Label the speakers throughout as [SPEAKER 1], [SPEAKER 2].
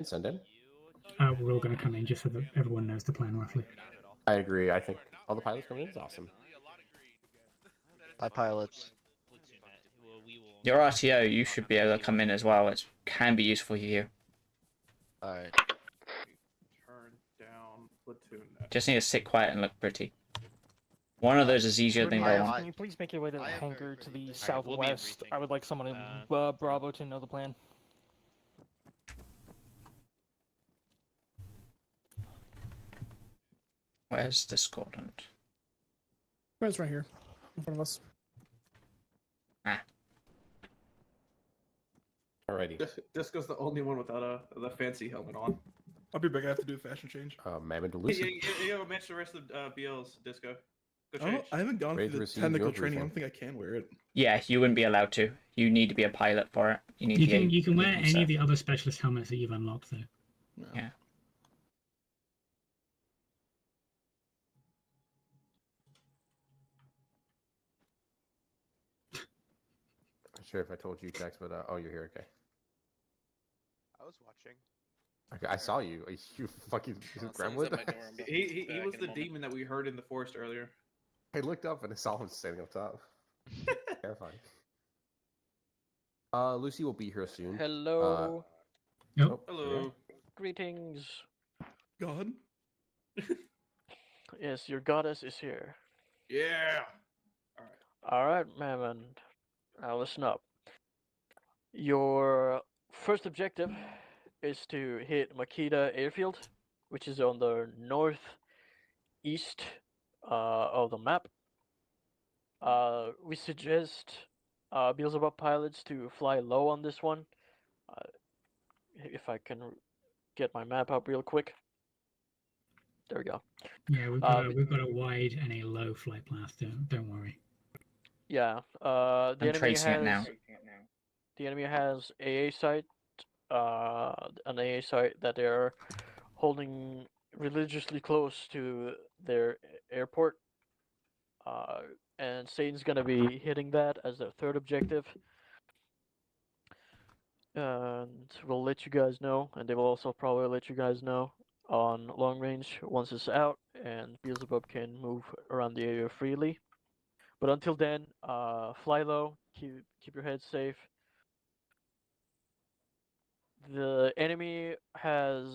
[SPEAKER 1] Send in.
[SPEAKER 2] We're all going to come in just so that everyone knows the plan roughly.
[SPEAKER 1] I agree. I think all the pilots coming in is awesome.
[SPEAKER 3] By pilots.
[SPEAKER 4] Your RTO, you should be able to come in as well. It can be useful here.
[SPEAKER 3] Alright.
[SPEAKER 5] Turn down platoon net.
[SPEAKER 4] Just need to sit quiet and look pretty. One of those is easier than the other one.
[SPEAKER 6] Can you please make your way to the hangar to the southwest? I would like someone in Bravo to know the plan.
[SPEAKER 4] Where's Discordant?
[SPEAKER 7] It's right here, in front of us.
[SPEAKER 1] Alrighty.
[SPEAKER 5] Disco's the only one without the fancy helmet on.
[SPEAKER 7] I'll be back. I have to do a fashion change.
[SPEAKER 1] Mammoth
[SPEAKER 5] Yeah,
[SPEAKER 1] Lucy.
[SPEAKER 5] you match the rest of BL's Disco. Go
[SPEAKER 7] Oh,
[SPEAKER 5] change.
[SPEAKER 7] I haven't gone
[SPEAKER 1] Ready
[SPEAKER 7] through
[SPEAKER 1] to
[SPEAKER 7] the
[SPEAKER 1] receive
[SPEAKER 7] technical
[SPEAKER 1] your
[SPEAKER 7] training. I
[SPEAKER 1] briefing.
[SPEAKER 7] don't think I can wear it.
[SPEAKER 4] Yeah, you wouldn't be allowed to. You need to be a pilot for it. You need to
[SPEAKER 2] You can wear any
[SPEAKER 4] so.
[SPEAKER 2] of the other specialist helmets that you've unlocked, though.
[SPEAKER 7] No.
[SPEAKER 4] Yeah.
[SPEAKER 1] Not sure if I told you, Jax, but oh, you're here. Okay.
[SPEAKER 3] I was watching.
[SPEAKER 1] Okay, I saw you. You fucking gremlin.
[SPEAKER 5] He was the demon that we heard in the forest earlier.
[SPEAKER 1] I looked up and I saw him standing up top. Terrifying. Lucy will be here soon.
[SPEAKER 8] Hello.
[SPEAKER 2] Nope.
[SPEAKER 5] Hello.
[SPEAKER 8] Greetings.
[SPEAKER 7] God.
[SPEAKER 8] Yes, your goddess is here.
[SPEAKER 5] Yeah.
[SPEAKER 8] Alright, Mammon. Now listen up. Your first objective is to hit Makita Airfield, which is on the northeast of the map. We suggest Beelzebub pilots to fly low on this one. If I can get my map up real quick. There we go.
[SPEAKER 2] Yeah, we've got a wide and a low flight path. Don't worry.
[SPEAKER 8] Yeah.
[SPEAKER 4] I'm tracing it now.
[SPEAKER 8] The enemy has AA site, an AA site that they're holding religiously close to their airport. And Satan's gonna be hitting that as their third objective. And we'll let you guys know, and they will also probably let you guys know on long range once it's out, and Beelzebub can move around the area freely. But until then, fly low, keep your head safe. The enemy has,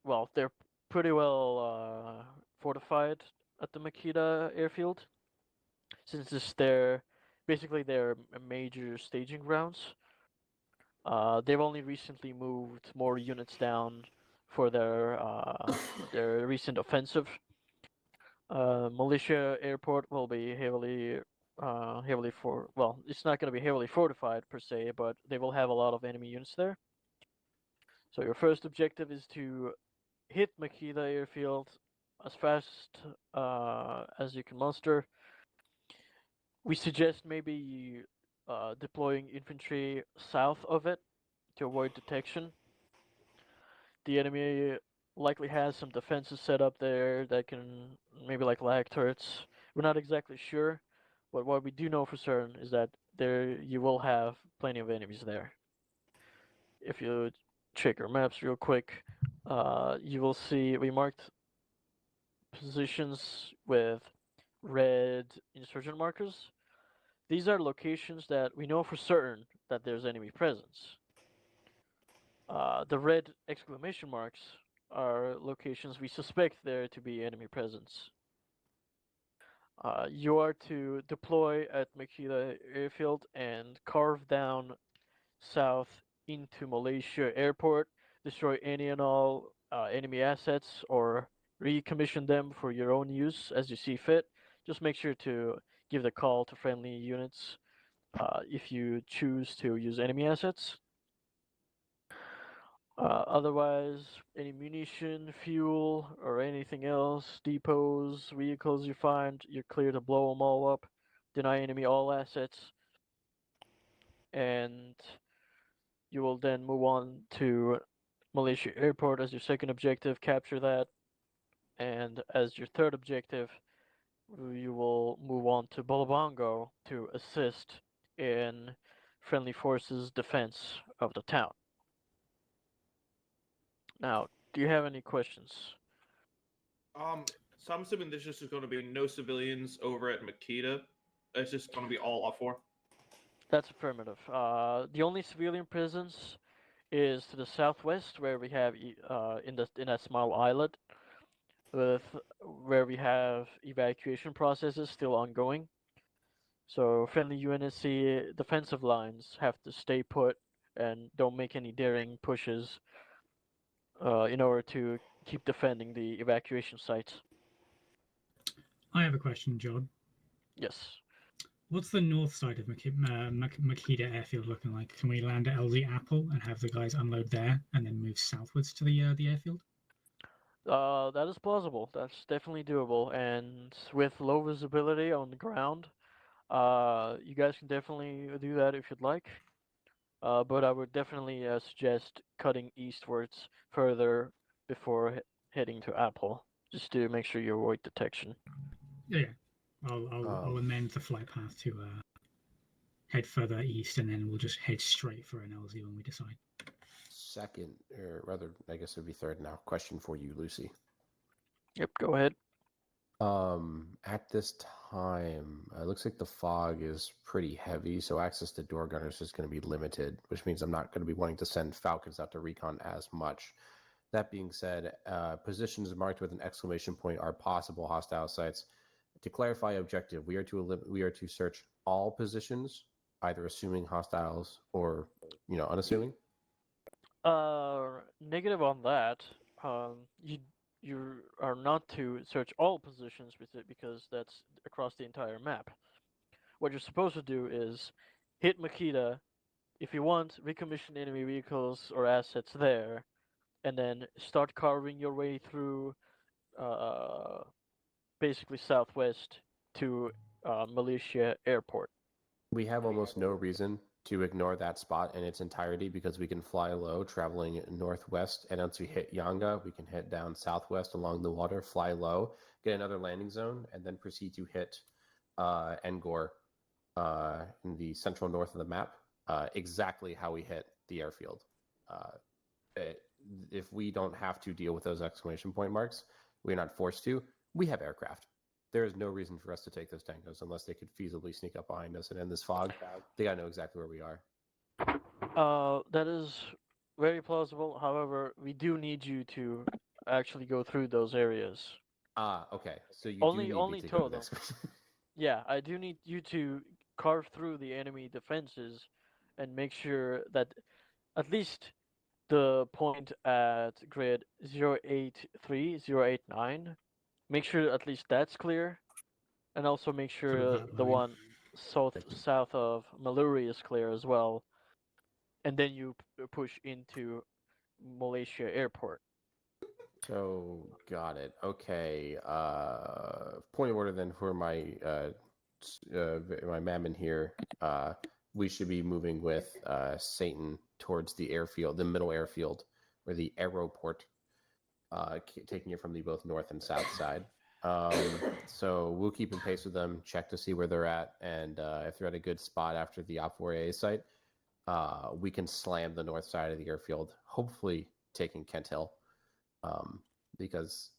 [SPEAKER 8] well, they're pretty well fortified at the Makita airfield, since it's basically their major staging grounds. They've only recently moved more units down for their recent offensive. Militia airport will be heavily it's not going to be heavily fortified per se, but they will have a lot of enemy units there. So your first objective is to hit Makita airfield as fast as you can muster. We suggest maybe deploying infantry south of it to avoid detection. The enemy likely has some defenses set up there that can maybe like lag turrets. We're not exactly sure, but what we do know for certain is that there you will have plenty of enemies there. If you check your maps real quick, you will see we marked positions with red insurgent markers. These are locations that we know for certain that there's enemy presence. The red exclamation marks are locations we suspect there to be enemy presence. You are to deploy at Makita Airfield and carve down south into Malaysia Airport, destroy any and all enemy assets or recommission them for your own use as you see fit. Just make sure to give the call to friendly units if you choose to use enemy assets. Otherwise, any munition, fuel, or anything else, depots, vehicles you find, you're clear to blow them all up, deny enemy all assets, and you will then move on to Malaysia Airport as your second objective, capture that, and as your third objective, you will move on to Bolabango to assist in friendly forces' defense of the town. Now, do you have any questions?
[SPEAKER 5] So I'm assuming there's just going to be no civilians over at Makita. It's just going to be all off war.
[SPEAKER 8] That's affirmative. The only civilian presence is to the southwest, where we have in that small islet, with where we have evacuation processes still ongoing. So friendly UNSC defensive lines have to stay put and don't make any daring pushes in order to keep defending the evacuation sites.
[SPEAKER 2] I have a question, John.
[SPEAKER 8] Yes.
[SPEAKER 2] What's the north side of Makita Airfield looking like? Can we land at LZ Apple and have the guys unload there, and then move southwards to the airfield?
[SPEAKER 8] That is plausible. That's definitely doable. And with low visibility on the ground, you guys can definitely do that if you'd like. But I would definitely suggest cutting eastwards further before heading to Apple, just to make sure you avoid detection.
[SPEAKER 2] Yeah. I'll amend the flight path to head further east, and then we'll just head straight for an LZ when we decide.
[SPEAKER 1] Second, or rather, I guess it would be third now. Question for you, Lucy.
[SPEAKER 8] Yep, go ahead.
[SPEAKER 1] At this time, it looks like the fog is pretty heavy, so access to door gunners is going to be limited, which means I'm not going to be wanting to send Falcons out to recon as much. That being said, positions marked with an exclamation point are possible hostile sites. To clarify objective, we are to search all positions, either assuming hostiles or unassuming.
[SPEAKER 8] Negative on that. You are not to search all positions with it because that's across the entire map. What you're supposed to do is hit Makita. If you want, recommission enemy vehicles or assets there, and then start carving your way through basically southwest to Malaysia Airport.
[SPEAKER 1] We have almost no reason to ignore that spot in its entirety because we can fly low traveling northwest, and once we hit Yanga, we can head down southwest along the water, fly low, get another landing zone, and then proceed to hit Ngor in the central north of the map, exactly how we hit the airfield. If we don't have to deal with those exclamation point marks, we're not forced to. We have aircraft. There is no reason for us to take those tangos unless they could feasibly sneak up behind us, and in this fog, they gotta know exactly where we are.
[SPEAKER 8] That is very plausible. However, we do need you to actually go through those areas.
[SPEAKER 1] Okay. So you
[SPEAKER 8] Only
[SPEAKER 1] do need me to go to
[SPEAKER 8] total.
[SPEAKER 1] this.
[SPEAKER 8] Yeah, I do need you to carve through the enemy defenses and make sure that at least the point at grid 083, 089, make sure at least that's clear, and also make sure
[SPEAKER 2] that
[SPEAKER 8] the
[SPEAKER 2] line.
[SPEAKER 8] one south of Maluri is clear as well, and then you push into Malaysia Airport.
[SPEAKER 1] So got it. Okay. Point of order then for my my mammon here. We should be moving with Satan towards the airfield, the middle airfield, or the aeroport, taking it from the both north and south side. So we'll keep in pace with them, check to see where they're at, and if they're at a good spot after the Op4A site, we can slam the north side of the airfield, hopefully taking Kent Hill. Because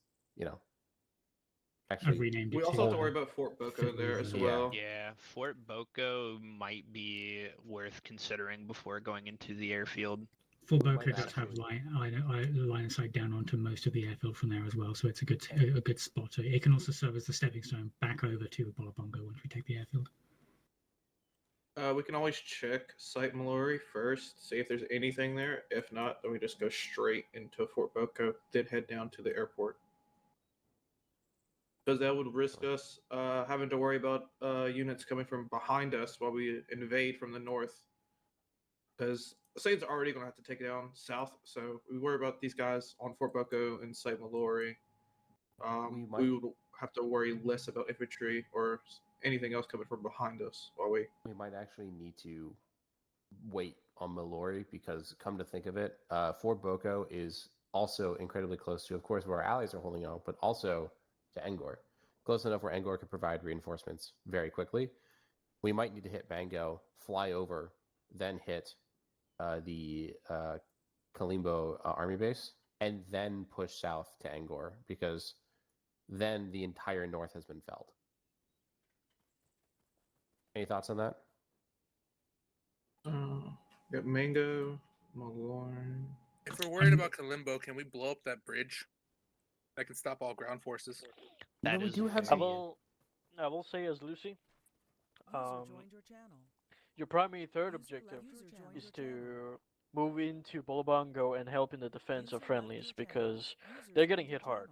[SPEAKER 2] I
[SPEAKER 1] actually,
[SPEAKER 2] renamed it.
[SPEAKER 5] We also have to worry about Fort Boko there as well.
[SPEAKER 9] Yeah, Fort Boko might be worth considering before going into the airfield.
[SPEAKER 2] Fort Boko does have line of sight down onto most of the airfield from there as well, so it's a good spot. It can also serve as the stepping stone back over to Bolabongo once we take the airfield.
[SPEAKER 5] We can always check Site Mallory first, see if there's anything there. If not, then we just go straight into Fort Boko, then head down to the airport. Because that would risk us having to worry about units coming from behind us while we invade from the north. Because Satan's already going to have to take it down south, so we worry about these guys on Fort Boko and Site Mallory. We would have to worry less about infantry or anything else coming from behind us while we
[SPEAKER 1] might actually need to wait on Mallory because, come to think of it, Fort Boko is also incredibly close to, of course, where our allies are holding out, but also to Ngor. Close enough where Ngor could provide reinforcements very quickly. We might need to hit Bango, fly over, then hit the Kalimbo army base, and then push south to Angor, because then the entire north has been felled. Any thoughts on that?
[SPEAKER 5] Got Mango, Malorn.
[SPEAKER 10] If we're worried about Kalimbo, can we blow up that bridge? That can stop all ground forces.
[SPEAKER 9] That
[SPEAKER 1] we
[SPEAKER 9] is
[SPEAKER 1] do have
[SPEAKER 8] I
[SPEAKER 1] some.
[SPEAKER 8] will say as Lucy, your primary third objective is to move into Bolobongo and help in the defense of friendlies because they're getting hit hard.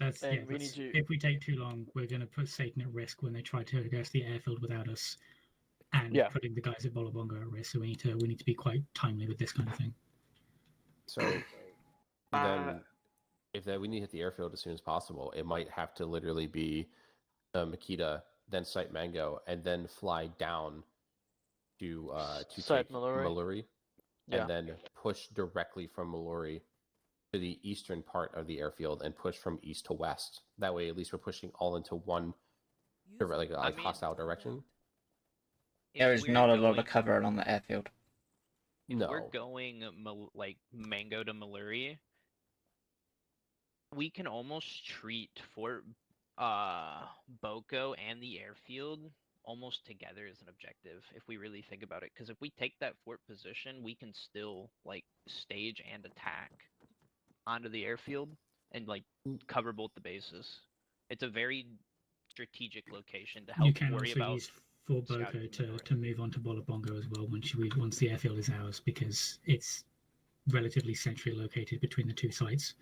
[SPEAKER 2] That's
[SPEAKER 8] And
[SPEAKER 2] yeah.
[SPEAKER 8] we need to-
[SPEAKER 2] If we take too long, we're going to put Satan at risk when they try to address the airfield without us, and
[SPEAKER 8] Yeah.
[SPEAKER 2] putting the guys at Bolobongo at risk. So we need to be quite timely with this kind of thing.
[SPEAKER 1] So then, if we need to hit the airfield as soon as possible, it might have to literally be Makita, then site Mango, and then fly down to
[SPEAKER 8] Site
[SPEAKER 1] take
[SPEAKER 8] Maluri.
[SPEAKER 1] Maluri,
[SPEAKER 8] Yeah.
[SPEAKER 1] and then push directly from Maluri to the eastern part of the airfield and push from east to west. That way, at least we're pushing all into one hostile direction.
[SPEAKER 4] There is not a lot of cover along the airfield.
[SPEAKER 9] If
[SPEAKER 1] No.
[SPEAKER 9] we're going like Mango to Maluri, we can almost treat Fort Boko and the airfield almost together as an objective if we really think about it. Because if we take that fort position, we can still like stage and attack onto the airfield and like cover both the bases. It's a very strategic location to help
[SPEAKER 2] You can
[SPEAKER 9] worry
[SPEAKER 2] also
[SPEAKER 9] about.
[SPEAKER 2] use Fort Boko
[SPEAKER 9] scouting from the north.
[SPEAKER 2] to move on to Bolobongo as well once the airfield is ours, because it's relatively centrally located between the two sites.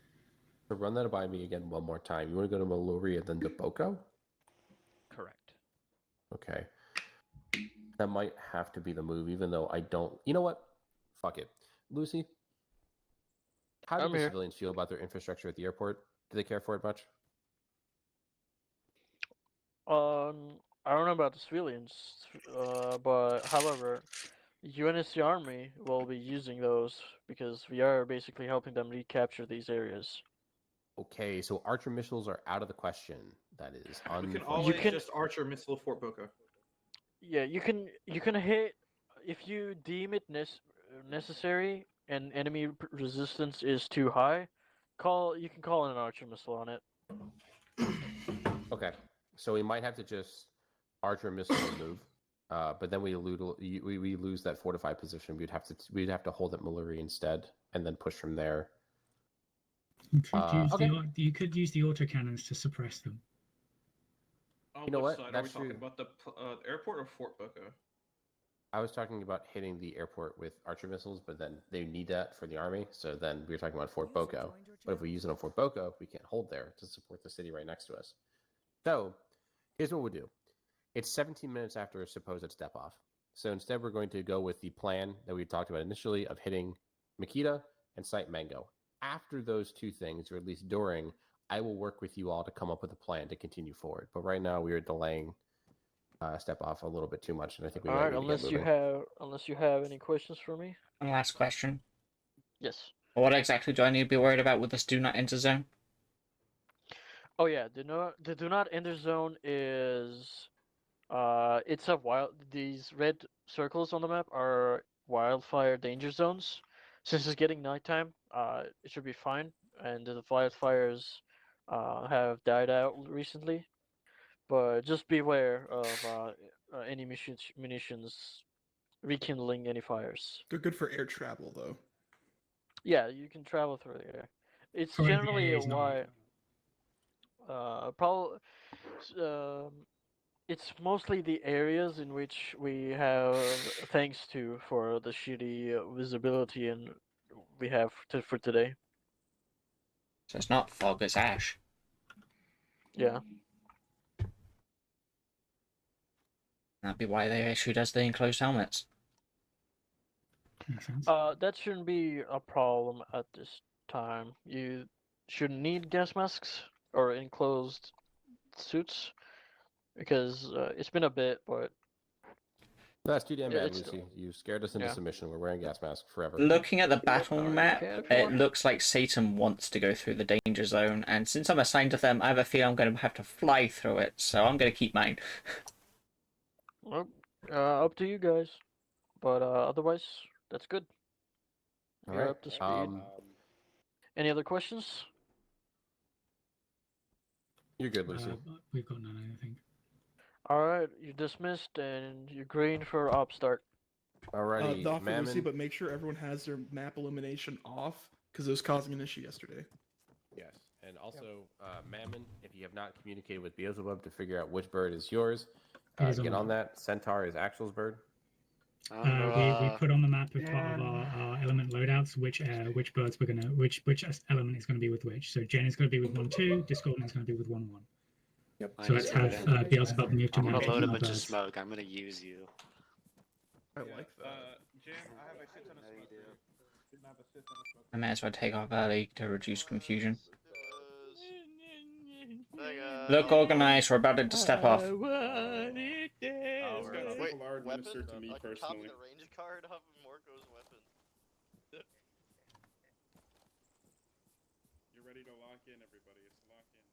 [SPEAKER 1] So run that by me again one more time. You want to go to Maluri and then to Boko?
[SPEAKER 9] Correct.
[SPEAKER 1] Okay. That might have to be the move, even though I don't... You know what? Fuck it. Lucy, how do
[SPEAKER 8] I'm
[SPEAKER 1] the
[SPEAKER 8] here.
[SPEAKER 1] civilians feel about their infrastructure at the airport? Do they care for it much?
[SPEAKER 8] I don't know about the civilians, but however, UNSC Army will be using those because we are basically helping them recapture these areas.
[SPEAKER 1] Okay, so Archer missiles are out of the question. That is
[SPEAKER 5] We can
[SPEAKER 1] unfortunate.
[SPEAKER 5] always
[SPEAKER 8] can-
[SPEAKER 5] just Archer missile Fort Boko.
[SPEAKER 8] Yeah, you can hit if you deem it necessary and enemy resistance is too high. You can call in an Archer missile on it.
[SPEAKER 1] Okay, so we might have to just Archer missile and move, but then we lose that fortified position. We'd have to hold at Maluri instead, and then push from there.
[SPEAKER 2] You could use the autocannons to suppress them.
[SPEAKER 5] On
[SPEAKER 1] You know
[SPEAKER 5] which
[SPEAKER 1] what?
[SPEAKER 5] side are we
[SPEAKER 1] That's
[SPEAKER 5] talking
[SPEAKER 1] true.
[SPEAKER 5] about? The airport or Fort Boko?
[SPEAKER 1] I was talking about hitting the airport with Archer missiles, but then they need that for the army. So then we were talking about Fort Boko. But if we use it on Fort Boko, we can't hold there to support the city right next to us. So here's what we'll do. It's 17 minutes after a supposed step off. So instead, we're going to go with the plan that we talked about initially of hitting Makita and Site Mango. After those two things, or at least during, I will work with you all to come up with a plan to continue forward. But right now, we are delaying step off a little bit too much, and I think we
[SPEAKER 8] All
[SPEAKER 1] might
[SPEAKER 8] right,
[SPEAKER 1] need to get
[SPEAKER 8] unless you have any questions for me.
[SPEAKER 4] One last question.
[SPEAKER 8] Yes.
[SPEAKER 4] What exactly do I need to be worried about with this do not enter zone?
[SPEAKER 8] Oh yeah, the do not enter zone is it's a these red circles on the map are wildfire danger zones. Since it's getting nighttime, it should be fine, and the wildfires have died out recently. But just beware of any munitions rekindling any fires.
[SPEAKER 7] They're good for air travel, though.
[SPEAKER 8] Yeah, you can travel through the air. It's
[SPEAKER 2] Correct,
[SPEAKER 8] generally
[SPEAKER 2] yeah, it's not.
[SPEAKER 8] why probably it's mostly the areas in which we have thanks to for the shitty visibility and we have for today.
[SPEAKER 4] So it's not fog, it's ash.
[SPEAKER 8] Yeah.
[SPEAKER 4] That'd be why they issued us the enclosed helmets.
[SPEAKER 2] Makes sense.
[SPEAKER 8] That shouldn't be a problem at this time. You shouldn't need gas masks or enclosed suits because it's been a bit, but
[SPEAKER 1] That's too damn bad,
[SPEAKER 8] it's
[SPEAKER 1] Lucy.
[SPEAKER 8] still-
[SPEAKER 1] You scared us into
[SPEAKER 8] yeah.
[SPEAKER 1] submission. We're wearing gas masks forever.
[SPEAKER 4] Looking at the battle
[SPEAKER 8] Alright,
[SPEAKER 4] map,
[SPEAKER 8] okay, if you
[SPEAKER 4] it
[SPEAKER 8] want.
[SPEAKER 4] looks like Satan wants to go through the danger zone, and since I'm assigned to them, I have a feeling I'm going to have to fly through it, so I'm going to keep mine.
[SPEAKER 8] Well, up to you guys, but otherwise that's good.
[SPEAKER 1] All
[SPEAKER 8] You're
[SPEAKER 1] right.
[SPEAKER 8] up to speed. Any other questions?
[SPEAKER 1] You're good, Lucy.
[SPEAKER 2] We've got none, I think.
[SPEAKER 8] Alright, you're dismissed and you're green for op start.
[SPEAKER 1] Alrighty,
[SPEAKER 7] The offer, Lucy,
[SPEAKER 1] Mammon.
[SPEAKER 7] but make sure everyone has their map illumination off because it was causing an issue yesterday.
[SPEAKER 1] Yes, and also, Mammon, if you have not communicated with Beelzebub to figure out which bird is yours,
[SPEAKER 2] It is
[SPEAKER 1] get
[SPEAKER 2] on
[SPEAKER 1] on that. Centaur is Axel's bird.
[SPEAKER 2] We put on the map as part of our element loadouts which birds we're gonna which element is gonna be with which. So Jen is gonna be with 1-2, Discordant is gonna be with 1-1.
[SPEAKER 7] Yep.
[SPEAKER 2] So let's have Beelzebub move to
[SPEAKER 11] I'm gonna
[SPEAKER 2] map
[SPEAKER 11] load a
[SPEAKER 2] our
[SPEAKER 11] bunch of
[SPEAKER 2] birds.
[SPEAKER 11] smoke. I'm gonna use you.
[SPEAKER 5] I like that. Jim, I have a shit ton of smoke. Didn't have a shit ton of smoke.
[SPEAKER 4] I may as well take off early to reduce confusion. Look organized, we're about to step off.
[SPEAKER 12] Wait, weapon?
[SPEAKER 13] to me
[SPEAKER 12] I can
[SPEAKER 13] personally.
[SPEAKER 12] copy the range card off of Morco's weapon.
[SPEAKER 13] You're ready to lock in, everybody. It's lock in.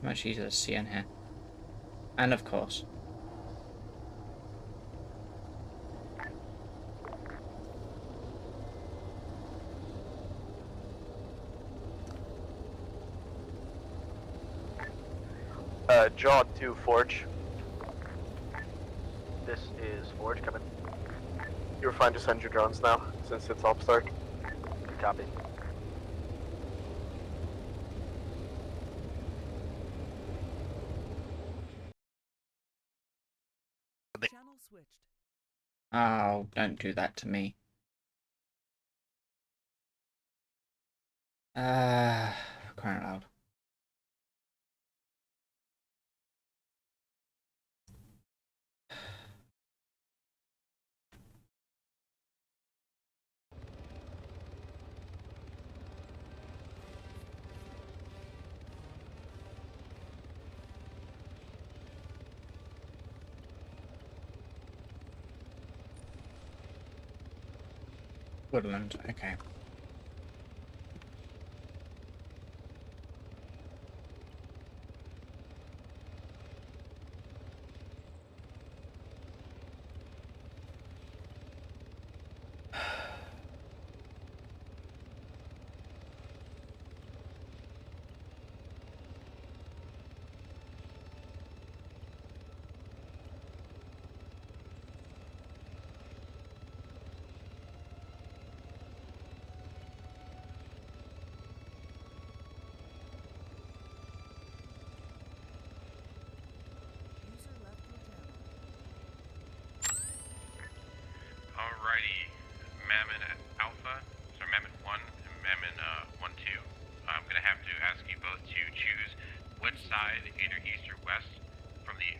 [SPEAKER 4] Much easier to see in here. And of course.
[SPEAKER 3] Jaw 2, Forge. This is Forge, coming. You're fine to send your drones now, since it's op start. Copy.
[SPEAKER 14] Channel switched.
[SPEAKER 4] Oh, don't do that to me. For crying out loud. Woodland, okay.
[SPEAKER 15] Alrighty, Mammon Alpha, sorry, Mammon 1 and Mammon 1-2. I'm gonna have to ask you both to choose which side, either east or west, from the,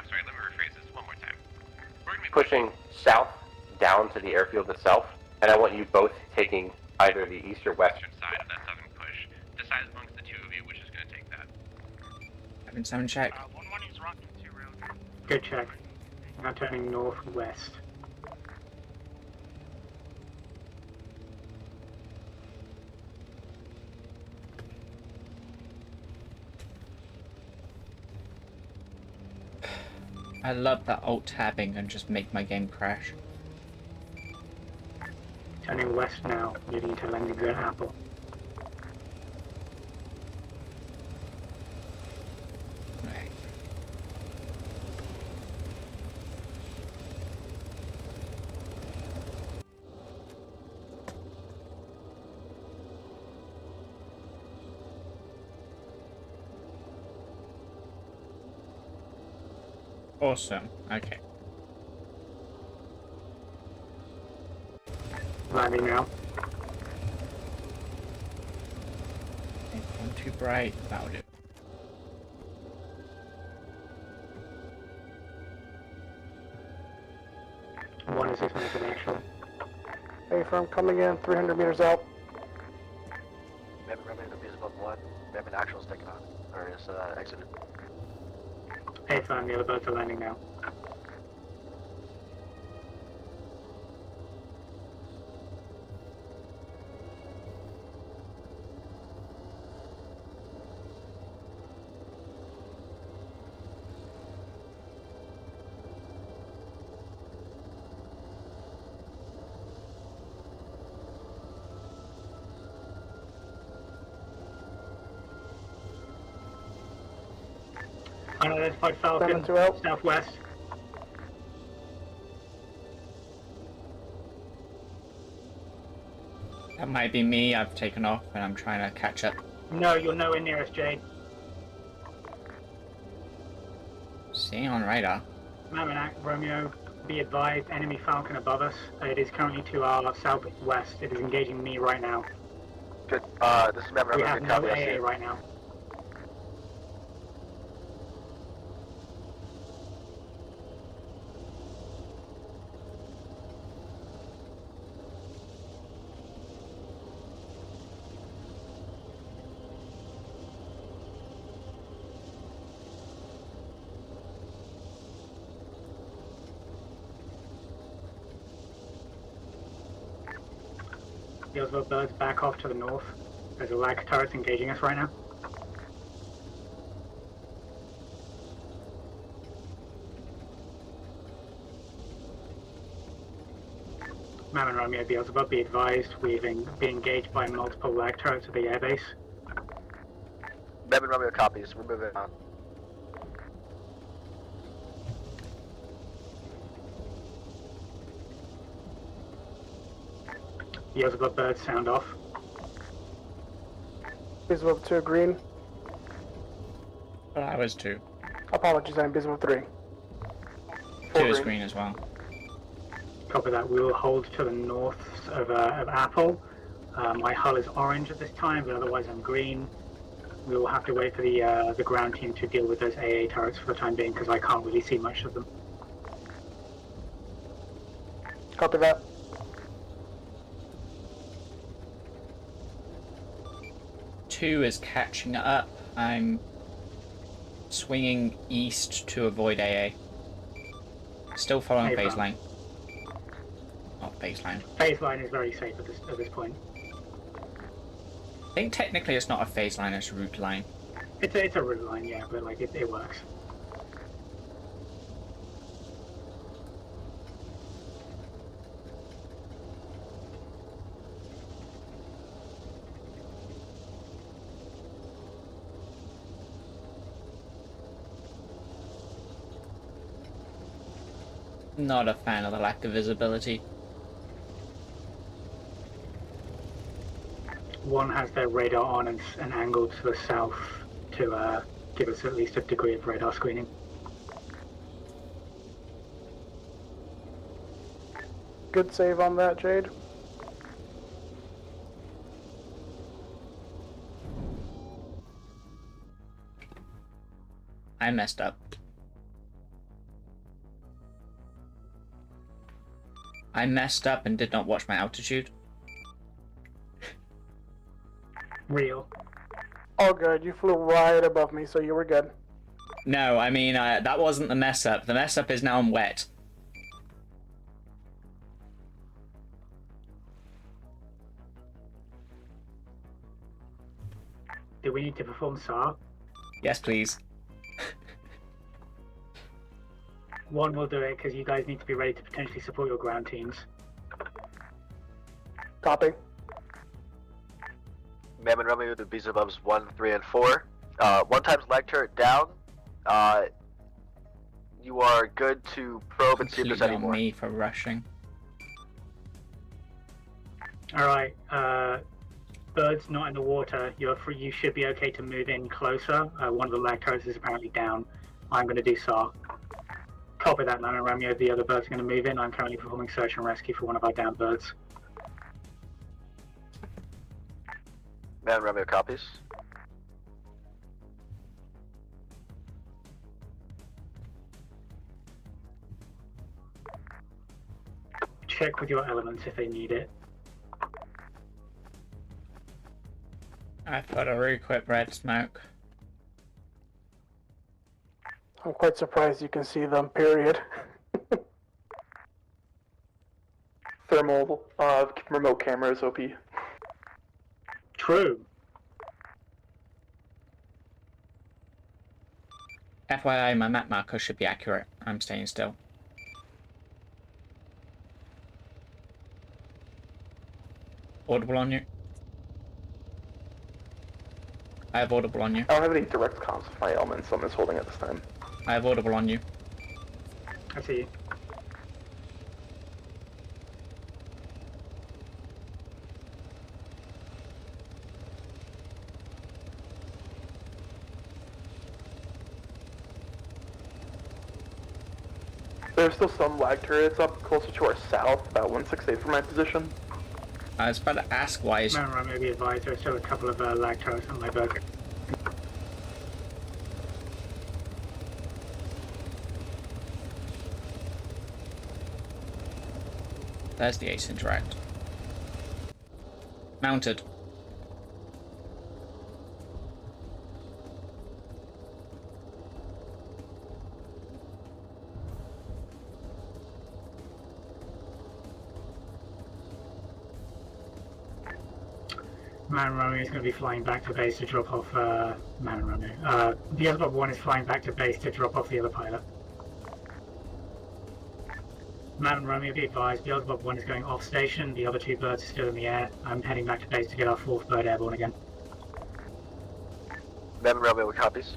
[SPEAKER 15] sorry, let me rephrase this one more time. We're gonna be
[SPEAKER 1] Pushing south down to the airfield itself, and I want you both taking either the east or west
[SPEAKER 15] side of that southern push. Decide amongst the two of you which is gonna take that.
[SPEAKER 4] Having someone check.
[SPEAKER 15] 1-1 is rocking 2 rail.
[SPEAKER 2] Good check. Now turning northwest.
[SPEAKER 4] I love that alt tabbing and just make my game crash.
[SPEAKER 2] Turning west now, leading to landing at Apple.
[SPEAKER 4] Right. Awesome. Okay.
[SPEAKER 2] Landing now.
[SPEAKER 4] Not too bright about it.
[SPEAKER 2] 600 for the actual.
[SPEAKER 3] Hey, firm coming in, 300 meters out. Maybe the above 1. Maybe the actual is taken on, or is exited.
[SPEAKER 2] Hey, firm, the other boats are landing now. Unidentified Falcon, southwest.
[SPEAKER 4] That might be me. I've taken off and I'm trying to catch up.
[SPEAKER 2] No, you're nowhere near us, Jade.
[SPEAKER 4] Seeing on radar.
[SPEAKER 2] Mammonak, Romeo, be advised, enemy Falcon above us. It is currently to our southwest. It is engaging me right now.
[SPEAKER 3] Good. This is Mammonak.
[SPEAKER 2] We have no AA right now. The Oswald birds back off to the north. There's a lag turret engaging us right now. Mammon Romeo Beelzebub, be advised, we've been engaged by multiple lag turrets at the airbase.
[SPEAKER 3] Mammon Romeo copies, we're moving on.
[SPEAKER 2] Beelzebub birds sound off.
[SPEAKER 3] Beelzebub 2 green.
[SPEAKER 4] Oh, I was 2.
[SPEAKER 3] Apologies, I'm Beelzebub 3.
[SPEAKER 4] 2 is green as well.
[SPEAKER 2] Copy that. We will hold to the north of Apple. My hull is orange at this time, but otherwise I'm green. We will have to wait for the ground team to deal with those AA turrets for the time being, because I can't really see much of them.
[SPEAKER 3] Copy that.
[SPEAKER 4] Two is catching up. I'm swinging east to avoid AA. Still following
[SPEAKER 2] Hey,
[SPEAKER 4] baseline. Not baseline.
[SPEAKER 2] Baseline is very safe at this point.
[SPEAKER 4] I think technically it's not a phase line, it's a route line.
[SPEAKER 2] It's a route line, yeah, but like it works.
[SPEAKER 4] Not a fan of the lack of visibility.
[SPEAKER 2] One has their radar on and angled to the south to give us at least a degree of radar screening.
[SPEAKER 3] Good save on that, Jade.
[SPEAKER 4] I messed up. I messed up and did not watch my altitude.
[SPEAKER 2] Real.
[SPEAKER 3] All good. You flew right above me, so you were good.
[SPEAKER 4] No, I mean, that wasn't the mess up. The mess up is now I'm wet.
[SPEAKER 2] Do we need to perform SAR?
[SPEAKER 4] Yes, please.
[SPEAKER 2] One will do it because you guys need to be ready to potentially support your ground teams.
[SPEAKER 3] Copy. Mammon Romeo with the Beelzebubs 1, 3, and 4. 1 times lag turret down. You are good to probe and see if there's any more.
[SPEAKER 4] Me for rushing.
[SPEAKER 2] Alright, birds not in the water, you're free, you should be okay to move in closer. One of the lag turrets is apparently down. I'm going to do SAR. Copy that, Mammon Romeo. The other birds are going to move in. I'm currently performing search and rescue for one of our downed birds.
[SPEAKER 3] Mammon Romeo copies.
[SPEAKER 2] check with your elements if they need it.
[SPEAKER 4] I've got a really quick red smoke.
[SPEAKER 3] I'm quite surprised you can see them, period. Thermal remote cameras, OP.
[SPEAKER 2] True.
[SPEAKER 4] FYI, my map marker should be accurate. I'm staying still. Audible on you? I have audible on you.
[SPEAKER 3] I don't have any direct comms with my elements, so I'm just holding at this time.
[SPEAKER 4] I have audible on you.
[SPEAKER 2] I see you.
[SPEAKER 3] There's still some lag turrets up closer to our south, about 168 from my position.
[SPEAKER 4] I was about to ask why is...
[SPEAKER 2] Remember, I may be advised there's still a couple of lag turrets on my boat.
[SPEAKER 4] There's the Ace Interact. Mounted.
[SPEAKER 2] Man Romeo is going to be flying back to base to drop off Man Romeo. The other 1 is flying back to base to drop off the other pilot. Man Romeo, be advised, the other 1 is going off station, the other 2 birds are still in the air. I'm heading back to base to get our 4th bird airborne again.
[SPEAKER 3] Man Romeo, copies.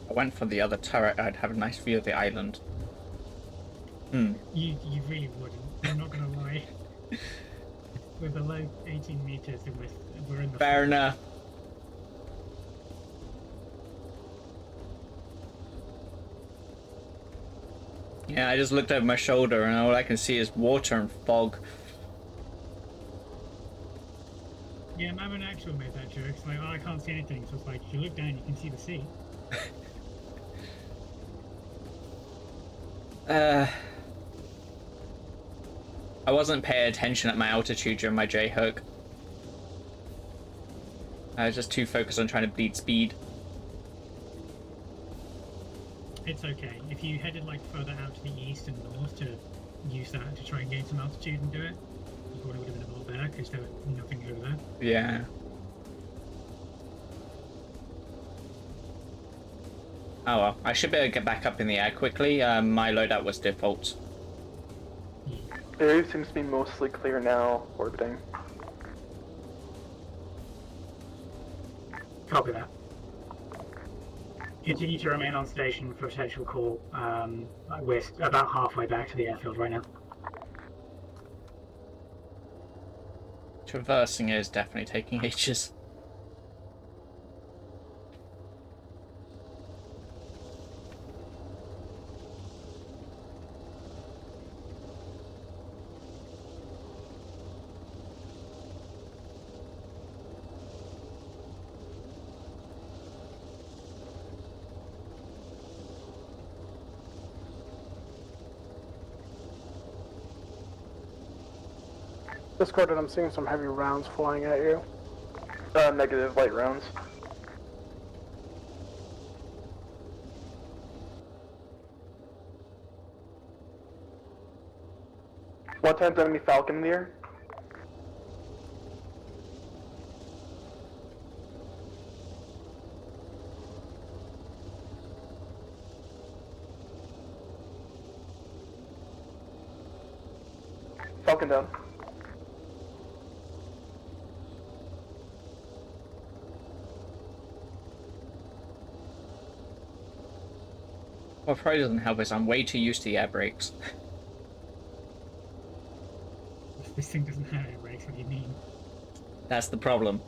[SPEAKER 4] I went for the other turret, I'd have a nice view of the island.
[SPEAKER 2] You really wouldn't, I'm not going to lie. We're below 18 meters and we're in the...
[SPEAKER 4] Fair enough. Yeah, I just looked over my shoulder and all I can see is water and fog.
[SPEAKER 2] Yeah, Mammon Actual made that joke. It's like, oh, I can't see anything. So it's like, if you look down, you can see the sea.
[SPEAKER 4] I wasn't paying attention at my altitude during my J-hook. I was just too focused on trying to beat speed.
[SPEAKER 2] It's okay. If you headed like further out to the east and north to use that to try and gain some altitude and do it, you probably would have been a lot better because there was nothing over there.
[SPEAKER 4] Yeah. Oh well, I should be able to get back up in the air quickly. My loadout was default.
[SPEAKER 3] The area seems to be mostly clear now, orbiting.
[SPEAKER 2] Copy that. Continue to remain on station for potential call. We're about halfway back to the airfield right now.
[SPEAKER 4] Traversing is definitely taking ages.
[SPEAKER 3] Discorded, I'm seeing some heavy rounds flying at you. Negative, light rounds. One times enemy Falcon in the air. Falcon down.
[SPEAKER 4] What probably doesn't help is I'm way too used to the air brakes.
[SPEAKER 2] This thing doesn't have air brakes, what do you mean?
[SPEAKER 4] That's the problem.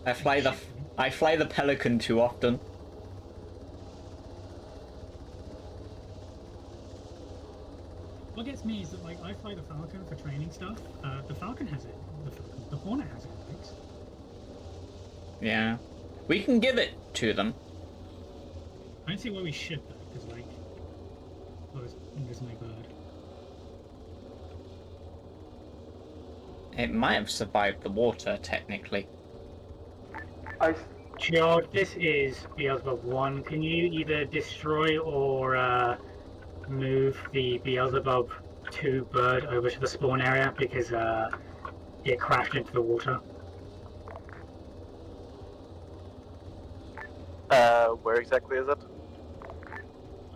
[SPEAKER 4] I fly the Pelican too often.
[SPEAKER 2] What gets me is that like I fly the Falcon for training stuff. The Falcon has it. The Hornet has it. Right?
[SPEAKER 4] Yeah. We can give it to them.
[SPEAKER 2] I don't see why we should though, because like, well, there's no bird.
[SPEAKER 4] It might have survived the water, technically.
[SPEAKER 2] George, this is Beelzebub 1. Can you either destroy or move the Beelzebub 2 bird over to the spawn area because it crashed into the water?
[SPEAKER 3] Where exactly is it?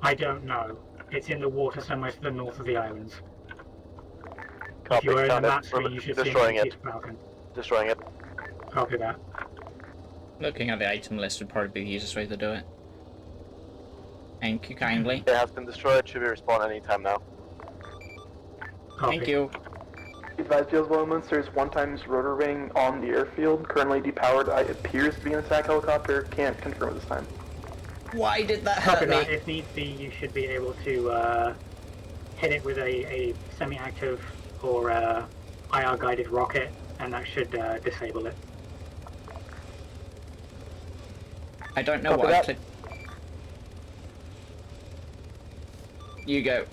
[SPEAKER 2] I don't know. It's in the water somewhere to the north of the islands.
[SPEAKER 3] Copy,
[SPEAKER 2] If you were in the
[SPEAKER 3] found it.
[SPEAKER 2] map screen, you should
[SPEAKER 3] Destroying
[SPEAKER 2] see
[SPEAKER 3] it.
[SPEAKER 2] Falcon.
[SPEAKER 3] Destroying it.
[SPEAKER 2] Copy that.
[SPEAKER 4] Looking at the item list would probably be the easiest way to do it. Thank you kindly.
[SPEAKER 3] It has been destroyed. Should be respawned anytime now.
[SPEAKER 2] Copy.
[SPEAKER 4] Thank you.
[SPEAKER 11] Advise Beelzebub elements, there's one times rotor wing on the airfield, currently depowered. It appears to be an attack helicopter, can't confirm at this time.
[SPEAKER 4] Why did that
[SPEAKER 2] Copy
[SPEAKER 4] hurt me?
[SPEAKER 2] that. If needs be, you should be able to hit it with a semi-active or IR-guided rocket, and that should disable it.
[SPEAKER 4] I don't know
[SPEAKER 11] Copy
[SPEAKER 4] what I
[SPEAKER 11] that.
[SPEAKER 4] clicked. You go.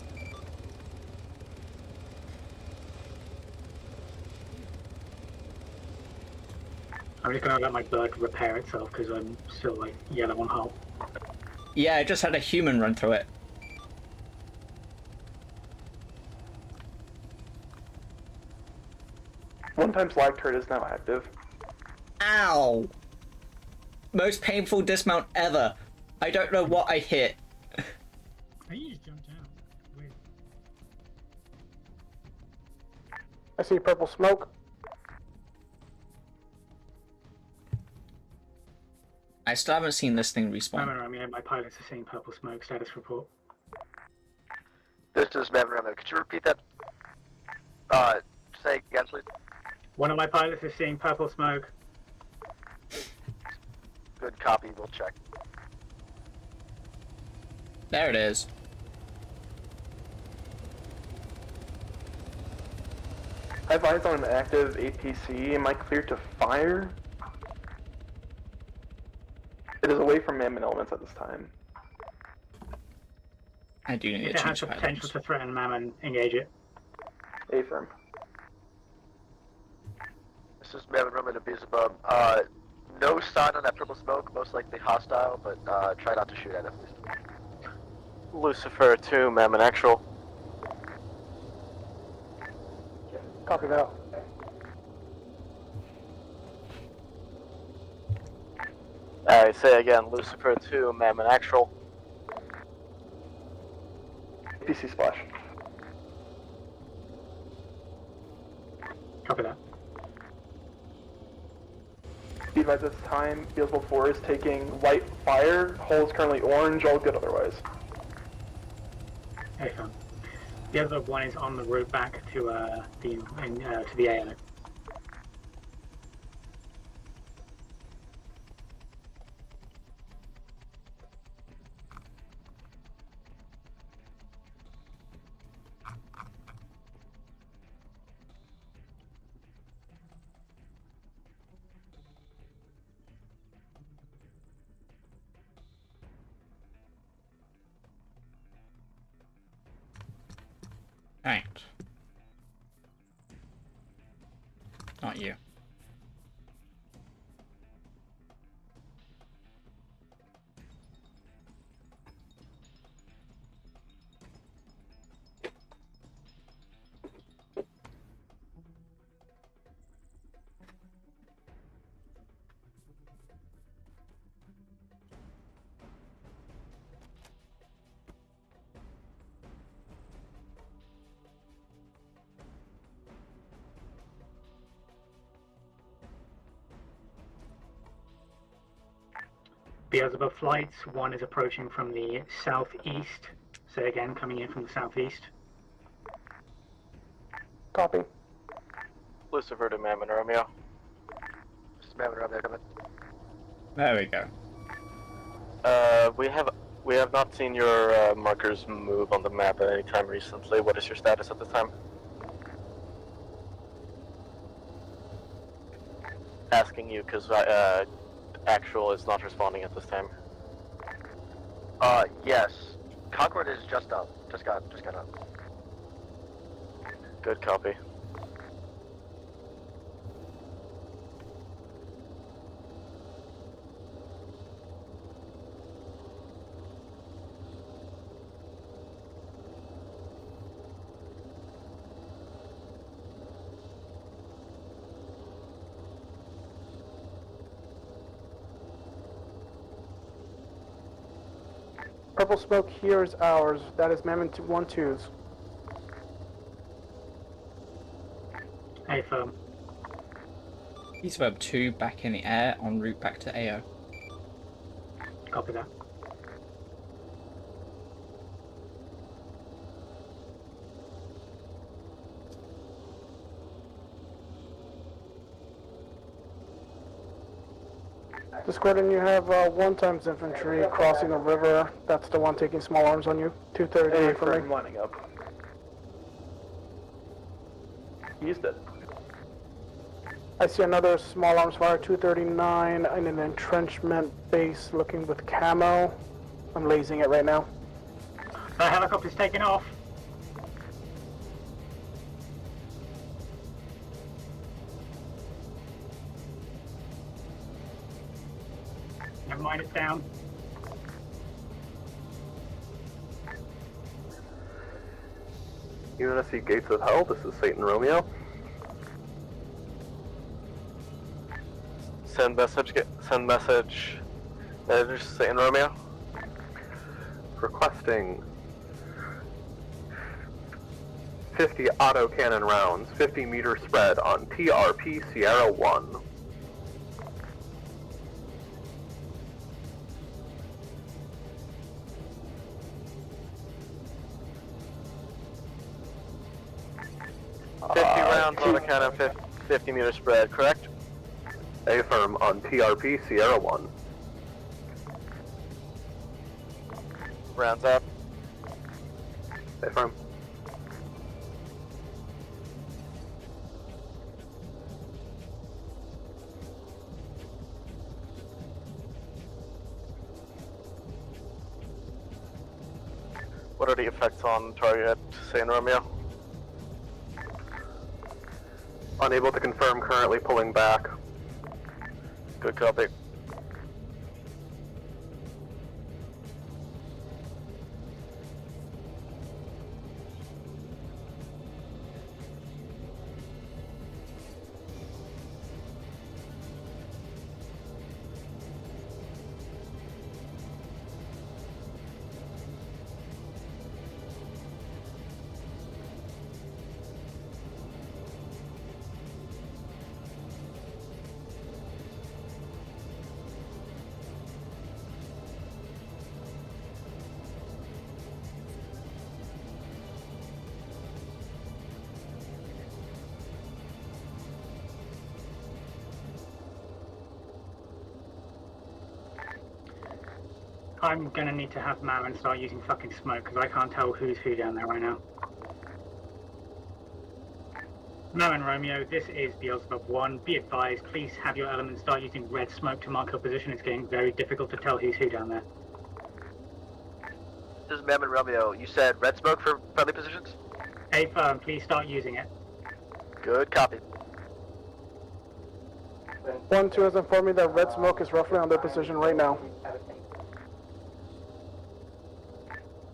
[SPEAKER 2] I'm just gonna let my bird repair itself because I'm still like yellow on hull.
[SPEAKER 4] Yeah, I just had a human run through it.
[SPEAKER 11] One times lag turret is now active.
[SPEAKER 4] Ow! Most painful dismount ever. I don't know what I hit.
[SPEAKER 2] I you just jumped out. Weird.
[SPEAKER 11] I see purple smoke.
[SPEAKER 4] I still haven't seen this thing respawn.
[SPEAKER 2] No, my pilots are seeing purple smoke. Status report.
[SPEAKER 3] This is Maven Remnant. Could you repeat that? Say again, please.
[SPEAKER 2] One of my pilots is seeing purple smoke.
[SPEAKER 3] Good copy. We'll check.
[SPEAKER 4] There it is.
[SPEAKER 11] I have eyes on an active APC. Am I clear to fire? It is away from Mammon elements at this time.
[SPEAKER 4] I do need
[SPEAKER 2] If
[SPEAKER 4] to
[SPEAKER 2] it has
[SPEAKER 4] change
[SPEAKER 2] the potential
[SPEAKER 4] pilots.
[SPEAKER 2] to threaten Mammon, engage it.
[SPEAKER 11] Affirm.
[SPEAKER 3] This is Maven Roman to Beelzebub. No sign on that purple smoke, most likely hostile, but try not to shoot at it, please. Lucifer 2, Mammon Actual.
[SPEAKER 11] Copy that.
[SPEAKER 3] I say again, Lucifer 2, Mammon Actual.
[SPEAKER 11] APC splash.
[SPEAKER 2] Copy that.
[SPEAKER 11] Be advised at this time, Beelzebub 4 is taking white fire. Hull is currently orange, all good otherwise.
[SPEAKER 2] Excellent. The other one is on the route back to the AO.
[SPEAKER 4] Right. Not you.
[SPEAKER 2] Beelzebub flights, one is approaching from the southeast. So again, coming in from the southeast.
[SPEAKER 11] Copy.
[SPEAKER 3] Lucifer to Mammon Romeo. This is Mammon Romeo coming.
[SPEAKER 4] There we go.
[SPEAKER 3] We have We have not seen your markers move on the map at any time recently. What is your status at this time? Asking you because actual is not responding at this time. Yes. Concord is just up. Just got up. Good copy.
[SPEAKER 11] Purple smoke here is ours. That is Mammon 1-2's.
[SPEAKER 2] A firm.
[SPEAKER 4] He's verb 2 back in the air en route back to AO.
[SPEAKER 2] Copy that.
[SPEAKER 11] Discordant, you have 1 times infantry crossing the river. That's the one taking small arms on you. 230 from me.
[SPEAKER 3] lining up. Used it.
[SPEAKER 11] I see another small arms fire, 239, in an entrenchment base looking with camo. I'm lasing it right now.
[SPEAKER 2] The helicopter's taking off. Never mind, it's down.
[SPEAKER 3] UNSC Gates of Hell, this is Satan Romeo. Send message, Satan Romeo. Requesting 50 autocannon rounds, 50-meter spread on TRP Sierra 1. Rounds autocannon, 50-meter spread, correct? Affirm on TRP Sierra 1. Rounds up. Affirm. What are the effects on target, San Romeo? Unable to confirm, currently pulling back. Good copy.
[SPEAKER 2] I'm gonna need to have Marin start using fucking smoke because I can't tell who's who down there right now. Marin Romeo, this is Beelzebub 1. Be advised, please have your elements start using red smoke to mark your position. It's getting very difficult to tell who's who down there.
[SPEAKER 3] This is Mammon Romeo. You said red smoke for friendly positions?
[SPEAKER 2] A firm, please start using it.
[SPEAKER 3] Good copy.
[SPEAKER 11] 1-2 has informed me that red smoke is roughly on their position right now.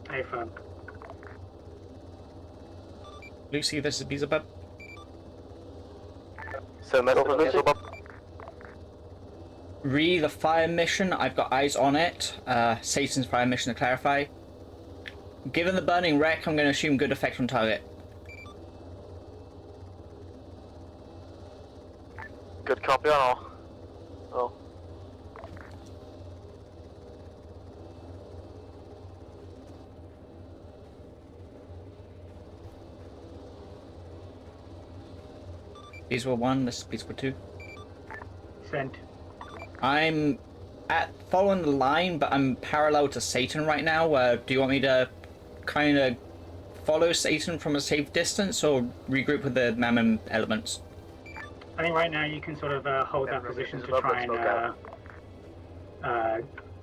[SPEAKER 2] A firm.
[SPEAKER 4] Lucy, this is Beelzebub.
[SPEAKER 3] So message Beelzebub.
[SPEAKER 4] The fire mission, I've got eyes on it. Satan's fire mission to clarify. Given the burning wreck, I'm going to assume good effect on target.
[SPEAKER 3] Good copy on all. Oh.
[SPEAKER 4] These were 1, this is Beelzebub 2.
[SPEAKER 2] Sent.
[SPEAKER 4] I'm following the line, but I'm parallel to Satan right now. Do you want me to kind of follow Satan from a safe distance, or regroup with the Mammon elements?
[SPEAKER 2] I think right now you can sort of hold that position to try and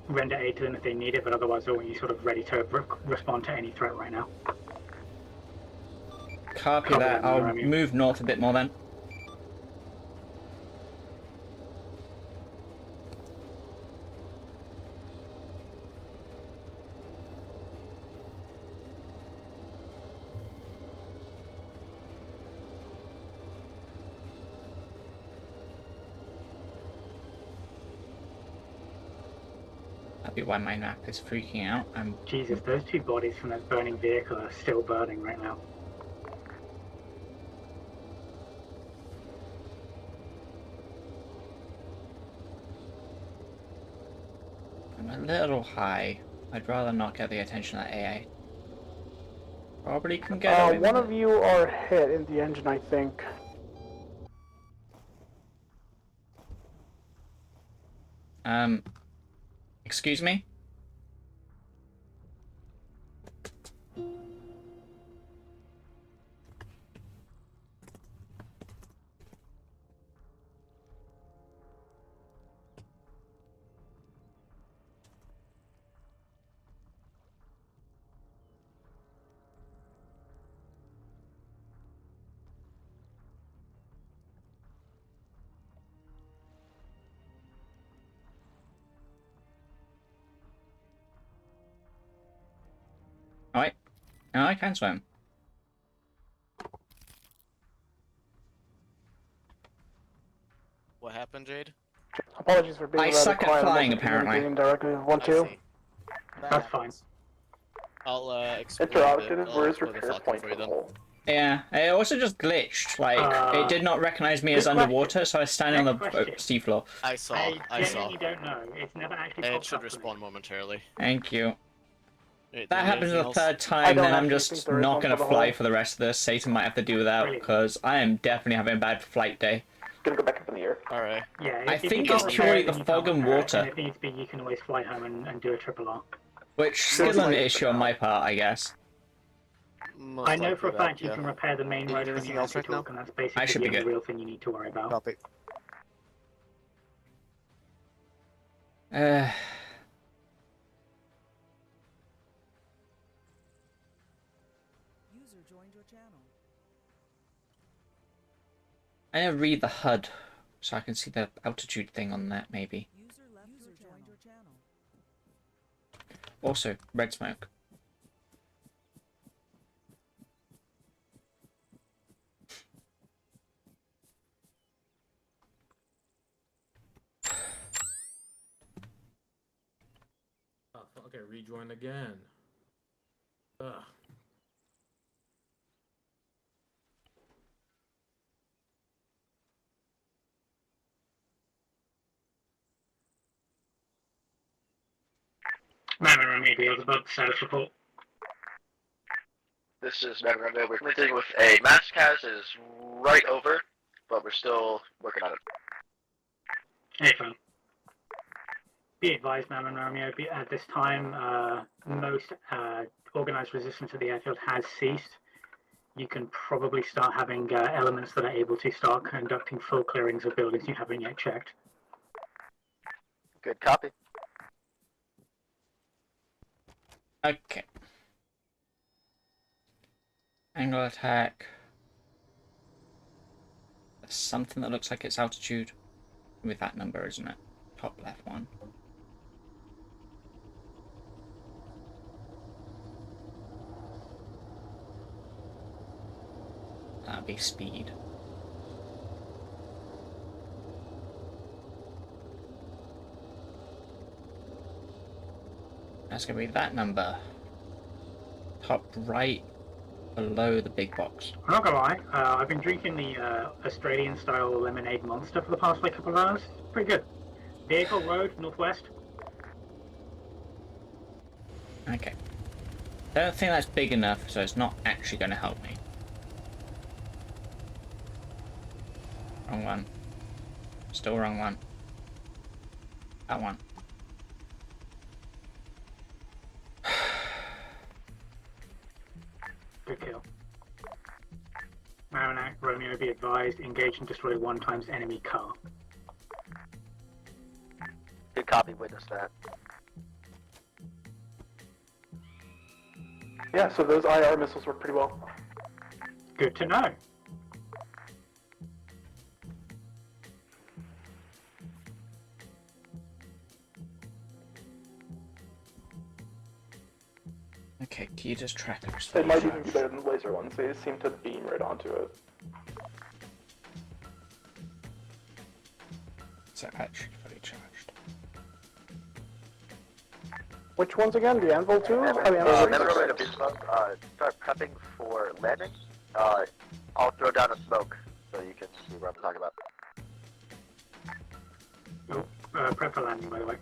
[SPEAKER 2] render aid to them if they need it, but otherwise I want you sort of ready to respond to any threat right now.
[SPEAKER 4] Copy that. I'll move north a bit more then. That'd be why my map is freaking out.
[SPEAKER 2] Jesus, those two bodies from that burning vehicle are still burning right now.
[SPEAKER 4] I'm a little high. I'd rather not get the attention of that AA. Probably can get away with
[SPEAKER 11] one
[SPEAKER 4] it.
[SPEAKER 11] of you are hit in the engine, I think.
[SPEAKER 4] Excuse me? Alright. Now I can swim.
[SPEAKER 16] What happened, Jade?
[SPEAKER 11] Apologies for being
[SPEAKER 4] I
[SPEAKER 11] rather
[SPEAKER 4] suck at
[SPEAKER 11] quiet. I
[SPEAKER 4] flying,
[SPEAKER 11] wasn't
[SPEAKER 4] apparently.
[SPEAKER 11] communicating directly with 1-2.
[SPEAKER 2] That's fine.
[SPEAKER 16] I'll explore
[SPEAKER 11] Interrupted.
[SPEAKER 16] I'll
[SPEAKER 11] Where's
[SPEAKER 16] explore the
[SPEAKER 11] repair
[SPEAKER 16] Falcon
[SPEAKER 11] point
[SPEAKER 16] for you
[SPEAKER 11] for the
[SPEAKER 16] then.
[SPEAKER 11] hole?
[SPEAKER 4] Yeah, it also just glitched. Like, it did not recognize me as underwater, so I was standing on the seafloor.
[SPEAKER 16] I saw.
[SPEAKER 2] I genuinely don't know. It's never actually
[SPEAKER 16] It
[SPEAKER 2] popped
[SPEAKER 16] should
[SPEAKER 2] up for me.
[SPEAKER 16] respawn momentarily.
[SPEAKER 4] Thank you.
[SPEAKER 16] Wait,
[SPEAKER 4] That happens the third time, then I'm just not going to fly for the rest of this. Satan might have to deal with that, because I am definitely having a bad flight day.
[SPEAKER 11] Gonna go back up in the air.
[SPEAKER 16] Alright.
[SPEAKER 2] Yeah,
[SPEAKER 4] I
[SPEAKER 2] if you
[SPEAKER 4] think
[SPEAKER 2] can't
[SPEAKER 4] it's
[SPEAKER 2] repair
[SPEAKER 4] purely
[SPEAKER 2] it,
[SPEAKER 4] the
[SPEAKER 2] then you
[SPEAKER 4] fog
[SPEAKER 2] can't
[SPEAKER 4] and
[SPEAKER 2] repair it,
[SPEAKER 4] water.
[SPEAKER 2] and if needs be, you can always fly home and do a triple R.
[SPEAKER 4] Which, still an issue on my part, I guess.
[SPEAKER 2] I know for a fact you can repair the main road from
[SPEAKER 16] anything
[SPEAKER 2] the
[SPEAKER 16] else right
[SPEAKER 2] anti-torque, and that's basically
[SPEAKER 4] I should
[SPEAKER 2] the
[SPEAKER 4] be
[SPEAKER 2] only
[SPEAKER 4] good.
[SPEAKER 2] real thing you need to worry about.
[SPEAKER 16] Copy.
[SPEAKER 14] User joined your channel.
[SPEAKER 4] I need to read the HUD, so I can see the altitude thing on that, maybe.
[SPEAKER 14] User joined your channel.
[SPEAKER 4] Also, red smoke.
[SPEAKER 17] Oh, okay, rejoin again. Ugh.
[SPEAKER 2] Mammon remedials above the status report.
[SPEAKER 3] This is Mammon Romeo. We're connecting with a mass cast is right over, but we're still working on it.
[SPEAKER 2] Hey, phone. Be advised, Mammon Romeo, at this time, most organized resistance to the airfield has ceased. You can probably start having elements that are able to start conducting full clearings of buildings you haven't yet checked.
[SPEAKER 3] Good copy.
[SPEAKER 4] Okay. Angle attack. There's something that looks like it's altitude. With that number, isn't it? Top left one. That'd be speed. That's gonna be that number. Top right below the big box.
[SPEAKER 2] I'm not gonna lie, I've been drinking the Australian-style lemonade monster for the past couple of hours. Pretty good. Vehicle road, northwest.
[SPEAKER 4] Okay. I don't think that's big enough, so it's not actually going to help me. Wrong one. Still wrong one. That one.
[SPEAKER 2] Good kill. Marinac, Romeo, be advised, engage and destroy 1 times enemy car.
[SPEAKER 3] Good copy, witness that.
[SPEAKER 11] Yeah, so those IR missiles work pretty well.
[SPEAKER 2] Good to know.
[SPEAKER 4] Okay, key just trackers.
[SPEAKER 11] They might even be better than the laser ones. They seem to beam right onto it.
[SPEAKER 4] So actually fully charged.
[SPEAKER 11] Which ones again? The Anvil 2?
[SPEAKER 3] Never go to Bismarck. Start prepping for landing. I'll throw down a smoke so you can see what I'm talking about.
[SPEAKER 2] Prep for landing, by the way.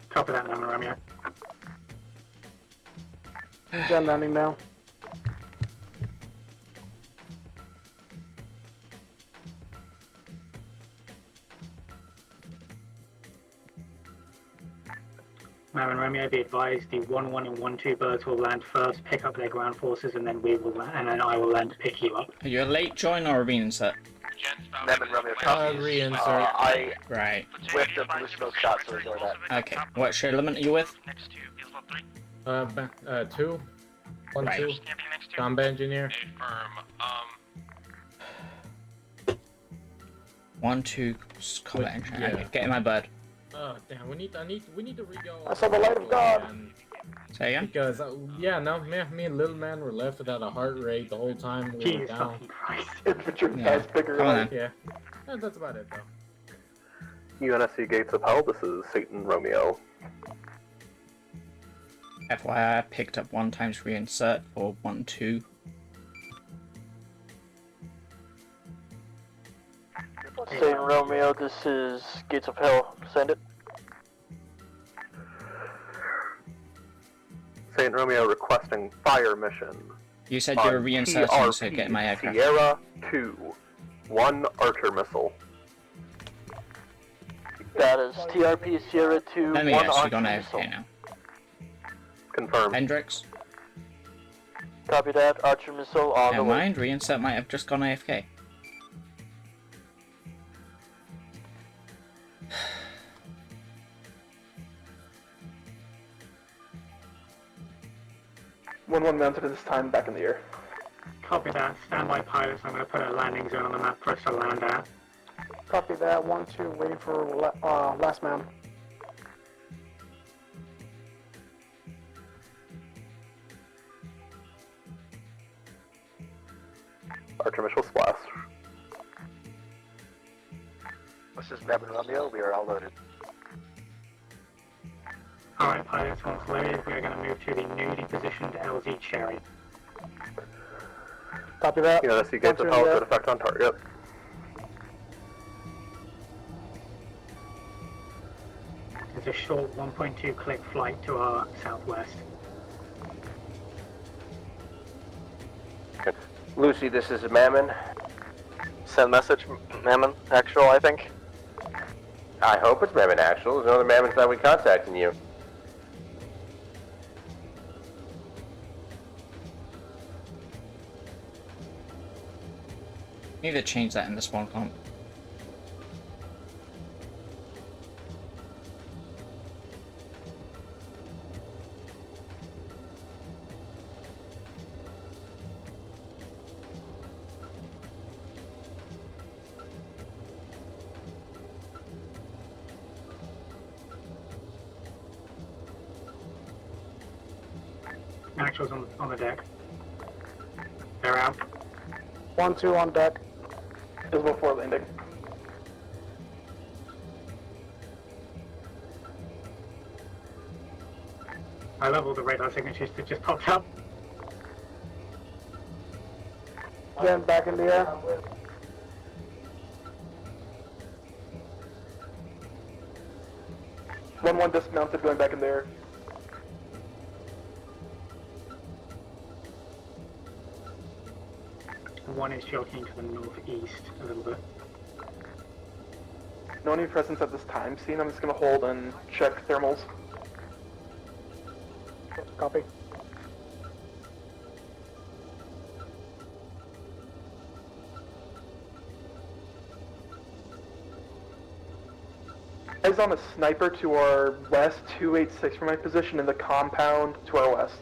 [SPEAKER 2] Copy that, Lama Romeo.
[SPEAKER 11] Gen landing now.
[SPEAKER 2] Mar and Romeo, be advised, the 1-1 and 1-2 birds will land first, pick up their ground forces, and then I will land to pick you up.
[SPEAKER 4] Are you a late join or a reinsert?
[SPEAKER 3] Mem and Romeo copy.
[SPEAKER 17] Reinsert.
[SPEAKER 3] I
[SPEAKER 4] Right.
[SPEAKER 3] whiffed the blue smoke shot, so ignore that.
[SPEAKER 4] Okay. What share element are you with?
[SPEAKER 17] 2. 1,
[SPEAKER 4] Right.
[SPEAKER 17] 2. Combat engineer.
[SPEAKER 4] 1, 2. Combat engineer. Okay, get in my bird.
[SPEAKER 17] Oh damn, we need to re-go.
[SPEAKER 11] I saw the light of God.
[SPEAKER 4] Say again?
[SPEAKER 17] Because me and Little Man were left without a heart rate the whole time we were
[SPEAKER 2] Jesus
[SPEAKER 17] down.
[SPEAKER 2] fucking Christ.
[SPEAKER 11] Infantry
[SPEAKER 4] Yeah.
[SPEAKER 11] has bigger.
[SPEAKER 4] Come on then.
[SPEAKER 17] Yeah, that's about it though.
[SPEAKER 18] UNSC Gates of Hell, this is Satan Romeo.
[SPEAKER 4] FYI, I picked up 1 times reinsert for 1, 2.
[SPEAKER 8] Saint Romeo, this is Gates of Hell. Send it.
[SPEAKER 18] Saint Romeo requesting fire mission.
[SPEAKER 4] You said you were
[SPEAKER 18] on
[SPEAKER 4] reinserting, so
[SPEAKER 18] TRP
[SPEAKER 4] get in my aircraft.
[SPEAKER 18] Sierra 2. 1 Archer missile.
[SPEAKER 8] That is TRP Sierra 2.
[SPEAKER 4] Let me
[SPEAKER 8] 1
[SPEAKER 4] actually
[SPEAKER 8] Archer
[SPEAKER 4] gone
[SPEAKER 8] missile.
[SPEAKER 4] AFK now.
[SPEAKER 18] Confirmed.
[SPEAKER 4] Hendrix?
[SPEAKER 8] Copy that. Archer missile on
[SPEAKER 4] Never
[SPEAKER 8] the way.
[SPEAKER 4] mind, reinsert might have just gone AFK.
[SPEAKER 11] When one mounted at this time, back in the air.
[SPEAKER 2] Copy that. Standby pilots. I'm going to put a landing zone on the map for us to land at.
[SPEAKER 11] Copy that. 1-2, waiting for last man.
[SPEAKER 18] Archer missile splash.
[SPEAKER 3] This is Mem and Romeo. We are all loaded.
[SPEAKER 2] Alright, pilots, once loaded, we are going to move to the newly positioned LZ Cherry.
[SPEAKER 11] Copy that.
[SPEAKER 18] UNSC Gates of Hell, good effect on target.
[SPEAKER 2] It's a short 1.2 click flight to our southwest.
[SPEAKER 3] Lucy, this is Mammon. Send message, Mammon. Actual, I think.
[SPEAKER 1] I hope it's Mammon Actual. There's no other Mammons that we contacting you.
[SPEAKER 4] Need to change that in the spawn comp.
[SPEAKER 2] Actuals on the deck. They're out.
[SPEAKER 11] 1-2 on deck. Is before landing.
[SPEAKER 2] I love all the radar signatures that just popped up.
[SPEAKER 11] Then back in the air. One dismounted, going back in the air.
[SPEAKER 2] One is jogging to the northeast a little bit.
[SPEAKER 11] No enemy presence at this time. Scene. I'm just gonna hold and check thermals. Copy. Eyes on a sniper to our west, 286 from my position in the compound to our west.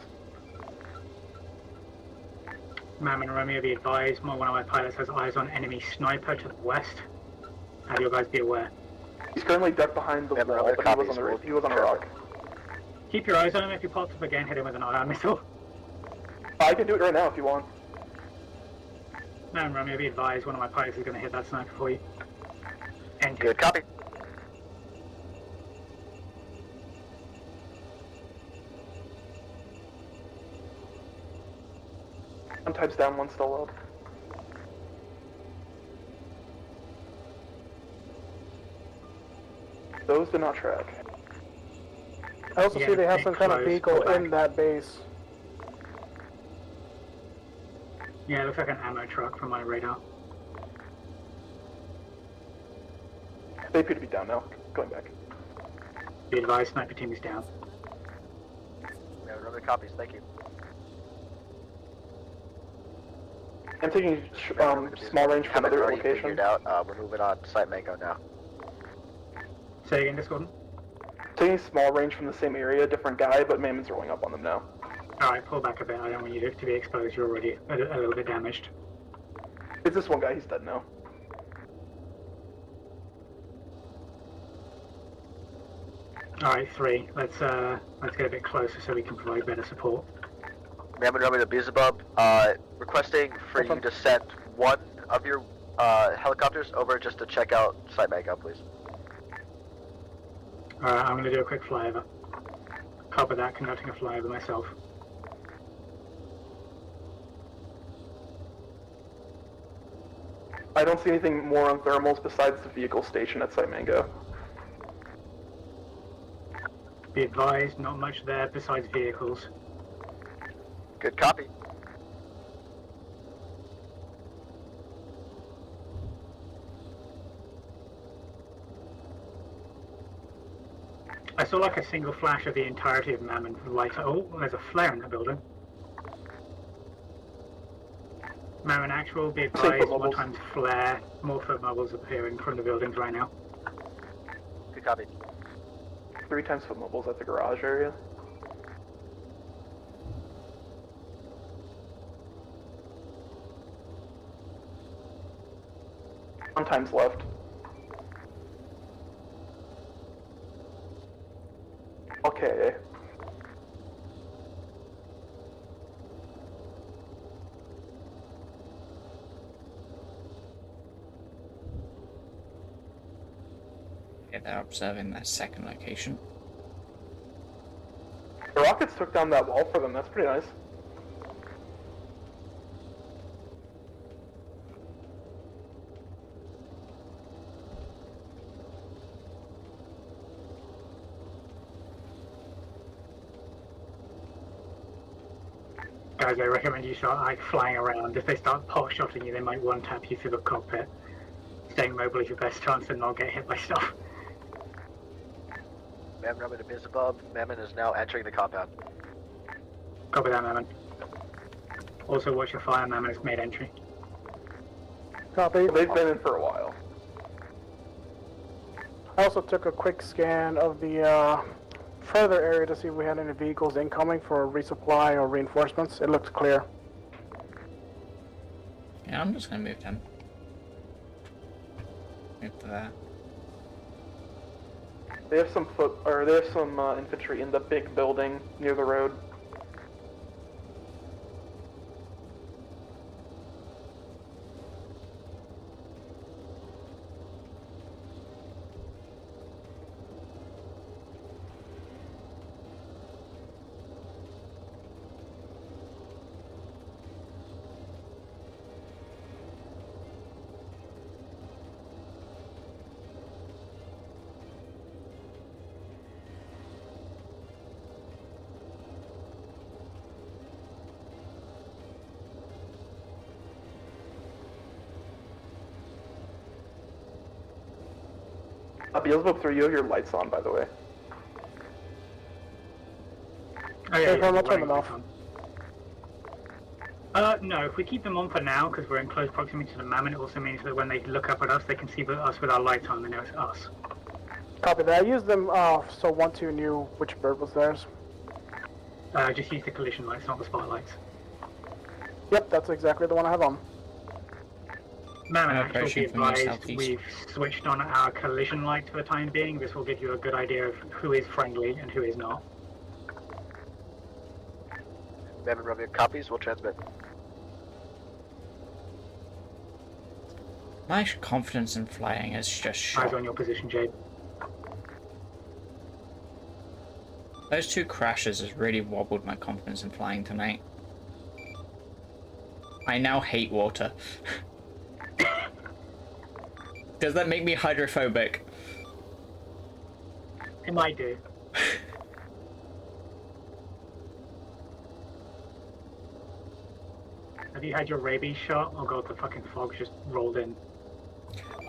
[SPEAKER 2] Mam and Romeo, be advised, one of my pilots has eyes on enemy sniper to the west. Have you guys be aware.
[SPEAKER 11] He's currently ducked behind the wall, but he was on a rock.
[SPEAKER 2] Keep your eyes on him. If he pops up again, hit him with an ion missile.
[SPEAKER 11] I can do it right now if you want.
[SPEAKER 2] Mam and Romeo, be advised, one of my pilots is going to hit that sniper for you. And
[SPEAKER 3] Good copy.
[SPEAKER 11] One types down, one still up. Those did not track. I also see they have some kind of vehicle in that base.
[SPEAKER 2] Yeah, it looks like an ammo truck from my radar.
[SPEAKER 11] They appear to be down now. Going back.
[SPEAKER 2] Be advised, sniper team is down.
[SPEAKER 3] Yeah, remember the copies. Thank you.
[SPEAKER 11] I'm taking small range from other location.
[SPEAKER 3] Out. We're moving on to Site Mango now.
[SPEAKER 2] Say again, Discord.
[SPEAKER 11] Taking small range from the same area, different guy, but Mammon's rolling up on them now.
[SPEAKER 2] Alright, pull back a bit. I don't want you to be exposed. You're already a little bit damaged.
[SPEAKER 11] It's this one guy. He's dead now.
[SPEAKER 2] Alright, 3. Let's get a bit closer so we can provide better support.
[SPEAKER 3] Mammon Rummy to Beelzebub, requesting for you to send one of your helicopters over just to check out Site Mango, please.
[SPEAKER 2] Alright, I'm going to do a quick flyover. Copy that, conducting a flyover myself.
[SPEAKER 11] I don't see anything more on thermals besides the vehicle station at Site Mango.
[SPEAKER 2] Be advised, not much there besides vehicles.
[SPEAKER 3] Good copy.
[SPEAKER 2] I saw like a single flash of the entirety of Mammon light. Oh, there's a flare in the building. Mammon actual, be advised, 1 times flare. More foot bubbles appearing from the buildings right now.
[SPEAKER 3] Good copy.
[SPEAKER 11] 3 times foot mobiles at the garage area. One times left. Okay.
[SPEAKER 4] Yeah, they're observing their second location.
[SPEAKER 11] The rockets took down that wall for them. That's pretty nice.
[SPEAKER 2] Guys, I recommend you start like flying around. If they start pot shotting you, they might one tap you through the cockpit. Staying mobile is your best chance to not get hit by stuff.
[SPEAKER 3] Mammon Rummy to Beelzebub, Mammon is now entering the compound.
[SPEAKER 2] Copy that, Mammon. Also watch your fire, Mammon has made entry.
[SPEAKER 11] Copy. They've been in for a while.
[SPEAKER 19] I also took a quick scan of the further area to see if we had any vehicles incoming for resupply or reinforcements. It looked clear.
[SPEAKER 4] Yeah, I'm just gonna move them. Move to there.
[SPEAKER 11] They have some infantry in the big building near the road. Beelzebub 3, you have your lights on, by the way.
[SPEAKER 2] Oh yeah,
[SPEAKER 19] I'll turn them off.
[SPEAKER 2] No, if we keep them on for now, because we're in close proximity to the Mammon, it also means that when they look up at us, they can see us with our lights on, they know it's us.
[SPEAKER 19] Copy that. I used them so 1-2 knew which bird was theirs.
[SPEAKER 2] Just use the collision lights, not the spotlights.
[SPEAKER 19] Yep, that's exactly the one I have on.
[SPEAKER 2] Man,
[SPEAKER 4] I'm
[SPEAKER 2] actually be
[SPEAKER 4] approaching from the
[SPEAKER 2] advised,
[SPEAKER 4] southeast.
[SPEAKER 2] we've switched on our collision light for the time being. This will give you a good idea of who is friendly and who is not.
[SPEAKER 3] Mammon Romeo copies, we'll transmit.
[SPEAKER 4] My confidence in flying is just shot.
[SPEAKER 2] Eyes on your position, Jade.
[SPEAKER 4] Those 2 crashes has really wobbled my confidence in flying tonight. I now hate water. Does that make me hydrophobic?
[SPEAKER 2] It might do. Have you had your rabies shot? Oh god, the fucking fog just rolled in.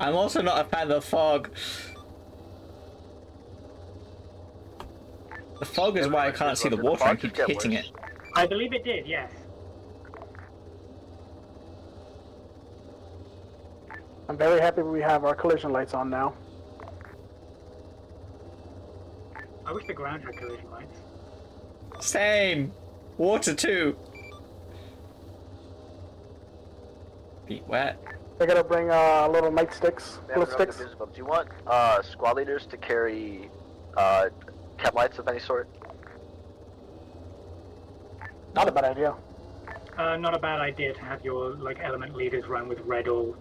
[SPEAKER 4] I'm also not a fan of the fog. The fog is why I can't see the water and keep hitting it.
[SPEAKER 2] I believe it did, yes.
[SPEAKER 19] I'm very happy we have our collision lights on now.
[SPEAKER 2] I wish the ground had collision lights.
[SPEAKER 4] Same! Water too! Feet wet.
[SPEAKER 19] I gotta bring little nightsticks,
[SPEAKER 3] Mammon
[SPEAKER 19] split
[SPEAKER 3] Romeo
[SPEAKER 19] sticks.
[SPEAKER 3] Beelzebub, do you want squad leaders to carry chem lights of any sort?
[SPEAKER 19] Not a bad idea.
[SPEAKER 2] Not a bad idea to have your element leaders run with red or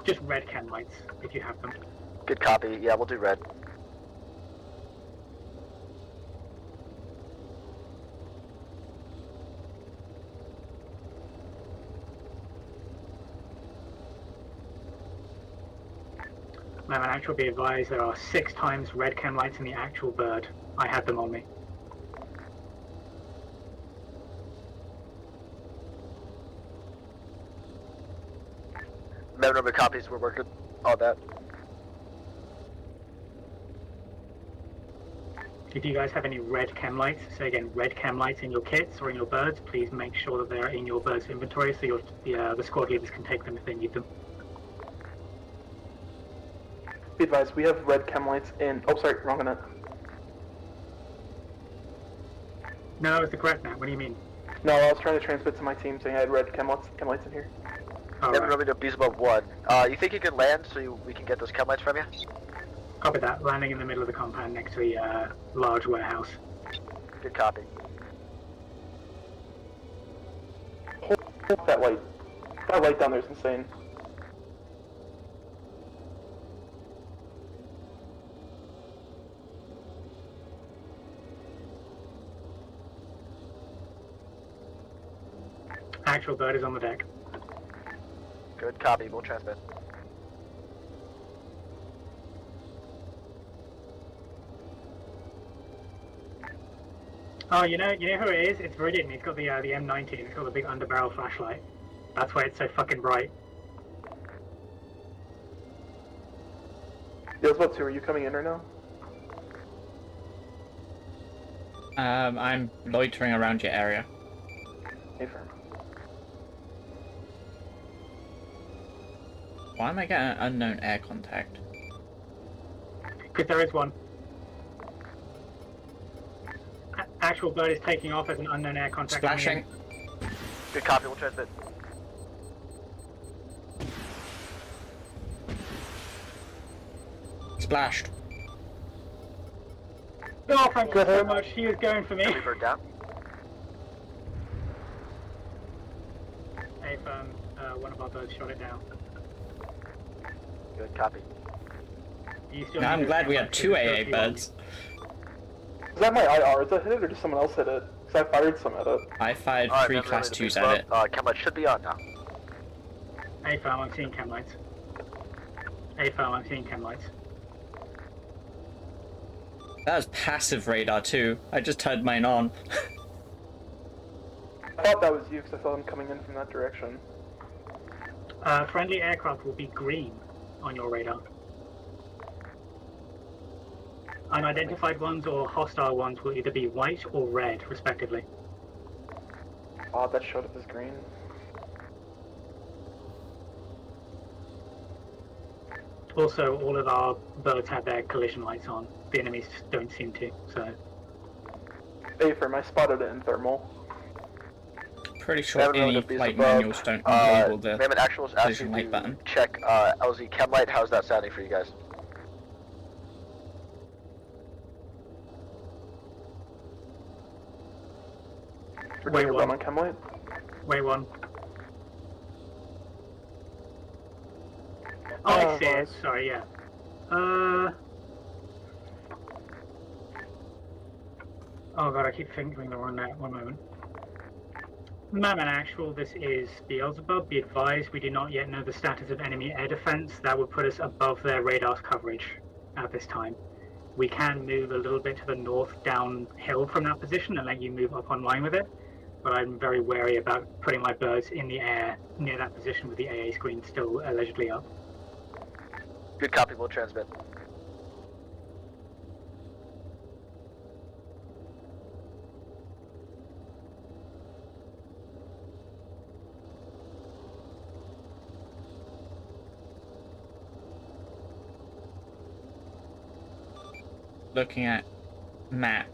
[SPEAKER 2] just red chem lights if you have them.
[SPEAKER 3] Good copy. Yeah, we'll do red.
[SPEAKER 2] Now, and actual be advised, there are 6 times red chem lights in the actual bird. I had them on me.
[SPEAKER 3] Mammon Romeo copies, we're working on that.
[SPEAKER 2] If you guys have any red chem lights, so again, red chem lights in your kits or in your birds, please make sure that they're in your bird's inventory so the squad leaders can take them if they need them.
[SPEAKER 20] Be advised, we have red chem lights in. Oh, sorry, wrong on that.
[SPEAKER 2] No, it's the correct now. What do you mean?
[SPEAKER 20] No, I was trying to transmit to my team saying I had red chem lights in here.
[SPEAKER 3] Mammon Romeo Beelzebub 1. You think you can land so we can get those chem lights from you?
[SPEAKER 2] Copy that. Landing in the middle of the compound next to a large warehouse.
[SPEAKER 3] Good copy.
[SPEAKER 20] Hold that light. That light down there is insane.
[SPEAKER 2] Actual bird is on the deck.
[SPEAKER 3] Good copy, we'll transmit.
[SPEAKER 2] Oh, you know who it is? It's Viridian. He's got the M19. It's got the big underbarrel flashlight. That's why it's so fucking bright.
[SPEAKER 20] Beelzebub 2, are you coming in right now?
[SPEAKER 4] I'm loitering around your area.
[SPEAKER 20] Hey, firm.
[SPEAKER 4] Why am I getting an unknown air contact?
[SPEAKER 2] Because there is one. Actual bird is taking off as an unknown air contact.
[SPEAKER 4] Splashing.
[SPEAKER 3] Good copy, we'll transmit.
[SPEAKER 4] Splashed.
[SPEAKER 2] Oh, thank you so much. He is going for me.
[SPEAKER 3] Every bird down.
[SPEAKER 2] Hey, one of our birds shot it down.
[SPEAKER 3] Good copy.
[SPEAKER 2] You still
[SPEAKER 4] Now I'm
[SPEAKER 2] need
[SPEAKER 4] glad
[SPEAKER 2] to
[SPEAKER 4] we
[SPEAKER 2] stand
[SPEAKER 4] have
[SPEAKER 2] by
[SPEAKER 4] 2
[SPEAKER 2] to
[SPEAKER 4] AA
[SPEAKER 2] the
[SPEAKER 4] birds.
[SPEAKER 20] Is that my IR? Is that hit it or did someone else hit it? Because I fired some at it.
[SPEAKER 4] I fired
[SPEAKER 3] Alright,
[SPEAKER 4] 3
[SPEAKER 3] Mammon
[SPEAKER 4] class
[SPEAKER 3] Romeo
[SPEAKER 4] 2s at it.
[SPEAKER 3] Beelzebub, chem lights should be on now.
[SPEAKER 2] Hey, fam, I'm seeing chem lights. Hey, fam, I'm seeing chem lights.
[SPEAKER 4] That was passive radar too. I just turned mine on.
[SPEAKER 20] I thought that was you because I saw them coming in from that direction.
[SPEAKER 2] Friendly aircraft will be green on your radar. Unidentified ones or hostile ones will either be white or red, respectively.
[SPEAKER 20] Oh, that showed up as green.
[SPEAKER 2] Also, all of our birds have their collision lights on. The enemies don't seem to, so...
[SPEAKER 20] Affirm, I spotted it in thermal.
[SPEAKER 4] Pretty sure
[SPEAKER 3] Mammoth
[SPEAKER 4] any
[SPEAKER 3] Road to
[SPEAKER 4] flight
[SPEAKER 3] above.
[SPEAKER 4] manuals don't label the
[SPEAKER 3] Mammoth Actual's asking
[SPEAKER 4] collision light
[SPEAKER 3] to
[SPEAKER 4] button.
[SPEAKER 3] check LZ Chem Light. How's that sounding for you guys?
[SPEAKER 20] We're
[SPEAKER 2] Wait,
[SPEAKER 20] doing a
[SPEAKER 2] one.
[SPEAKER 20] run on Chem Light.
[SPEAKER 2] Wait, one. Oh, I see it. Sorry, yeah. Oh god, I keep thinking the wrong net. One moment. Mammon Actual, this is Beelzebub. Be advised, we do not yet know the status of enemy air defense. That would put us above their radar's coverage at this time. We can move a little bit to the north downhill from that position and let you move up online with it, but I'm very wary about putting my birds in the air near that position with the AA screen still allegedly up.
[SPEAKER 3] Good copy, we'll transmit.
[SPEAKER 4] Looking at map,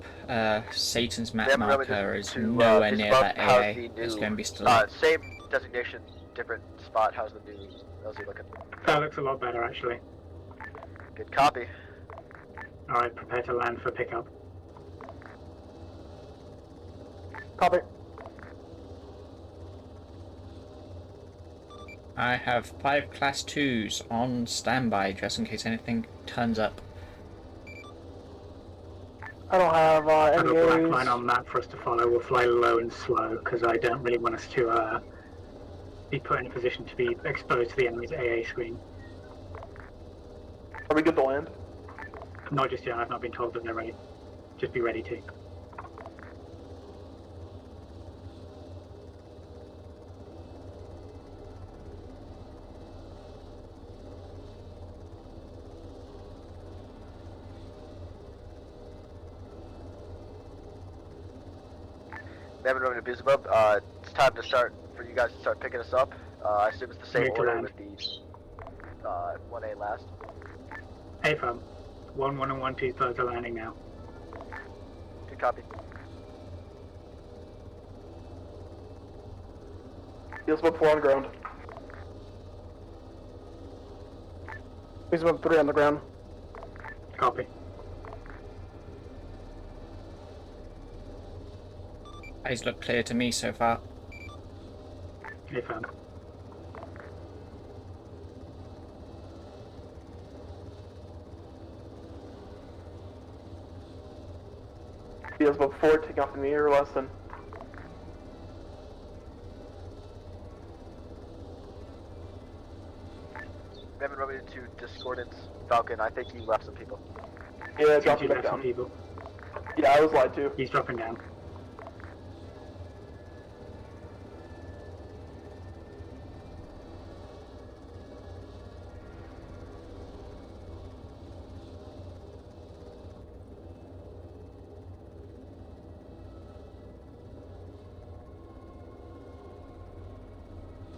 [SPEAKER 4] Satan's map
[SPEAKER 3] Mammoth Road
[SPEAKER 4] marker is
[SPEAKER 3] to,
[SPEAKER 4] nowhere near
[SPEAKER 3] Bisbub.
[SPEAKER 4] that
[SPEAKER 3] How's
[SPEAKER 4] AA.
[SPEAKER 3] the
[SPEAKER 4] It's
[SPEAKER 3] new,
[SPEAKER 4] going to be still.
[SPEAKER 3] same designation, different spot. How's the new LZ looking?
[SPEAKER 2] That looks a lot better, actually.
[SPEAKER 3] Good copy.
[SPEAKER 2] Alright, prepare to land for pickup.
[SPEAKER 19] Copy.
[SPEAKER 4] I have 5 class 2s on standby just in case anything turns up.
[SPEAKER 19] I don't have
[SPEAKER 2] I've
[SPEAKER 19] any
[SPEAKER 2] got a black
[SPEAKER 19] A's.
[SPEAKER 2] line on map for us to follow. We'll fly low and slow because I don't really want us to be put in a position to be exposed to the enemy's AA screen.
[SPEAKER 20] Are we good to land?
[SPEAKER 2] Not just yet, I've not been told that they're ready. Just be ready to.
[SPEAKER 3] Mammoth Road to Bisbub. It's time to start for you guys to start picking us up. I assume it's the same
[SPEAKER 2] Ready to
[SPEAKER 3] order
[SPEAKER 2] land.
[SPEAKER 3] with these 1A last.
[SPEAKER 2] AFAB. 1-1 and 1-2's birds are landing now.
[SPEAKER 3] Good copy.
[SPEAKER 20] Beelzebub 4 on ground.
[SPEAKER 19] Beelzebub 3 on the ground.
[SPEAKER 2] Copy.
[SPEAKER 4] Eyes look clear to me so far.
[SPEAKER 2] AFAB.
[SPEAKER 20] Beelzebub 4 taking off in the air less than.
[SPEAKER 3] Mammoth Road to Discordance. Falcon, I think you left some people.
[SPEAKER 20] Yeah,
[SPEAKER 2] Seems
[SPEAKER 20] drop
[SPEAKER 2] you
[SPEAKER 20] him back
[SPEAKER 2] left some
[SPEAKER 20] down.
[SPEAKER 2] people.
[SPEAKER 20] Yeah, I was lied to.
[SPEAKER 2] He's dropping down.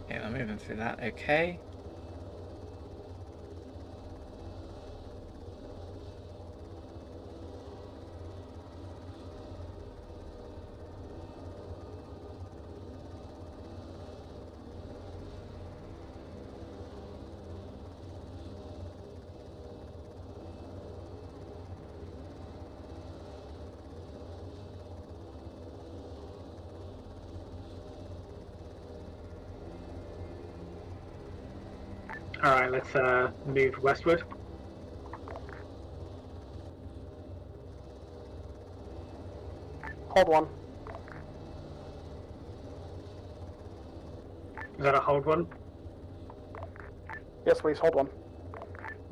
[SPEAKER 4] Yeah, I'm moving through that. Okay.
[SPEAKER 2] Alright, let's move westward.
[SPEAKER 19] Hold one.
[SPEAKER 2] Is that a hold one?
[SPEAKER 19] Yes, please, hold one.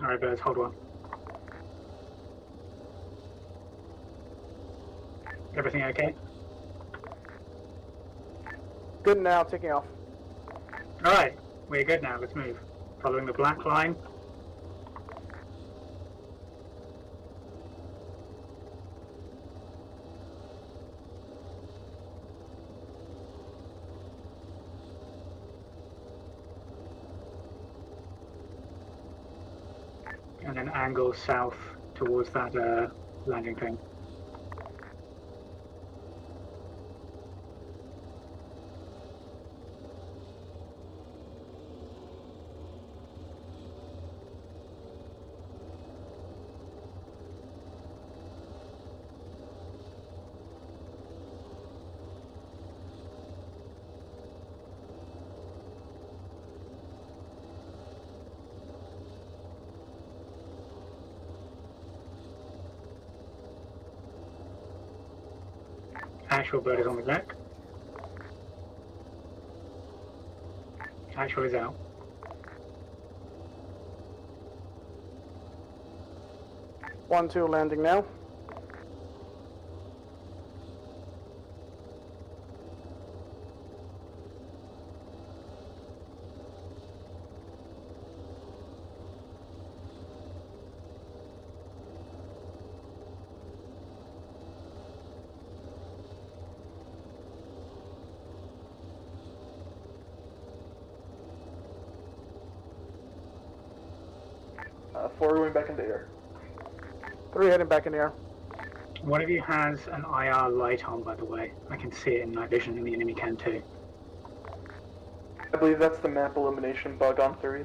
[SPEAKER 2] Alright, birds, hold one. Everything okay?
[SPEAKER 19] Good now, taking off.
[SPEAKER 2] Alright, we're good now, let's move. Following the black line. and then angle south towards that landing thing. Actual bird is on the deck. Actual is out.
[SPEAKER 19] One, two, landing now.
[SPEAKER 20] Four going back into air.
[SPEAKER 19] 3 heading back in the air.
[SPEAKER 2] One of you has an IR light on, by the way. I can see it in night vision, and the enemy can too.
[SPEAKER 20] I believe that's the map elimination bug on 3.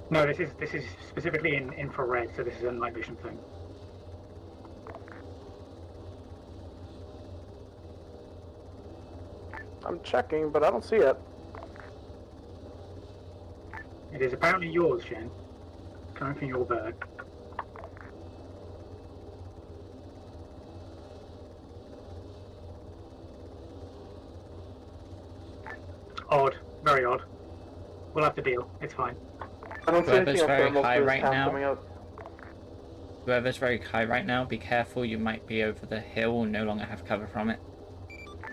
[SPEAKER 2] No, this is specifically in infrared, so this is a night vision thing.
[SPEAKER 19] I'm checking, but I don't see it.
[SPEAKER 2] It is apparently yours, Jen. Coming from your bird. Odd. Very odd. We'll have to deal. It's fine.
[SPEAKER 20] I don't see
[SPEAKER 4] Whoever's
[SPEAKER 20] anything on
[SPEAKER 4] very
[SPEAKER 20] thermal
[SPEAKER 4] high
[SPEAKER 20] for this
[SPEAKER 4] right
[SPEAKER 20] town
[SPEAKER 4] now.
[SPEAKER 20] coming up.
[SPEAKER 4] Whoever's very high right now, be careful. You might be over the hill and no longer have cover from it.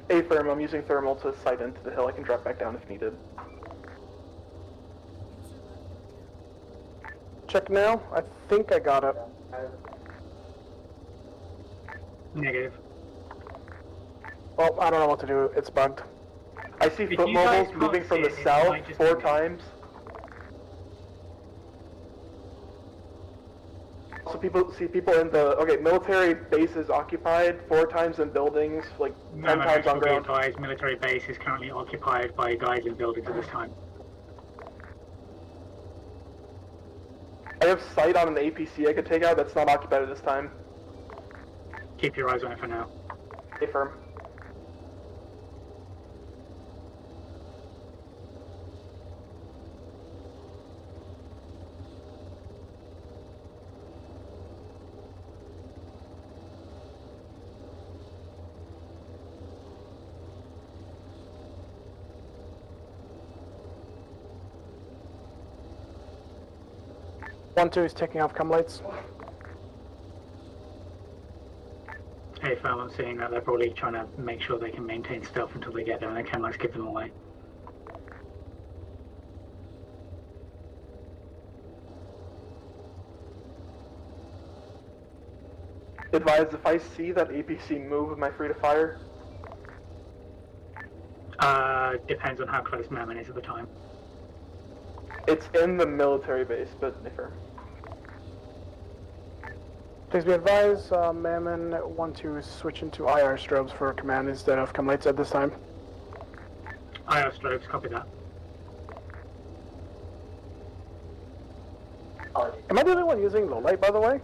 [SPEAKER 20] A-firm, I'm using thermal to sight into the hill. I can drop back down if needed.
[SPEAKER 19] Check now. I think I got it.
[SPEAKER 2] Negative.
[SPEAKER 19] Well, I don't know what to do. It's bugged.
[SPEAKER 20] I see
[SPEAKER 2] If
[SPEAKER 20] foot
[SPEAKER 2] you guys
[SPEAKER 20] mobiles
[SPEAKER 2] can't
[SPEAKER 20] moving from
[SPEAKER 2] see
[SPEAKER 20] the
[SPEAKER 2] it, it
[SPEAKER 20] south
[SPEAKER 2] might just
[SPEAKER 20] 4
[SPEAKER 2] be me.
[SPEAKER 20] times. Also, people in the military base is occupied 4 times in buildings, like 10 times on ground.
[SPEAKER 2] Advised, military base is currently occupied by guys in buildings at this time.
[SPEAKER 20] I have sight on an APC I could take out that's not occupied at this time.
[SPEAKER 2] Keep your eyes on it for now.
[SPEAKER 20] Stay firm.
[SPEAKER 19] One, two is taking off cam lights.
[SPEAKER 2] Hey, fam, I'm seeing that they're probably trying to make sure they can maintain stealth until they get there, and they can like skip them away.
[SPEAKER 20] Advise, if I see that APC move, am I free to fire?
[SPEAKER 2] Depends on how close Mammon is at the time.
[SPEAKER 20] It's in the military base, but stay firm.
[SPEAKER 19] Please be advised, Mammon 1-2 is switching to IR strobes for command instead of cam lights at this time.
[SPEAKER 2] IR strobes, copy that.
[SPEAKER 19] Am I the only one using low light, by the way?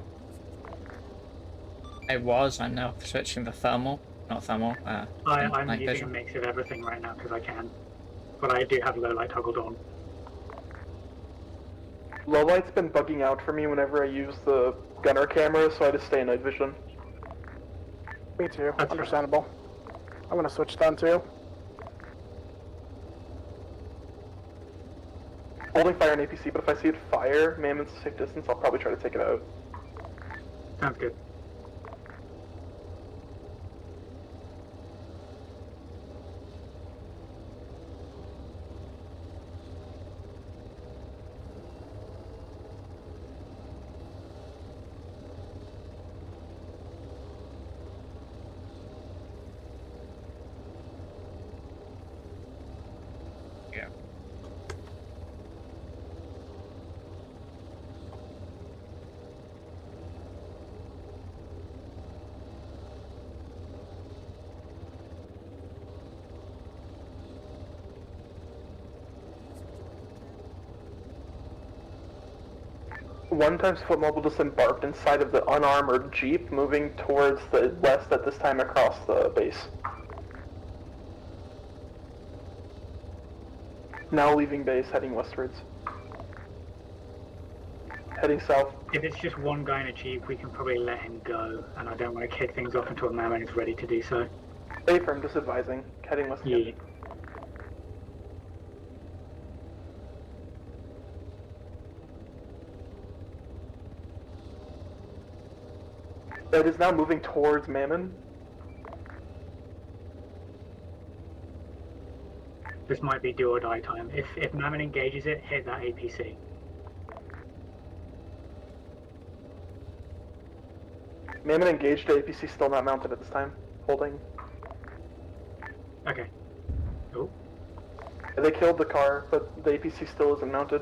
[SPEAKER 4] I was. I'm now switching to thermal. Not thermal.
[SPEAKER 2] I'm
[SPEAKER 4] night
[SPEAKER 2] using
[SPEAKER 4] vision.
[SPEAKER 2] a mix of everything right now because I can. But I do have low light toggled on.
[SPEAKER 20] Low light's been bugging out for me whenever I use the gunner camera, so I just stay in night vision.
[SPEAKER 19] Me too. Understandable. I'm gonna switch down too.
[SPEAKER 20] Holding fire on APC, but if I see it fire, Mammon's a safe distance, I'll probably try to take it out.
[SPEAKER 2] Sounds good.
[SPEAKER 20] 1 times foot mobile just embarked inside of the unarmored jeep, moving towards the west at this time across the base. Now leaving base, heading westwards. Heading south.
[SPEAKER 2] If it's just one guy in a jeep, we can probably let him go, and I don't want to kick things off until Mammon is ready to do so.
[SPEAKER 20] Stay firm, just advising. Heading west again.
[SPEAKER 2] Yeah.
[SPEAKER 20] It is now moving towards Mammon.
[SPEAKER 2] This might be do or die time. If Mammon engages it, hit that APC.
[SPEAKER 20] Mammon engaged, the APC still not mounted at this time. Holding.
[SPEAKER 2] Okay. Oh.
[SPEAKER 20] They killed the car, but the APC still isn't mounted.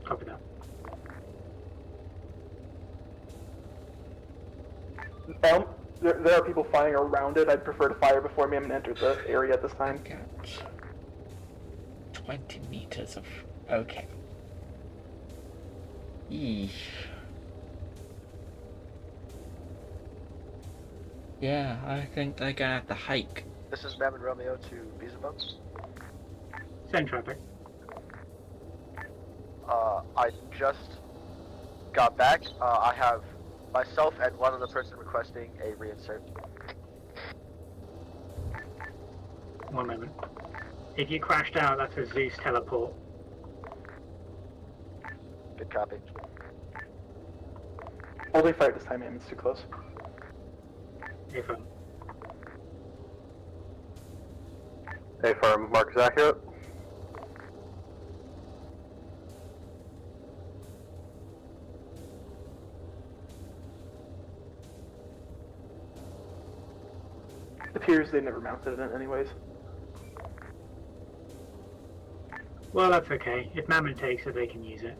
[SPEAKER 2] Copy that.
[SPEAKER 20] There are people firing around it. I'd prefer to fire before Mammon entered the area at this time.
[SPEAKER 4] 20 meters of... Okay. Eesh. Yeah, I think they're gonna have to hike.
[SPEAKER 3] This is Mammon Romeo to Beelzebub.
[SPEAKER 2] Send traffic.
[SPEAKER 3] I just got back. I have myself and one other person requesting a reinsert.
[SPEAKER 2] 1 moment. If you crashed out, that's a Zeus teleport.
[SPEAKER 3] Good copy.
[SPEAKER 20] Holding fire this time, Mammon's too close.
[SPEAKER 2] Hey, firm.
[SPEAKER 18] Hey, firm. Mark is accurate.
[SPEAKER 20] It appears they never mounted it anyways.
[SPEAKER 2] Well, that's okay. If Mammon takes it, they can use it.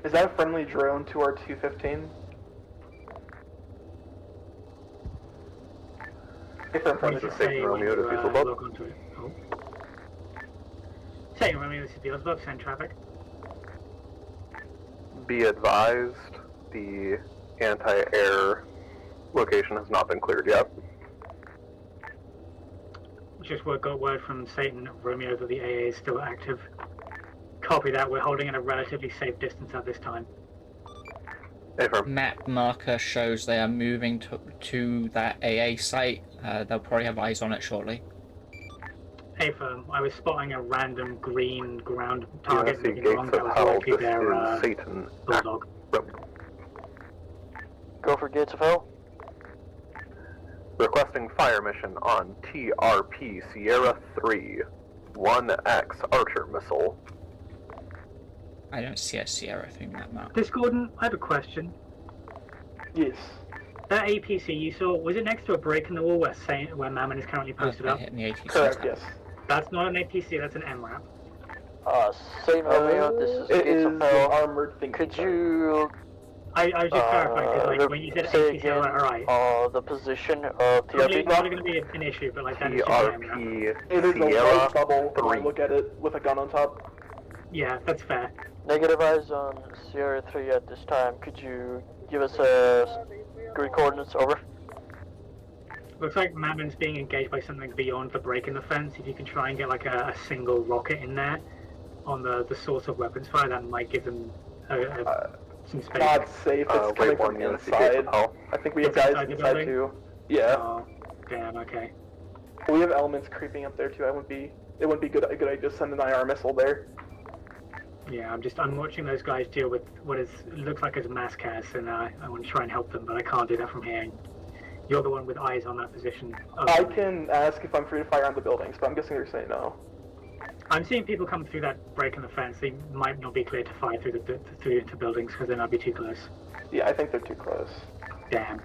[SPEAKER 20] Is that a friendly drone to our 215? Hey, firm,
[SPEAKER 2] What does it say when
[SPEAKER 18] Romeo to
[SPEAKER 2] you
[SPEAKER 18] Beelzebub.
[SPEAKER 2] log onto it? Oh. Say, Romeo, this is Beelzebub, send traffic.
[SPEAKER 18] Be advised, the anti-air location has not been cleared yet.
[SPEAKER 2] Just got word from Satan, Romeo, that the AA is still active. Copy that, we're holding at a relatively safe distance at this time.
[SPEAKER 4] Map marker shows they are moving to that AA site. They'll probably have eyes on it shortly.
[SPEAKER 2] Hey firm, I was spotting a random green ground target
[SPEAKER 18] UNSC
[SPEAKER 2] moving
[SPEAKER 18] Gates
[SPEAKER 2] along.
[SPEAKER 18] of
[SPEAKER 2] That was
[SPEAKER 18] Hell,
[SPEAKER 2] likely
[SPEAKER 18] this
[SPEAKER 2] their
[SPEAKER 18] is Satan.
[SPEAKER 2] bulldog.
[SPEAKER 3] Go for Gates of Hell.
[SPEAKER 18] Requesting fire mission on TRP Sierra 3, 1X Archer missile.
[SPEAKER 4] I don't see a Sierra thing that map.
[SPEAKER 2] Discordant, I have a question.
[SPEAKER 20] Yes.
[SPEAKER 2] That APC you saw, was it next to a break in the wall where Mammon is currently posted up?
[SPEAKER 4] Hitting the APC.
[SPEAKER 20] Correct, yes.
[SPEAKER 2] That's not an APC, that's an MRAP.
[SPEAKER 3] Saint Romeo, this is
[SPEAKER 20] It
[SPEAKER 3] Gates
[SPEAKER 20] is
[SPEAKER 3] of Hell.
[SPEAKER 20] armored thing.
[SPEAKER 3] Could you
[SPEAKER 2] I was just clarifying, because like, when you said
[SPEAKER 3] say
[SPEAKER 2] APC, I was
[SPEAKER 3] again,
[SPEAKER 2] like, alright.
[SPEAKER 3] the position of
[SPEAKER 2] Probably
[SPEAKER 3] TRP?
[SPEAKER 2] not going to be an issue, but like, that is just an MRAP.
[SPEAKER 18] TRP
[SPEAKER 20] It is a
[SPEAKER 18] Sierra
[SPEAKER 20] white bubble.
[SPEAKER 18] 3.
[SPEAKER 20] Look at it with a gun on top.
[SPEAKER 2] Yeah, that's fair.
[SPEAKER 3] Negative eyes on Sierra 3 at this time. Could you give us grid coordinates? Over.
[SPEAKER 2] Looks like Mammon's being engaged by something beyond the break in the fence. If you can try and get like a single rocket in there on the source of weapons fire, that might give them some space.
[SPEAKER 20] Not safe, it's coming from inside. I think we have guys
[SPEAKER 2] Inside the
[SPEAKER 20] inside
[SPEAKER 2] building?
[SPEAKER 20] too. Yeah.
[SPEAKER 2] Oh, damn, okay.
[SPEAKER 20] We have elements creeping up there too. It wouldn't be a good idea to send an IR missile there.
[SPEAKER 2] Yeah, I'm watching those guys deal with what looks like as mass chaos, and I want to try and help them, but I can't do that from here. You're the one with eyes on that position.
[SPEAKER 20] I can ask if I'm free to fire on the buildings, but I'm guessing they're saying no.
[SPEAKER 2] I'm seeing people come through that break in the fence. They might not be clear to fire through into buildings because they might be too close.
[SPEAKER 20] Yeah, I think they're too close.
[SPEAKER 2] Damn.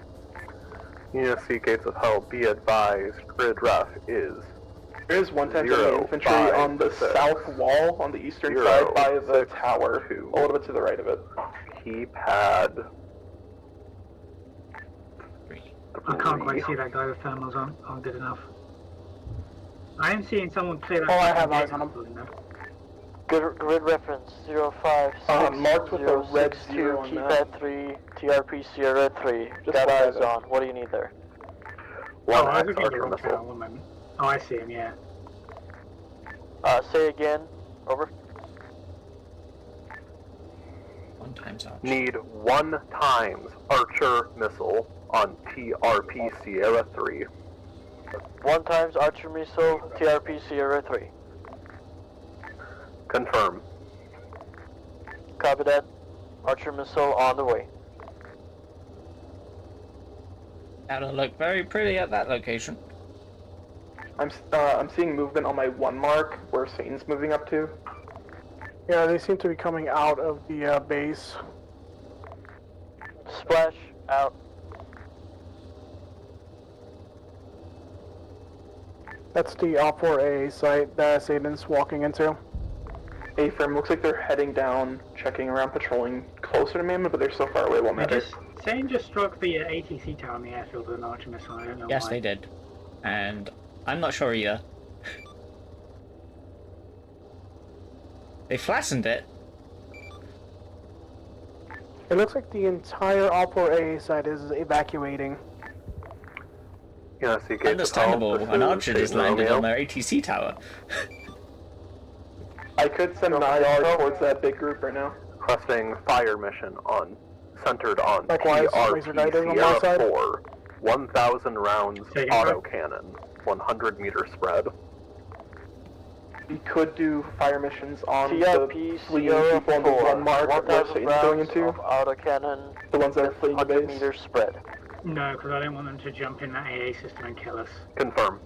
[SPEAKER 18] UNSC Gates of Hell, be advised, grid ref is.
[SPEAKER 20] There is 110 enemy infantry on the south wall on the eastern side by the tower, a little bit to the right of it.
[SPEAKER 18] Keypad.
[SPEAKER 2] I can't quite see that guy with thermals on. Oh, good enough. I am seeing someone clear that.
[SPEAKER 11] Oh, I have eyes on him.
[SPEAKER 8] Grid reference 05
[SPEAKER 20] marked with a red
[SPEAKER 8] 2
[SPEAKER 20] zero on
[SPEAKER 8] keypad 3 TRP Sierra 3. Got eyes on. What do you need there?
[SPEAKER 2] Oh, I was looking at the wrong tower. 1 moment. Oh, I see him. Yeah.
[SPEAKER 8] Say again. Over.
[SPEAKER 4] 1 times Archer.
[SPEAKER 18] Need 1 times Archer missile on TRP Sierra 3.
[SPEAKER 8] 1 times Archer missile TRP Sierra 3.
[SPEAKER 18] Confirm.
[SPEAKER 8] Copy that. Archer missile on the way.
[SPEAKER 4] That'll look very pretty at that location.
[SPEAKER 20] I'm seeing movement on my 1 mark where Satan's moving up to.
[SPEAKER 11] Yeah, they seem to be coming out of the base.
[SPEAKER 8] Splash out.
[SPEAKER 11] That's the Op4A site that Satan's walking into.
[SPEAKER 20] A-firm looks like they're heading down, checking around, patrolling closer to Mammoth, but they're so far away, won't matter.
[SPEAKER 2] Satan just struck the ATC tower in the airfield with an Archer missile. I don't know
[SPEAKER 4] Yes,
[SPEAKER 2] why.
[SPEAKER 4] they did. And I'm not sure either. They flattened it.
[SPEAKER 11] It looks like the entire Op4A site is evacuating.
[SPEAKER 18] UNSC Gates
[SPEAKER 4] Understandable.
[SPEAKER 18] of Hell,
[SPEAKER 4] An Archer just
[SPEAKER 18] Satan
[SPEAKER 4] landed
[SPEAKER 18] Romeo.
[SPEAKER 4] on their ATC tower.
[SPEAKER 20] I could send an IR towards that big group right now.
[SPEAKER 18] Requesting fire mission centered on
[SPEAKER 11] Likewise, laser guided on my
[SPEAKER 18] TRP
[SPEAKER 11] side.
[SPEAKER 18] Sierra 4. 1,000 rounds
[SPEAKER 2] Taking
[SPEAKER 18] auto cannon. 100 meter spread.
[SPEAKER 20] We could do fire missions on
[SPEAKER 8] TRP
[SPEAKER 20] the fleeing
[SPEAKER 8] Sierra
[SPEAKER 20] people on the
[SPEAKER 8] 4.
[SPEAKER 20] 1 mark where
[SPEAKER 8] 1,000
[SPEAKER 20] Satan's going
[SPEAKER 8] rounds
[SPEAKER 20] into.
[SPEAKER 8] of autocannon.
[SPEAKER 20] The ones that are fleeing the
[SPEAKER 8] 100
[SPEAKER 20] base.
[SPEAKER 8] meter spread.
[SPEAKER 2] No, because I don't want them to jump in that AA system and kill us.
[SPEAKER 18] Confirm.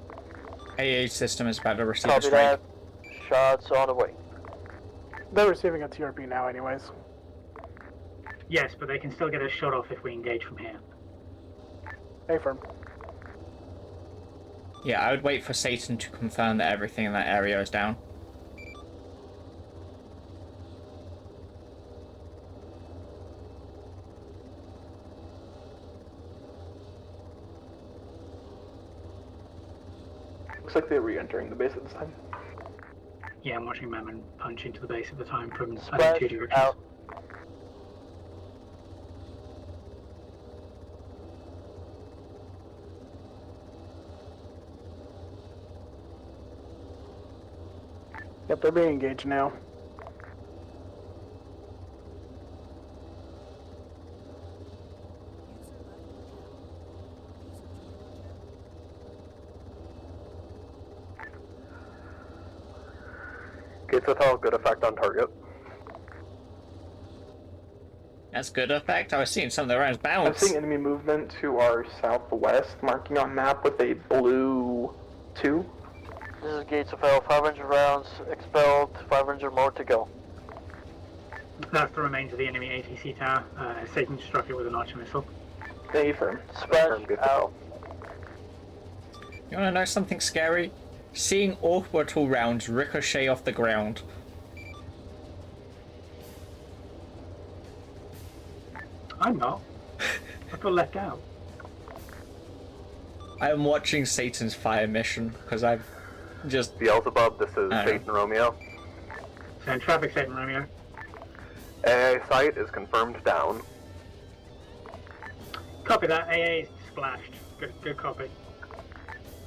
[SPEAKER 4] AA system is about to receive a
[SPEAKER 8] Copy
[SPEAKER 4] strike.
[SPEAKER 8] that. Shots on the way.
[SPEAKER 11] They're receiving a TRP now anyways.
[SPEAKER 2] Yes, but they can still get a shot off if we engage from here.
[SPEAKER 11] A-firm.
[SPEAKER 4] Yeah, I would wait for Satan to confirm that everything in that area is down.
[SPEAKER 20] Looks like they're re-entering the base at this time.
[SPEAKER 2] Yeah, I'm watching Mammon punch into the base at the time from I
[SPEAKER 8] Splash
[SPEAKER 2] think 2 directions.
[SPEAKER 8] out.
[SPEAKER 11] Yep, they're being engaged now.
[SPEAKER 18] Gates of Hell, good effect on target.
[SPEAKER 4] That's good effect. I was seeing some of the rounds
[SPEAKER 20] I'm
[SPEAKER 4] bounce.
[SPEAKER 20] seeing enemy movement to our southwest, marking on map with a blue 2.
[SPEAKER 8] This is Gates of Hell. 500 rounds expelled. 500 more to go.
[SPEAKER 2] That's the remains of the enemy ATC tower. Satan struck it with an Archer missile.
[SPEAKER 20] A-firm.
[SPEAKER 8] Splash out.
[SPEAKER 4] You wanna know something scary? Seeing orbital rounds ricochet off the ground.
[SPEAKER 2] I'm not. I got left out.
[SPEAKER 4] I am watching Satan's fire mission because I've just
[SPEAKER 18] Beelzebub, this is Satan Romeo.
[SPEAKER 2] Send traffic, Satan Romeo.
[SPEAKER 18] AA site is confirmed down.
[SPEAKER 2] Copy that. AA is splashed. Good copy.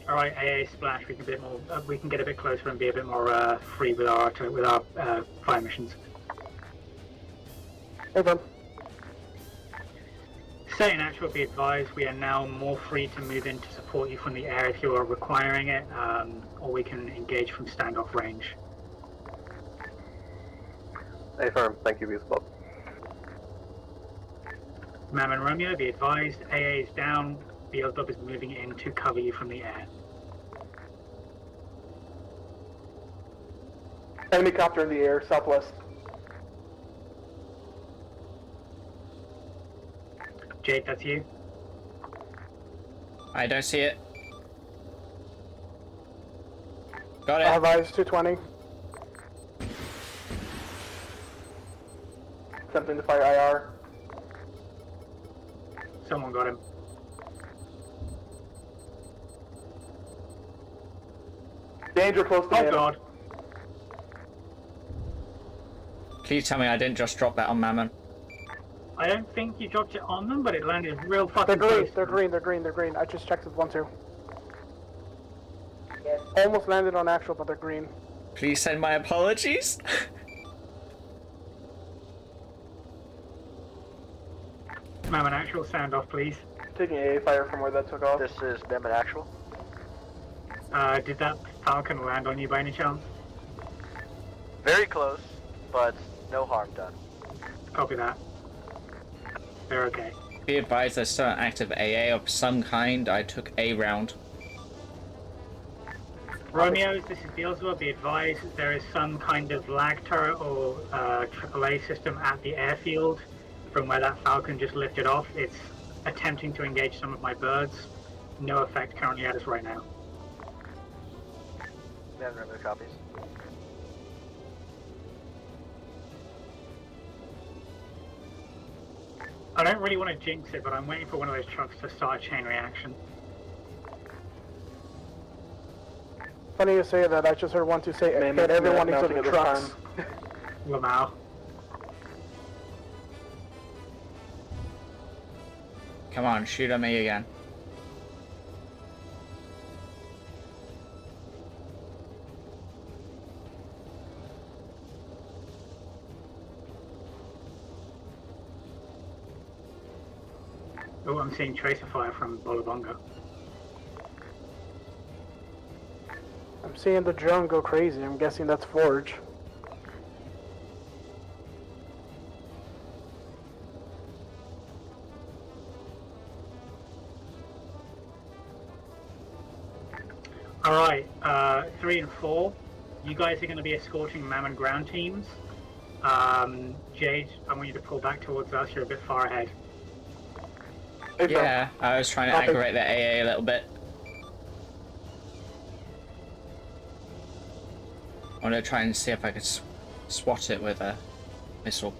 [SPEAKER 2] All right, AA is splashed. We can get a bit more. We can get a bit closer and be a bit more free with our fire missions.
[SPEAKER 11] A-firm.
[SPEAKER 2] Satan, actually, be advised, we are now more free to move in to support you from the air if you are requiring it, or we can engage from standoff range.
[SPEAKER 18] Affirm. Thank you, Beelzebub.
[SPEAKER 2] Mam and Romeo, be advised, AA is down. Beelzebub is moving in to cover you from the air.
[SPEAKER 20] Enemy copter in the air, southwest.
[SPEAKER 2] Jade, that's you.
[SPEAKER 4] I don't see it. Got it.
[SPEAKER 19] I have eyes 220.
[SPEAKER 20] Attempting to fire IR.
[SPEAKER 2] Someone got him.
[SPEAKER 20] Danger close to
[SPEAKER 2] Oh god.
[SPEAKER 4] Please tell me I didn't just drop that on Mammon.
[SPEAKER 2] I don't think you dropped it on them, but it landed real fucking
[SPEAKER 19] They're green,
[SPEAKER 2] close.
[SPEAKER 19] they're green, they're green, they're green. I just checked with 1-2. Almost landed on actual, but they're green.
[SPEAKER 4] Please send my apologies.
[SPEAKER 2] Mam and actual, sound off, please.
[SPEAKER 20] Taking AA fire from where that took off.
[SPEAKER 3] This is them and actual.
[SPEAKER 2] Did that Falcon land on you by any chance?
[SPEAKER 3] Very close, but no harm done.
[SPEAKER 2] Copy that. They're okay.
[SPEAKER 4] Be advised there's still an active AA of some kind. I took a round.
[SPEAKER 2] Romeos, this is Beelzebub. Be advised there is some kind of lag turret or AAA system at the airfield from where that Falcon just lifted off. It's attempting to engage some of my birds. No effect currently at us right now.
[SPEAKER 3] We have no copies.
[SPEAKER 2] I don't really want to jinx it, but I'm waiting for one of those trucks to start a chain reaction.
[SPEAKER 19] Funny you say that. I just heard 1-2 say
[SPEAKER 20] Man,
[SPEAKER 19] that everyone needs
[SPEAKER 20] mounting
[SPEAKER 19] the
[SPEAKER 20] at this
[SPEAKER 19] trucks.
[SPEAKER 2] Lamau.
[SPEAKER 4] Come on, shoot at me again.
[SPEAKER 2] Oh, I'm seeing tracer fire from Bolabonga.
[SPEAKER 19] I'm seeing the drone go crazy. I'm guessing that's Forge.
[SPEAKER 2] Alright, 3 and 4. You guys are going to be escorting Mammon ground teams. Jade, I want you to pull back towards us. You're a bit far ahead.
[SPEAKER 4] Yeah, I was trying to aggravate the AA a little bit. I want to try and see if I could swat it with a missile.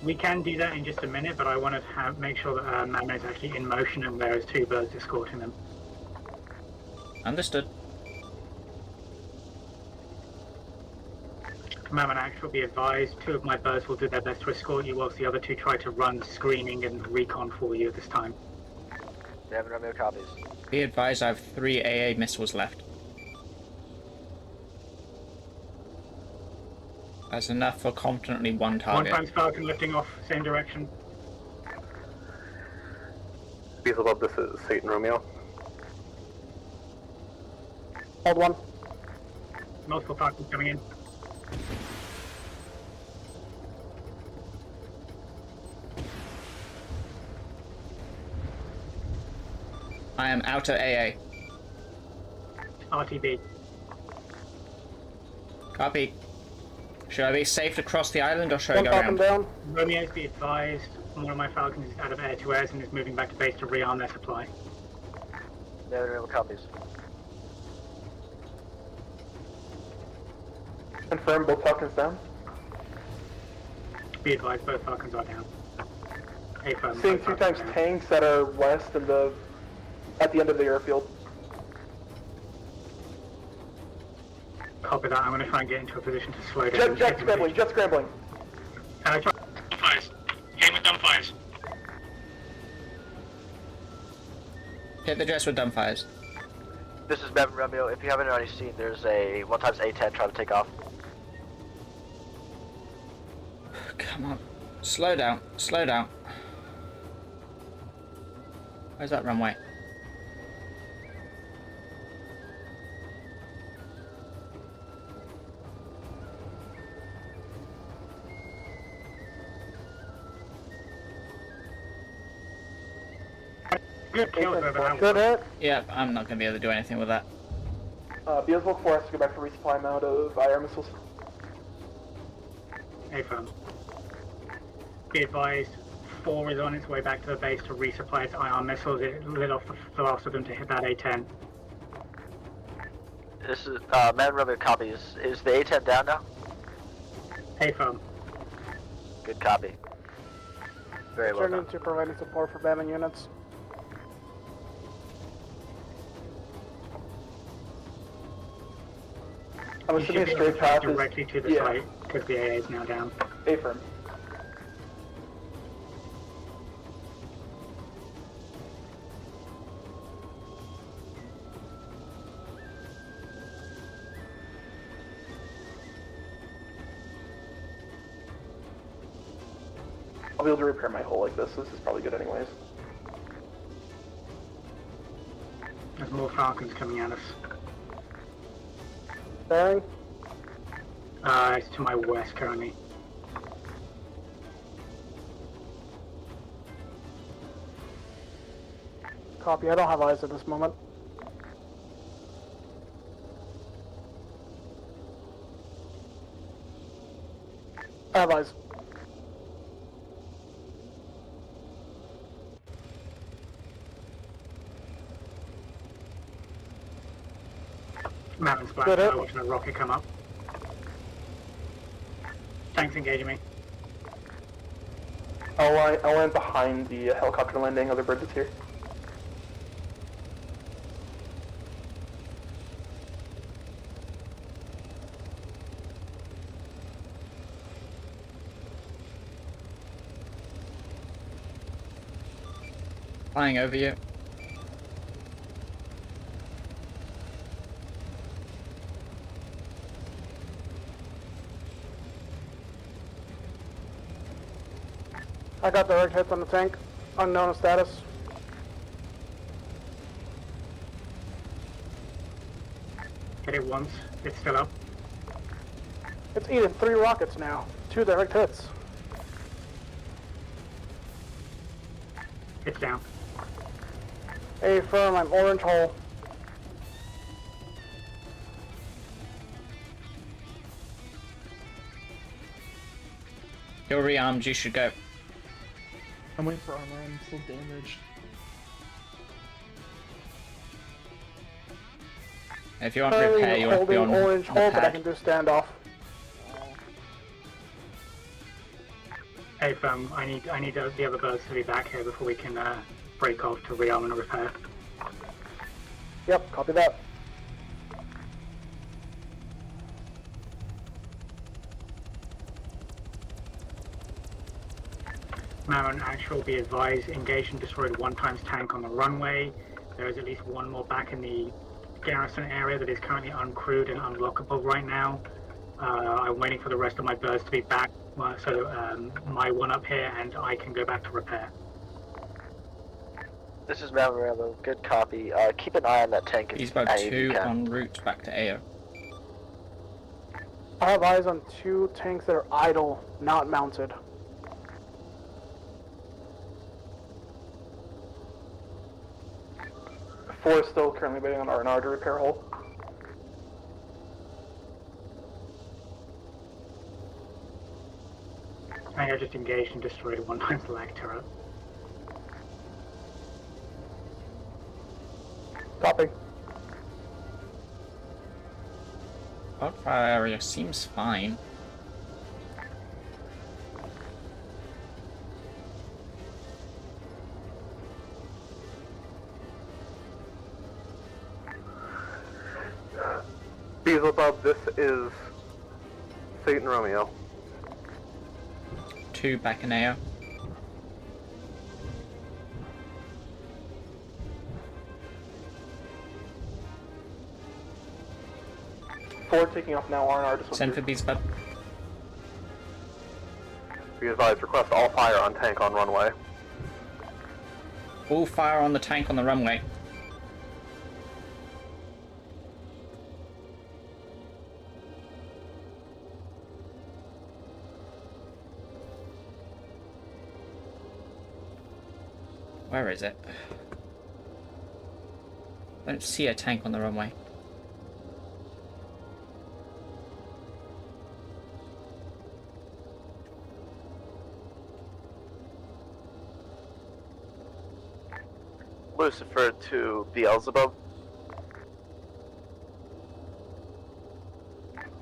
[SPEAKER 2] We can do that in just a minute, but I want to make sure that Mammon is actually in motion and there is 2 birds escorting them.
[SPEAKER 4] Understood.
[SPEAKER 2] Mammon actual, be advised, 2 of my birds will do their best to escort you, whilst the other 2 try to run screening and recon for you at this time.
[SPEAKER 3] They have no copies.
[SPEAKER 4] Be advised I have 3 AA missiles left. That's enough for confidently 1 target.
[SPEAKER 2] 1 times Falcon lifting off, same direction.
[SPEAKER 18] Beelzebub, this is Satan Romeo.
[SPEAKER 19] Hold 1.
[SPEAKER 2] Multiple Falcons coming in.
[SPEAKER 4] I am out of AA.
[SPEAKER 2] RTB.
[SPEAKER 4] Copy. Should I be safe to cross the island or should I
[SPEAKER 19] 1
[SPEAKER 4] go
[SPEAKER 19] Falcon
[SPEAKER 4] around?
[SPEAKER 19] down.
[SPEAKER 2] Romeo's, be advised, one of my Falcons is out of air to airs and is moving back to base to rearm their supply.
[SPEAKER 3] They have no copies.
[SPEAKER 20] Confirm both Falcons down.
[SPEAKER 2] Be advised, both Falcons are down. Affirm,
[SPEAKER 20] Seeing
[SPEAKER 2] both
[SPEAKER 20] 2
[SPEAKER 2] Falcons
[SPEAKER 20] times
[SPEAKER 2] down.
[SPEAKER 20] tanks that are west and at the end of the airfield.
[SPEAKER 2] Copy that. I'm going to try and get into a position to slow down.
[SPEAKER 20] Jet scrambling, jet scrambling.
[SPEAKER 2] Fires. Game with dumbfires.
[SPEAKER 4] Hit the jets with dumbfires.
[SPEAKER 3] This is Bevan Romeo. If you haven't already seen, there's a 1 times A10 trying to take off.
[SPEAKER 4] Come on. Slow down. Slow down. Where's that runway?
[SPEAKER 2] Good kill, whoever that
[SPEAKER 19] Good
[SPEAKER 2] was.
[SPEAKER 19] hit.
[SPEAKER 4] Yeah, I'm not going to be able to do anything with that.
[SPEAKER 20] Beelzebub 4 has to go back to resupply mode of IR missiles.
[SPEAKER 2] A-firm. Be advised, 4 is on its way back to the base to resupply its IR missiles. It lit off the last of them to hit that A-10.
[SPEAKER 3] This is, Man Rubber copy. Is the A-10 down now?
[SPEAKER 2] A-firm.
[SPEAKER 3] Good copy. Very well
[SPEAKER 19] Returning
[SPEAKER 3] done.
[SPEAKER 19] to providing support for bandit units.
[SPEAKER 20] I'm
[SPEAKER 2] You should
[SPEAKER 20] assuming
[SPEAKER 2] be able to
[SPEAKER 20] straight
[SPEAKER 2] fly
[SPEAKER 20] path is...
[SPEAKER 2] directly to the site, because the AA is now down.
[SPEAKER 20] A-firm. I'll be able to repair my hull like this. This is probably good anyways.
[SPEAKER 2] There's more Falcons coming at us.
[SPEAKER 19] Bearing.
[SPEAKER 2] It's to my west currently.
[SPEAKER 19] Copy, I don't have eyes at this moment. I have eyes.
[SPEAKER 2] Mountain splash,
[SPEAKER 19] Good hit.
[SPEAKER 2] I'm watching a rocket come up. Tanks engaging me.
[SPEAKER 20] I'll land behind the helicopter landing. Other bird that's here.
[SPEAKER 4] Flying over you.
[SPEAKER 19] I got direct hits on the tank. Unknown status.
[SPEAKER 2] Hit it once, it's still up.
[SPEAKER 19] It's eating 3 rockets now. 2 direct hits.
[SPEAKER 2] It's down.
[SPEAKER 19] A-firm, I'm orange hole.
[SPEAKER 4] You're rearmed, you should go.
[SPEAKER 7] I'm waiting for armor, I'm still damaged.
[SPEAKER 4] If you want to repair, you have to be on
[SPEAKER 19] holding orange
[SPEAKER 4] the
[SPEAKER 19] hole, but I
[SPEAKER 4] pad.
[SPEAKER 19] can do standoff.
[SPEAKER 2] Hey, I need the other birds to be back here before we can break off to rearm and repair.
[SPEAKER 19] Yep, copy that.
[SPEAKER 2] Mammon actual, be advised, engaged and destroyed 1 times tank on the runway. There is at least 1 more back in the garrison area that is currently uncrewed and unlockable right now. I'm waiting for the rest of my birds to be back, so my 1 up here and I can go back to repair.
[SPEAKER 3] This is Mount Rambo. Good copy. Keep an eye on that tank.
[SPEAKER 4] He's about 2 en route back to AO.
[SPEAKER 19] I have eyes on 2 tanks that are idle, not mounted.
[SPEAKER 20] Four is still currently waiting on R&R to repair hull.
[SPEAKER 2] I have just engaged and destroyed 1 times the lag turret.
[SPEAKER 19] Copy.
[SPEAKER 4] Wildfire area seems fine.
[SPEAKER 18] Beelzebub, this is Satan Romeo.
[SPEAKER 4] 2 back in AO.
[SPEAKER 20] Four taking off now, R&R just
[SPEAKER 4] Send for Beelzebub.
[SPEAKER 18] Be advised, request all fire on tank on runway.
[SPEAKER 4] All fire on the tank on the runway. Where is it? I don't see a tank on the runway.
[SPEAKER 3] Lucifer to Beelzebub.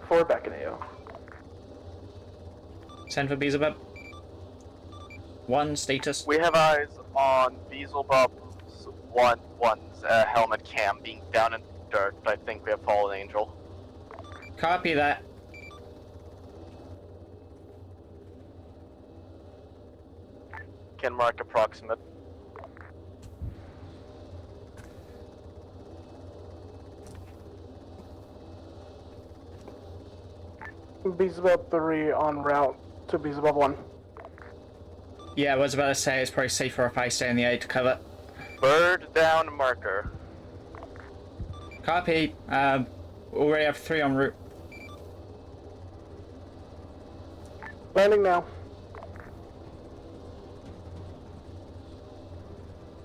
[SPEAKER 20] Forward back in AO.
[SPEAKER 4] Send for Beelzebub. 1 status.
[SPEAKER 3] We have eyes on Beelzebub's one's helmet cam being down in dirt, but I think we have Fallen Angel.
[SPEAKER 4] Copy that.
[SPEAKER 3] Can mark approximate.
[SPEAKER 19] Beelzebub 3 en route to Beelzebub 1.
[SPEAKER 4] Yeah, I was about to say it's probably safer if I stay in the air to cover.
[SPEAKER 3] Bird down marker.
[SPEAKER 4] Copy. Already have 3 en route.
[SPEAKER 19] Landing now.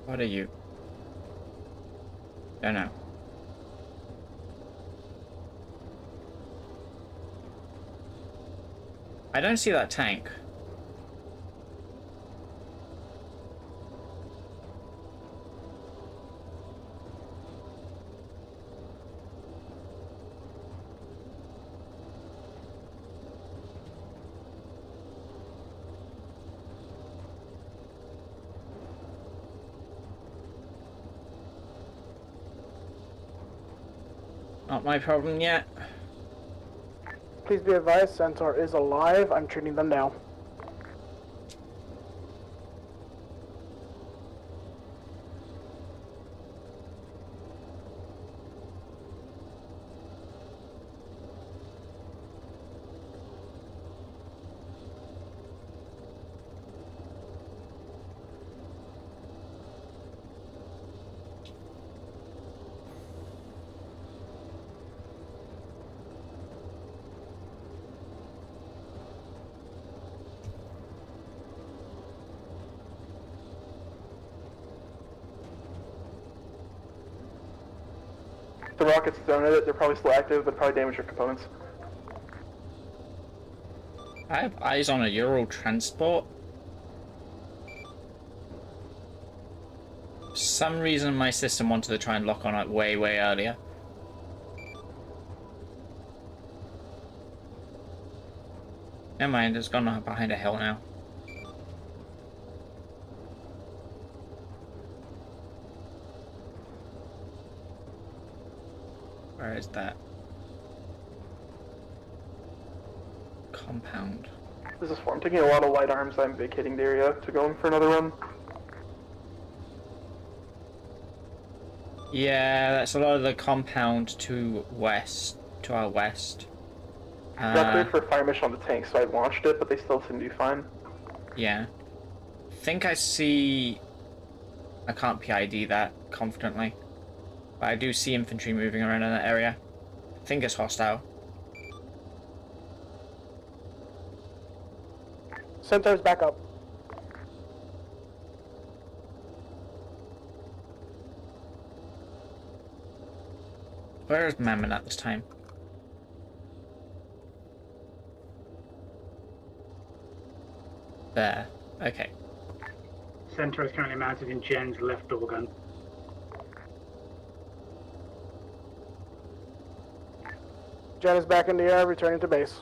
[SPEAKER 4] What are you? Don't know. I don't see that tank. Not my problem yet.
[SPEAKER 19] Please be advised, Centaur is alive. I'm treating them now.
[SPEAKER 20] The rockets thrown at it, they're probably still active, but probably damage your components.
[SPEAKER 4] I have eyes on a Ural transport. For some reason my system wanted to try and lock on it way earlier. Never mind, it's gone behind a hill now. Where is that? Compound.
[SPEAKER 20] This is 4. I'm taking a lot of light arms. I'm vacating the area to go in for another run.
[SPEAKER 4] Yeah, that's a lot of the compound to our west.
[SPEAKER 20] Got cleared for a fire mission on the tank, so I launched it, but they still seem to be fine.
[SPEAKER 4] Yeah. Think I see... I can't PID that confidently. But I do see infantry moving around in that area. I think it's hostile.
[SPEAKER 19] Centaur's back up.
[SPEAKER 4] Where is Mammon at this time? There. Okay.
[SPEAKER 2] Centaur is currently mounted in Jen's left door gun.
[SPEAKER 19] Jen is back in the air, returning to base.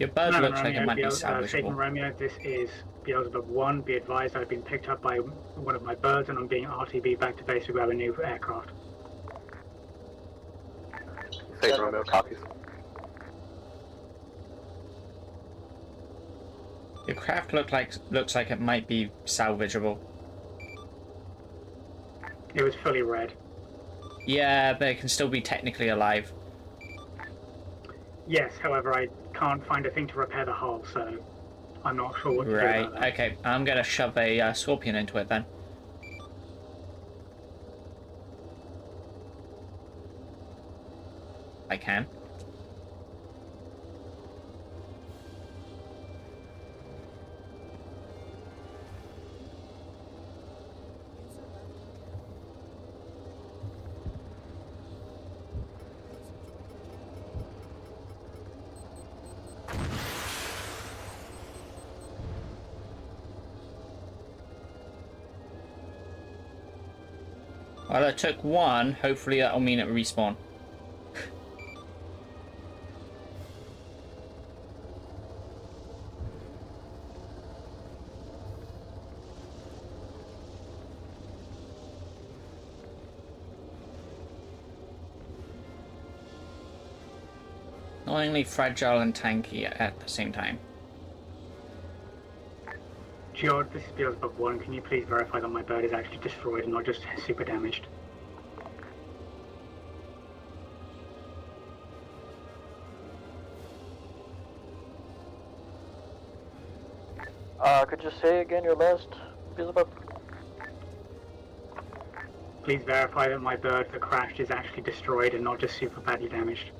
[SPEAKER 4] Your bird looks like it might be
[SPEAKER 2] Satan
[SPEAKER 4] salvageable.
[SPEAKER 2] Romeo, this is Beelzebub 1. Be advised I've been picked up by one of my birds and I'm being RTB back to base to grab a new aircraft.
[SPEAKER 18] Satan Romeo copies.
[SPEAKER 4] Your craft looks like it might be salvageable.
[SPEAKER 2] It was fully red.
[SPEAKER 4] Yeah, but it can still be technically alive.
[SPEAKER 2] Yes, however, I can't find a thing to repair the hull, so I'm not sure what to do
[SPEAKER 4] Right,
[SPEAKER 2] about that.
[SPEAKER 4] okay. I'm gonna shove a scorpion into it then. I can. Well, I took one. Hopefully that'll mean it respawn. Annoyingly fragile and tanky at the same time.
[SPEAKER 2] George, this is Beelzebub 1. Can you please verify that my bird is actually destroyed and not just super damaged?
[SPEAKER 8] Could you say again your last Beelzebub?
[SPEAKER 2] Please verify that my bird that crashed is actually destroyed and not just super badly damaged.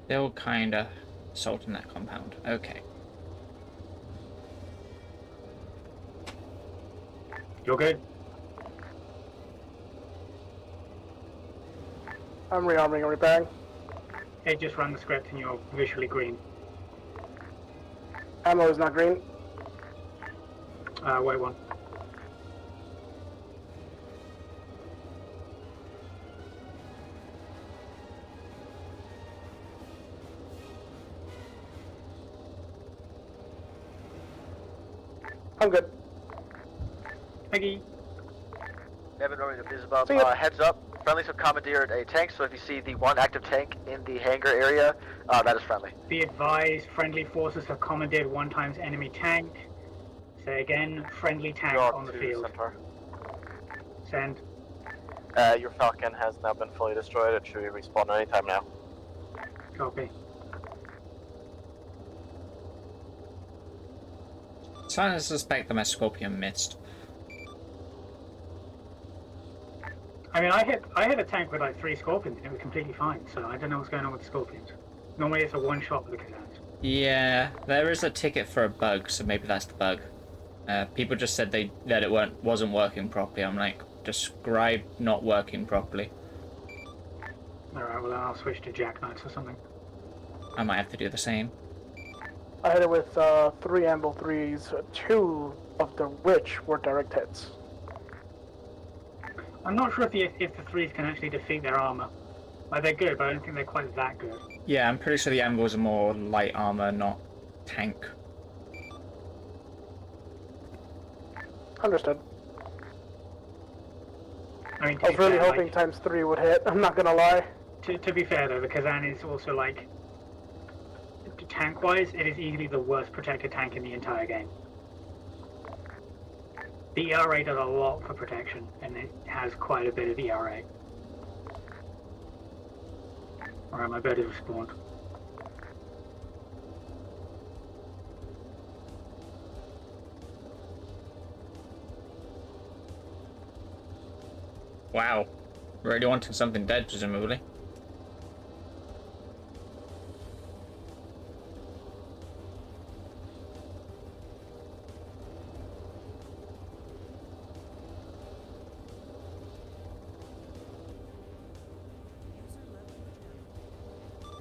[SPEAKER 4] Still kinda assaulting that compound. Okay.
[SPEAKER 2] You're good?
[SPEAKER 19] I'm rearming and repairing.
[SPEAKER 2] Hey, just run the script and you're visually green.
[SPEAKER 19] Ammo is not green.
[SPEAKER 2] White one.
[SPEAKER 19] I'm good.
[SPEAKER 2] Peggy.
[SPEAKER 3] Evan Roman to Beelzebub.
[SPEAKER 19] See ya.
[SPEAKER 3] Heads up. Friendlies have commandeered a tank, so if you see the one active tank in the hangar area, that is friendly.
[SPEAKER 2] Be advised, friendly forces have commandeered 1x enemy tank. Say again, friendly tank on the field.
[SPEAKER 3] Centaur.
[SPEAKER 2] Send.
[SPEAKER 3] Your Falcon has now been fully destroyed. It should be respawned anytime now.
[SPEAKER 2] Copy.
[SPEAKER 4] Starting to suspect that my Scorpion missed.
[SPEAKER 2] I mean, I hit a tank with like 3 Scorpions and it was completely fine, so I don't know what's going on with the Scorpions. Normally it's a one-shot with the Kazans.
[SPEAKER 4] Yeah, there is a ticket for a bug, so maybe that's the bug. People just said that it wasn't working properly. I'm like, describe not working properly.
[SPEAKER 2] Alright, well then I'll switch to Jackknights or something.
[SPEAKER 4] I might have to do the same.
[SPEAKER 19] I hit it with 3 Anvil 3s, 2 of the which were direct hits.
[SPEAKER 2] I'm not sure if the 3s can actually defeat their armor. Like, they're good, but I don't think they're quite that good.
[SPEAKER 4] Yeah, I'm pretty sure the Anvils are more light armor, not tank.
[SPEAKER 19] Understood.
[SPEAKER 2] I mean,
[SPEAKER 19] I was really hoping times 3 would hit, I'm not gonna lie.
[SPEAKER 2] To be fair though, the Kazan is also like, tank-wise, it is easily the worst protected tank in the entire game. The ERA does a lot for protection, and it has quite a bit of ERA. Alright, my bird is respawned.
[SPEAKER 4] Wow. Really wanting something dead, presumably.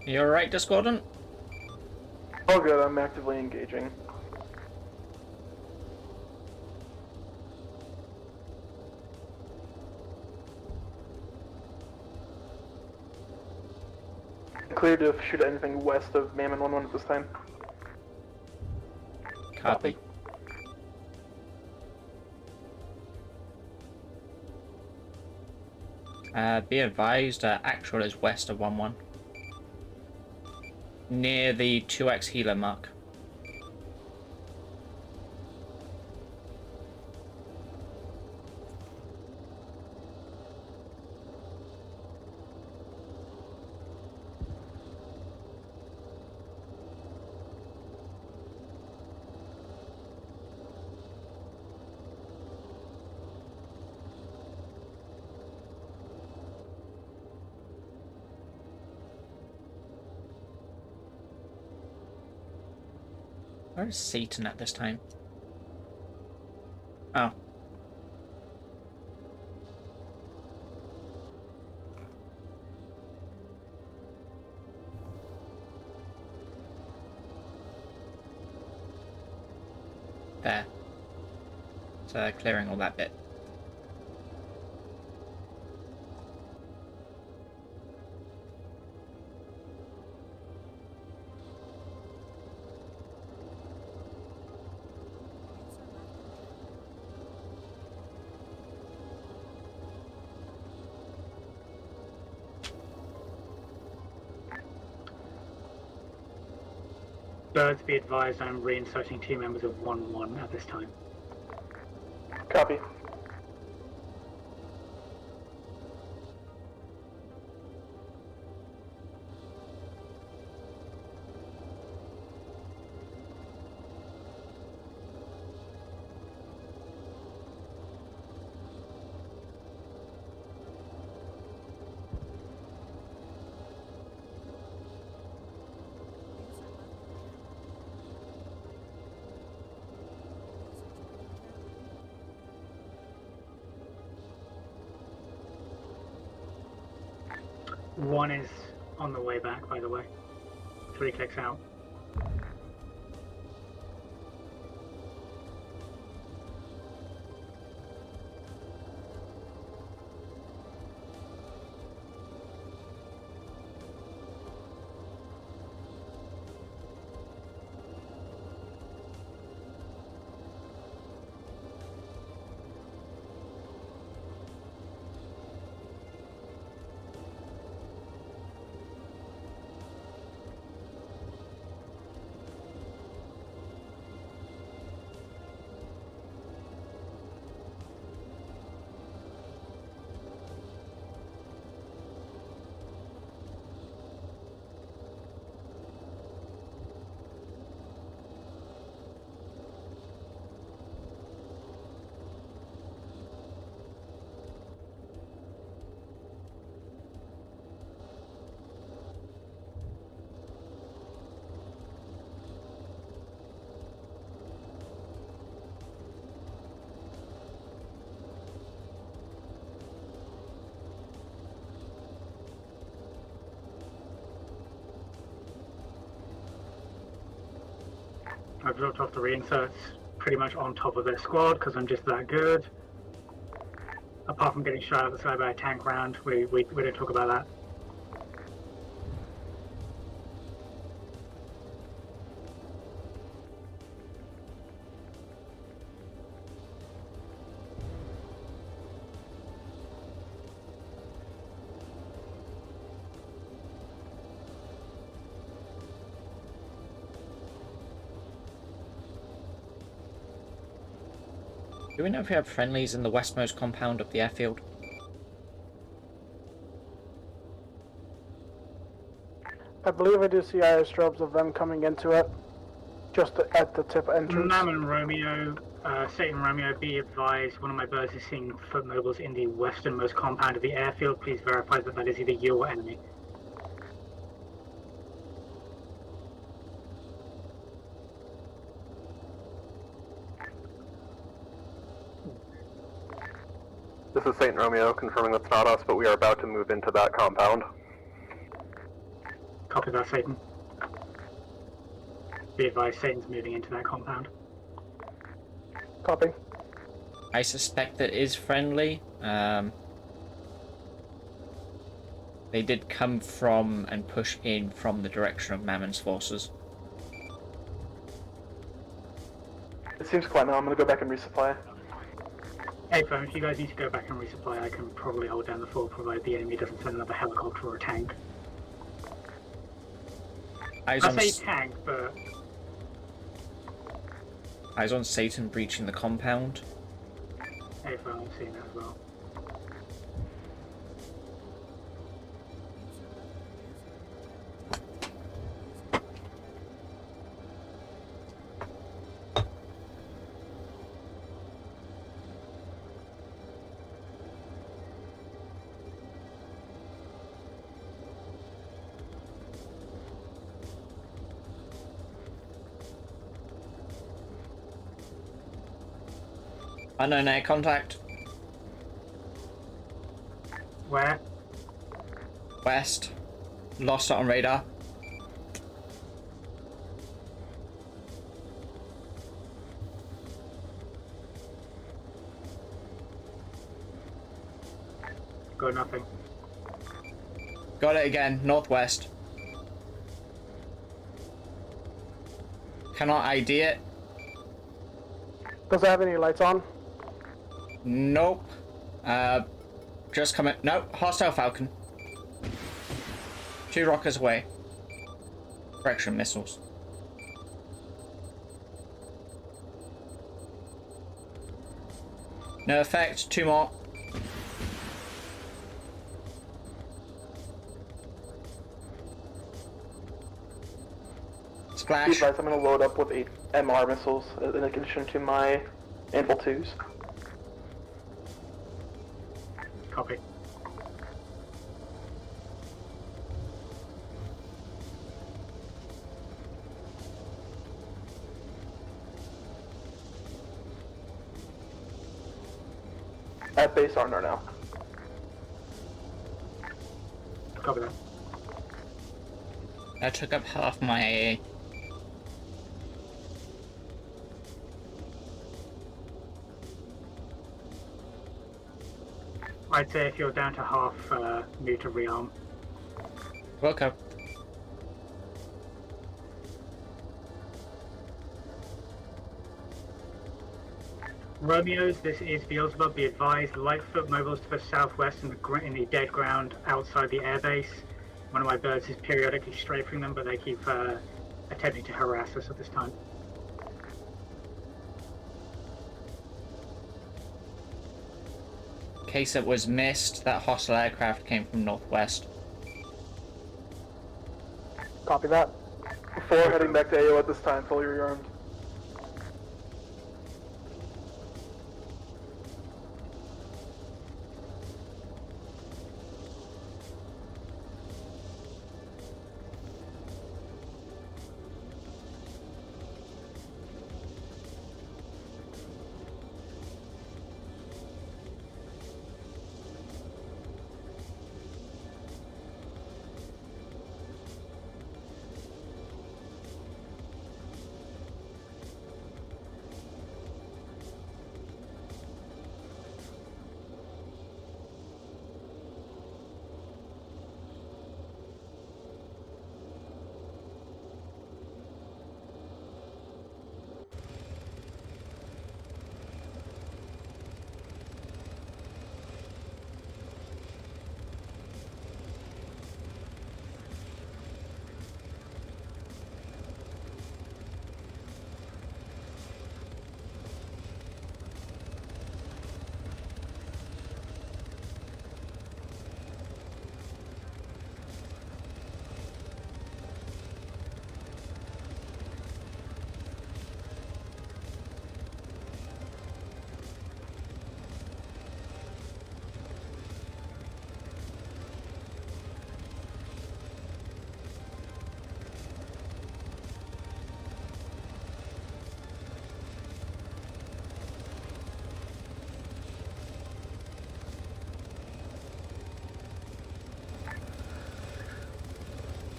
[SPEAKER 4] You alright, Discordant?
[SPEAKER 20] All good, I'm actively engaging. Clear to shoot at anything west of Mammon 1-1 at this time.
[SPEAKER 4] Copy. Be advised, actual is west of 1-1. Near the 2x healer mark. Where is Satan at this time? Oh. there. So clearing all that bit.
[SPEAKER 2] Birds, be advised, I'm reinserting 2 members of 1-1 at this time.
[SPEAKER 20] Copy.
[SPEAKER 2] One is on the way back, by the way. 3 clicks out. I've dropped off the reinserts pretty much on top of their squad because I'm just that good. Apart from getting shot out the side by a tank round, we don't talk about that.
[SPEAKER 4] Do we know if we have friendlies in the westmost compound of the airfield?
[SPEAKER 19] I believe I do see airstrobes of them coming into it, just at the tip entrance.
[SPEAKER 2] Mammon Romeo, Satan Romeo, be advised, one of my birds is seeing foot mobiles in the westernmost compound of the airfield. Please verify that that is either you or enemy.
[SPEAKER 18] This is St. Romeo, confirming that's not us, but we are about to move into that compound.
[SPEAKER 2] Copy that, Satan. Be advised, Satan's moving into that compound.
[SPEAKER 19] Copy.
[SPEAKER 4] I suspect that is friendly. They did come from and push in from the direction of Mammon's forces.
[SPEAKER 20] It seems quite now. I'm gonna go back and resupply.
[SPEAKER 2] Hey, phone, if you guys need to go back and resupply, I can probably hold down the fort provided the enemy doesn't send another helicopter or a tank. I say tank, but...
[SPEAKER 4] Eyes on Satan breaching the compound.
[SPEAKER 2] Hey, phone, I'm seeing that as well.
[SPEAKER 4] Unknown air contact.
[SPEAKER 2] Where?
[SPEAKER 4] West. Lost it on radar.
[SPEAKER 2] Got nothing.
[SPEAKER 4] Got it again, northwest. Cannot ID it.
[SPEAKER 19] Does it have any lights on?
[SPEAKER 4] Nope. Just coming. Nope. Hostile Falcon. 2 rockets away. Correction missiles. No effect. 2 more. Splash.
[SPEAKER 20] Be advised, I'm going to load up with 8 MR missiles in addition to my Anvil 2s.
[SPEAKER 2] Copy.
[SPEAKER 20] At base Arnar now.
[SPEAKER 2] Copy that.
[SPEAKER 4] That took up half my AA.
[SPEAKER 2] I'd say if you're down to half, move to rearm.
[SPEAKER 4] Welcome.
[SPEAKER 2] Romeos, this is Beelzebub. Be advised, Lightfoot mobiles to the southwest in the dead ground outside the airbase. One of my birds is periodically strafing them, but they keep attempting to harass us at this time.
[SPEAKER 4] In case it was missed, that hostile aircraft came from northwest.
[SPEAKER 20] Copy that. 4 heading back to AO at this time, fully rearmed.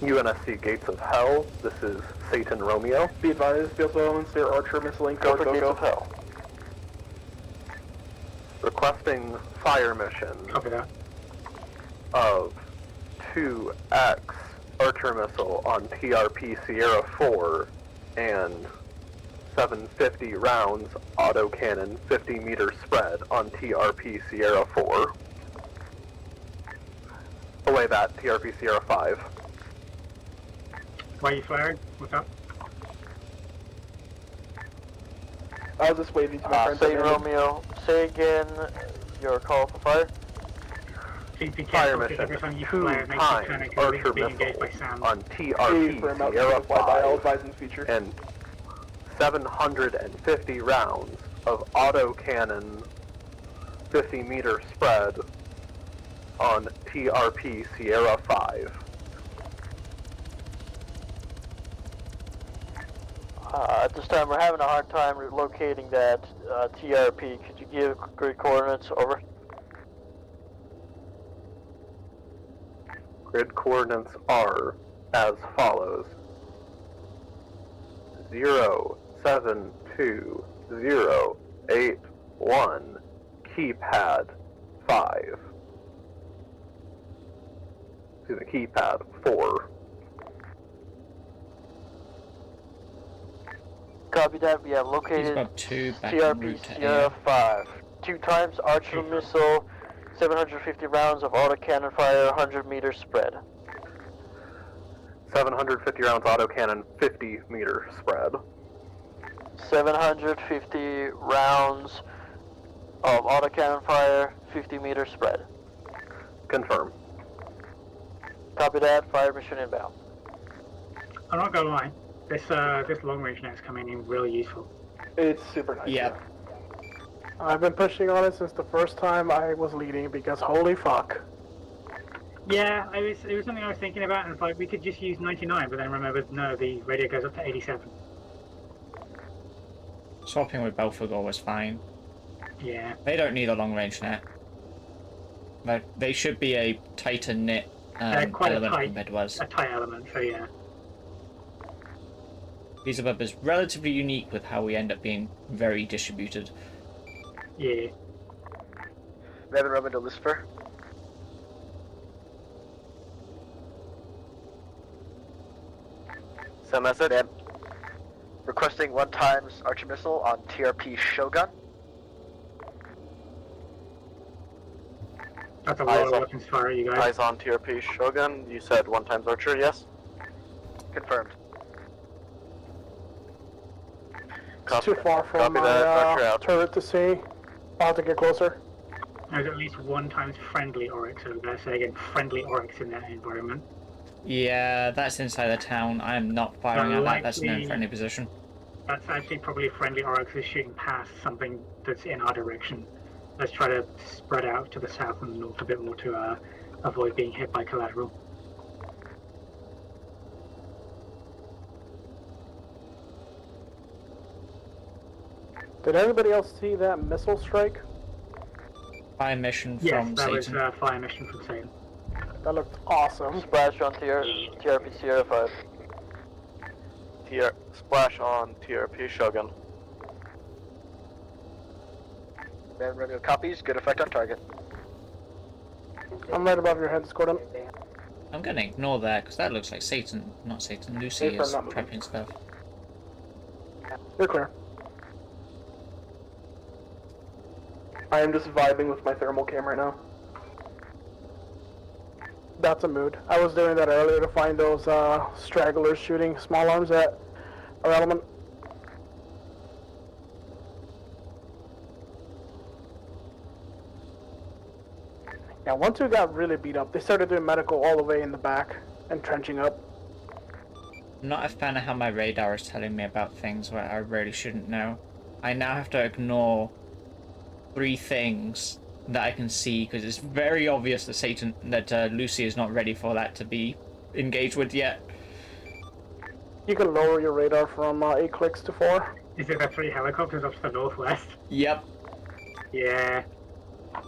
[SPEAKER 18] UNSC Gates of Hell, this is Satan Romeo.
[SPEAKER 20] Be advised, Beelzebub elements, their Archer missiling.
[SPEAKER 18] Go for Gates of Hell. Requesting fire mission.
[SPEAKER 2] Copy that.
[SPEAKER 18] Of 2X Archer missile on TRP Sierra 4 and 750 rounds autocannon 50 meter spread on TRP Sierra 4. Away that, TRP Sierra 5.
[SPEAKER 2] Why are you firing? What's up?
[SPEAKER 20] I was just waving to my friend.
[SPEAKER 8] Say Romeo, say again your call for fire.
[SPEAKER 2] Please be
[SPEAKER 18] Fire
[SPEAKER 2] careful, because
[SPEAKER 18] mission,
[SPEAKER 2] every time you
[SPEAKER 18] 2
[SPEAKER 2] flare, it makes you
[SPEAKER 18] times
[SPEAKER 2] panic. You're
[SPEAKER 18] Archer
[SPEAKER 2] being engaged by
[SPEAKER 18] missile
[SPEAKER 2] Sam.
[SPEAKER 18] on TRP Sierra 5 and 750 rounds of autocannon 50 meter spread on TRP Sierra 5.
[SPEAKER 8] At this time, we're having a hard time locating that TRP. Could you give grid coordinates? Over.
[SPEAKER 18] Grid coordinates are as follows: 07281 keypad 5. keypad 4.
[SPEAKER 3] Copy that. We have
[SPEAKER 4] He's
[SPEAKER 3] located
[SPEAKER 4] about 2 back en
[SPEAKER 3] TRP
[SPEAKER 4] route to
[SPEAKER 3] Sierra
[SPEAKER 4] AM.
[SPEAKER 3] 5. 2 times Archer missile, 750 rounds of autocannon fire, 100 meters spread.
[SPEAKER 18] 750 rounds autocannon, 50 meter spread.
[SPEAKER 3] 750 rounds of autocannon fire, 50 meter spread.
[SPEAKER 18] Confirm.
[SPEAKER 3] Copy that. Fire mission inbound.
[SPEAKER 2] I'm not gonna lie, this long range net's coming in really useful.
[SPEAKER 20] It's super nice.
[SPEAKER 4] Yep.
[SPEAKER 19] I've been pushing on it since the first time I was leading because holy fuck.
[SPEAKER 2] Yeah, it was something I was thinking about, and it's like we could just use 99, but then remembered no, the radio goes up to 87.
[SPEAKER 4] Swapping with Belphegor was fine.
[SPEAKER 2] Yeah.
[SPEAKER 4] They don't need a long range net. But they should be a tighter knit
[SPEAKER 2] Quite
[SPEAKER 4] element
[SPEAKER 2] a
[SPEAKER 4] than Med was.
[SPEAKER 2] tight element, so yeah.
[SPEAKER 4] Beelzebub is relatively unique with how we end up being very distributed.
[SPEAKER 2] Yeah.
[SPEAKER 3] Raven Roman to Lucifer. Send message. Requesting 1 times Archer missile on TRP Shogun.
[SPEAKER 2] That's a lot of weapons fire, you guys.
[SPEAKER 3] Eyes on TRP Shogun. You said 1 times Archer, yes? Confirmed.
[SPEAKER 19] It's too far from
[SPEAKER 3] Copy that. Archer
[SPEAKER 19] my
[SPEAKER 3] out.
[SPEAKER 19] turret to see. I'll have to get closer.
[SPEAKER 2] There's at least 1 times friendly Oryx over there, so again, friendly Oryx in that environment.
[SPEAKER 4] Yeah, that's inside the town. I am not firing at that. That's no friendly position.
[SPEAKER 2] That's actually probably friendly Oryx is shooting past something that's in our direction. Let's try to spread out to the south and the north a bit more to avoid being hit by collateral.
[SPEAKER 19] Did anybody else see that missile strike?
[SPEAKER 4] Fire mission
[SPEAKER 2] Yes,
[SPEAKER 4] from
[SPEAKER 2] that
[SPEAKER 4] Satan.
[SPEAKER 2] was fire mission from Satan.
[SPEAKER 19] That looked awesome.
[SPEAKER 3] Splash on TRP Sierra 5. Splash on TRP Shogun. Man, Romeo copies. Good effect on target.
[SPEAKER 19] I'm right above your head, Discordant.
[SPEAKER 4] I'm gonna ignore that because that looks like Satan, not Satan. Lucy
[SPEAKER 19] Hey,
[SPEAKER 4] is
[SPEAKER 19] I'm not
[SPEAKER 4] prepping stuff.
[SPEAKER 19] You're clear.
[SPEAKER 20] I am just vibing with my thermal cam right now.
[SPEAKER 19] That's a mood. I was doing that earlier to find those stragglers shooting small arms at our element. Yeah, once we got really beat up, they started doing medical all the way in the back and trenching up.
[SPEAKER 4] I'm not a fan of how my radar is telling me about things where I really shouldn't know. I now have to ignore 3 things that I can see because it's very obvious that Lucy is not ready for that to be engaged with yet.
[SPEAKER 19] You can lower your radar from 8 clicks to 4.
[SPEAKER 2] Is it the 3 helicopters up to the northwest?
[SPEAKER 4] Yep.
[SPEAKER 2] Yeah.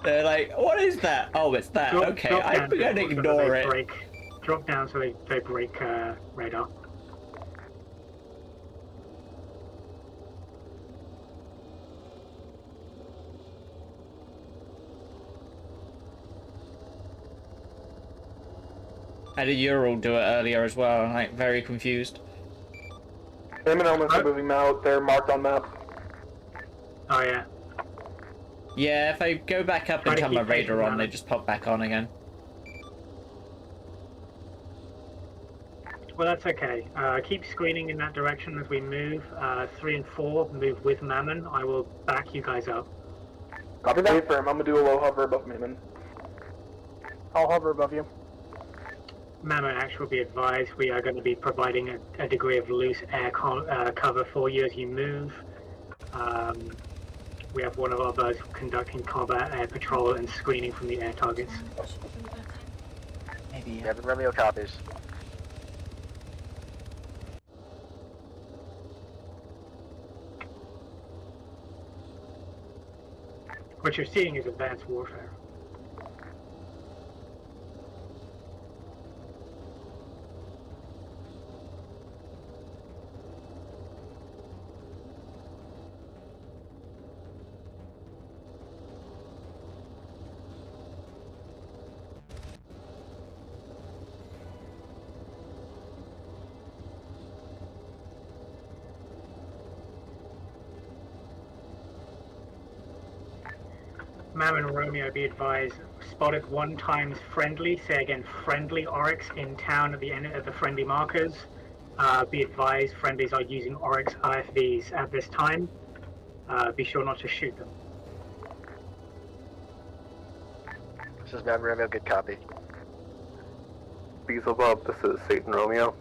[SPEAKER 4] They're like, what is that? Oh, it's that. Okay, I'm
[SPEAKER 2] down
[SPEAKER 4] gonna
[SPEAKER 2] so that
[SPEAKER 4] ignore
[SPEAKER 2] they
[SPEAKER 4] it.
[SPEAKER 2] Drop down so they break radar.
[SPEAKER 4] I had a Ural do it earlier as well. I'm like very confused.
[SPEAKER 20] Him and elements are moving out. They're marked on map.
[SPEAKER 2] Oh yeah.
[SPEAKER 4] Yeah, if I go back up
[SPEAKER 2] Try
[SPEAKER 4] and
[SPEAKER 2] to
[SPEAKER 4] turn my
[SPEAKER 2] keep facing
[SPEAKER 4] radar on,
[SPEAKER 2] down.
[SPEAKER 4] they just pop back on again.
[SPEAKER 2] Well, that's okay. Keep screening in that direction as we move. 3 and 4 move with Mammon. I will back you guys up.
[SPEAKER 20] Copy that. Firm. I'm gonna do a low hover above Mammon.
[SPEAKER 19] I'll hover above you.
[SPEAKER 2] Mammon, actually be advised, we are going to be providing a degree of loose air cover for you as you move. We have one of our birds conducting combat air patrol and screening from the air targets.
[SPEAKER 4] Maybe.
[SPEAKER 3] Kevin Romeo copies.
[SPEAKER 2] What you're seeing is advanced warfare. Mam and Romeo, be advised, spotted 1 times friendly, say again friendly Oryx in town at the end of the friendly markers. Be advised, friendlies are using Oryx IFVs at this time. Be sure not to shoot them.
[SPEAKER 3] This is Mam Romeo, good copy.
[SPEAKER 18] Beelzebub, this is Satan Romeo.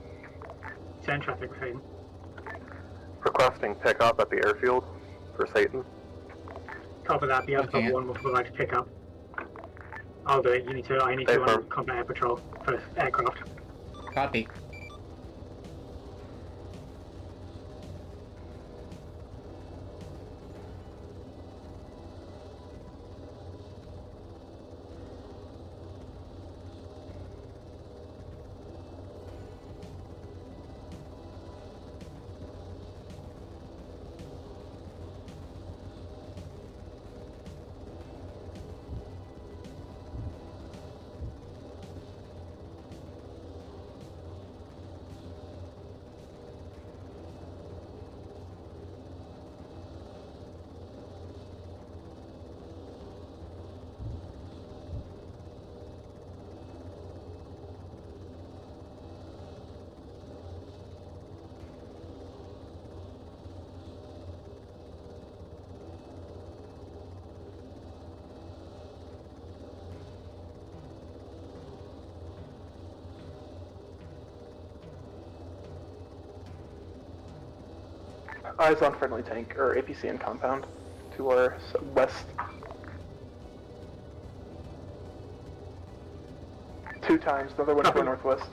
[SPEAKER 2] Send traffic, Satan.
[SPEAKER 18] Requesting pickup at the airfield for Satan.
[SPEAKER 2] Copy that, Beelzebub 1 would like to pick up. I'll do it, I need to on combat air patrol for aircraft.
[SPEAKER 4] Copy.
[SPEAKER 20] Eyes on friendly tank, or APC in compound, to our west. 2 times, the other one to our northwest.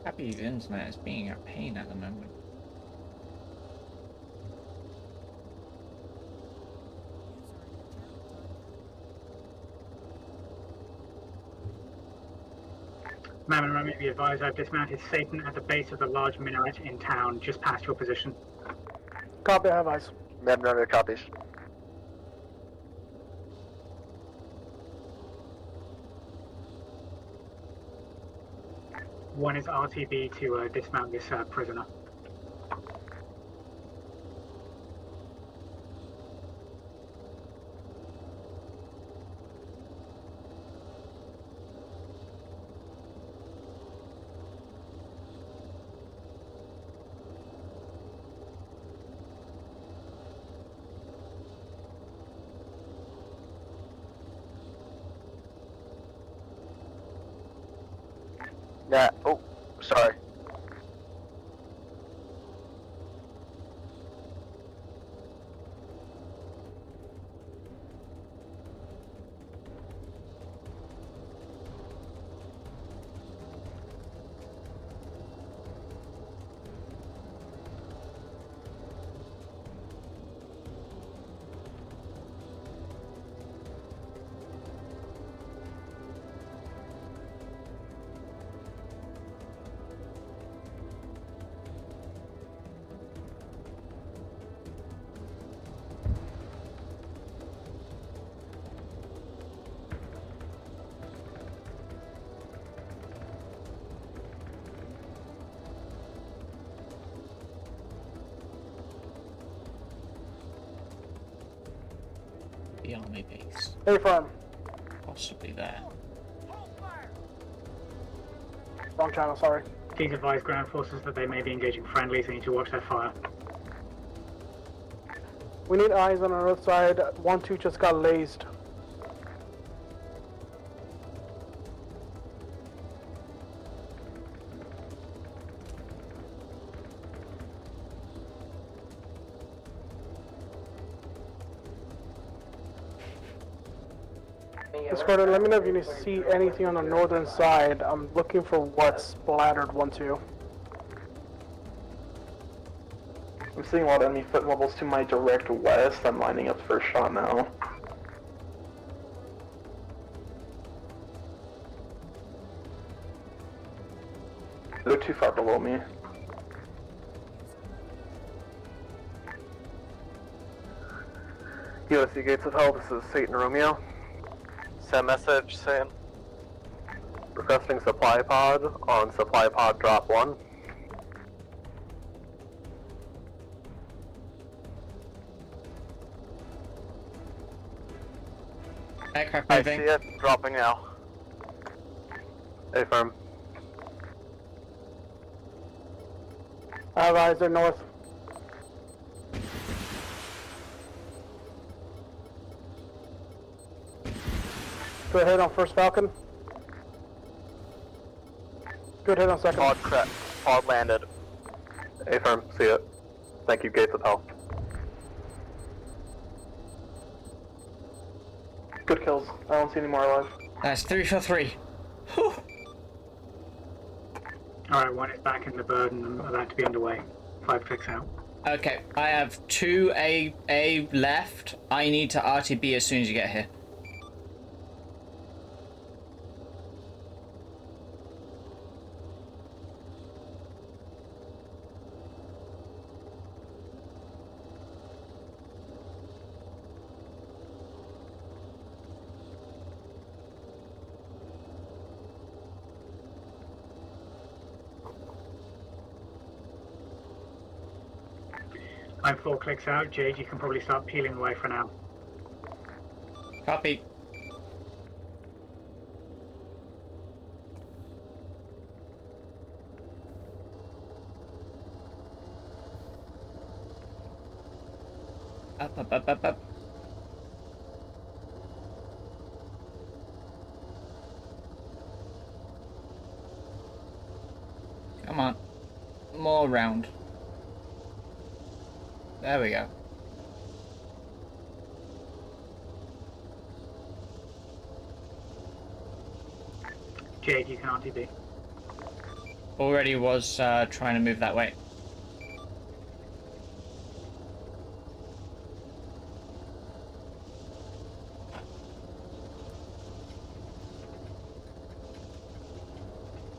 [SPEAKER 4] Happy's internet is being a pain at the moment.
[SPEAKER 2] Mam and Romeo, be advised, I've dismounted Satan at the base of the large minaret in town, just past your position.
[SPEAKER 19] Copy, I have eyes.
[SPEAKER 3] Mam Romeo copies.
[SPEAKER 2] One is RTB to dismount this prisoner.
[SPEAKER 3] Nah, oh, sorry.
[SPEAKER 4] The army base.
[SPEAKER 19] Hey, firm.
[SPEAKER 4] Possibly there.
[SPEAKER 19] Wrong channel, sorry.
[SPEAKER 2] Please advise ground forces that they may be engaging friendlies. They need to watch their fire.
[SPEAKER 19] We need eyes on our north side. 1-2 just got lazed.
[SPEAKER 11] Discord, let me know if you see anything on the northern side. I'm looking for what's splattered 1-2.
[SPEAKER 20] I'm seeing a lot of enemy foot mobiles to my direct west. I'm lining up for a shot now. They're too far below me.
[SPEAKER 18] USC Gates of Hell, this is Satan Romeo.
[SPEAKER 3] Send message saying.
[SPEAKER 18] Requesting supply pod on supply pod drop 1.
[SPEAKER 4] Aircraft
[SPEAKER 3] I
[SPEAKER 4] moving.
[SPEAKER 3] see it. Dropping now.
[SPEAKER 18] Affirm.
[SPEAKER 11] I have eyes, they're north. Good hit on first Falcon. Good hit on second.
[SPEAKER 3] Pod landed.
[SPEAKER 18] Affirm, see it. Thank you, Gates of Hell.
[SPEAKER 20] Good kills. I don't see any more alive.
[SPEAKER 4] That's 3 for 3.
[SPEAKER 2] Alright, one is back in the bird and I'm about to be underway. 5 clicks out.
[SPEAKER 4] Okay, I have 2 A left. I need to RTB as soon as you get here.
[SPEAKER 2] I'm 4 clicks out. Jade, you can probably start peeling away for now.
[SPEAKER 4] Copy. Up. Come on. More round. There we go.
[SPEAKER 2] Jade, you can RTB.
[SPEAKER 4] Already was trying to move that way.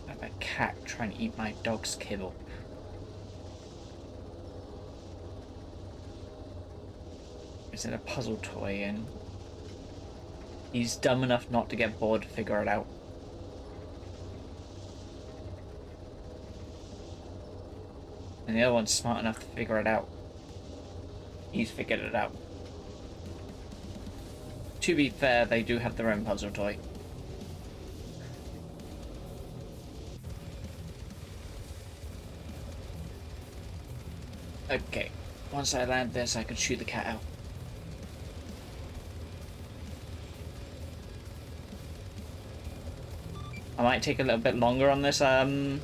[SPEAKER 4] I have a cat trying to eat my dog's kibble. Is it a puzzle toy and he's dumb enough not to get bored to figure it out. And the other one's smart enough to figure it out. He's figured it out. To be fair, they do have their own puzzle toy. Okay, once I land this, I can shoot the cat out. I might take a little bit longer on this,
[SPEAKER 2] Multiple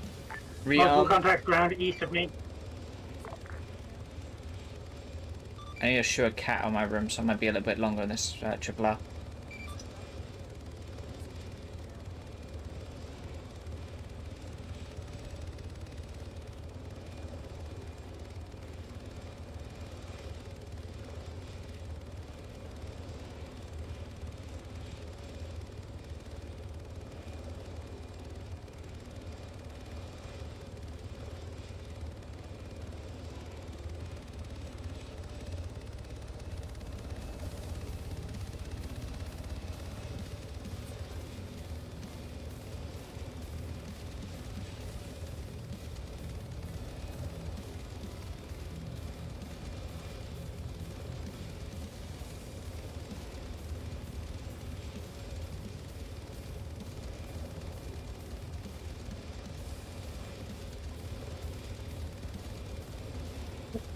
[SPEAKER 4] rearm.
[SPEAKER 2] contact ground east of me.
[SPEAKER 4] I need to shoot a cat on my room, so I might be a little bit longer on this triple R.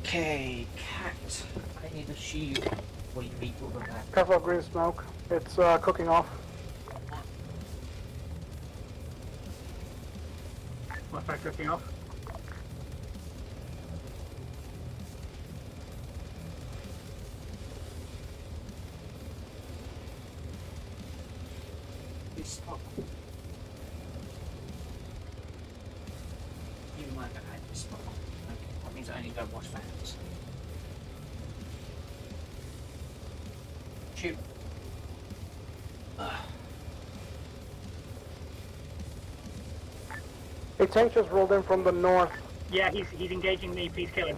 [SPEAKER 4] Okay, cat. I need to shoot. Wait, over that.
[SPEAKER 11] Careful of green smoke. It's cooking off.
[SPEAKER 2] What's that cooking off?
[SPEAKER 4] spot. You might have had this spot. Okay, that means I only go watch fans. Shoot.
[SPEAKER 19] A tank just rolled in from the north.
[SPEAKER 2] Yeah, he's engaging me. Please kill him.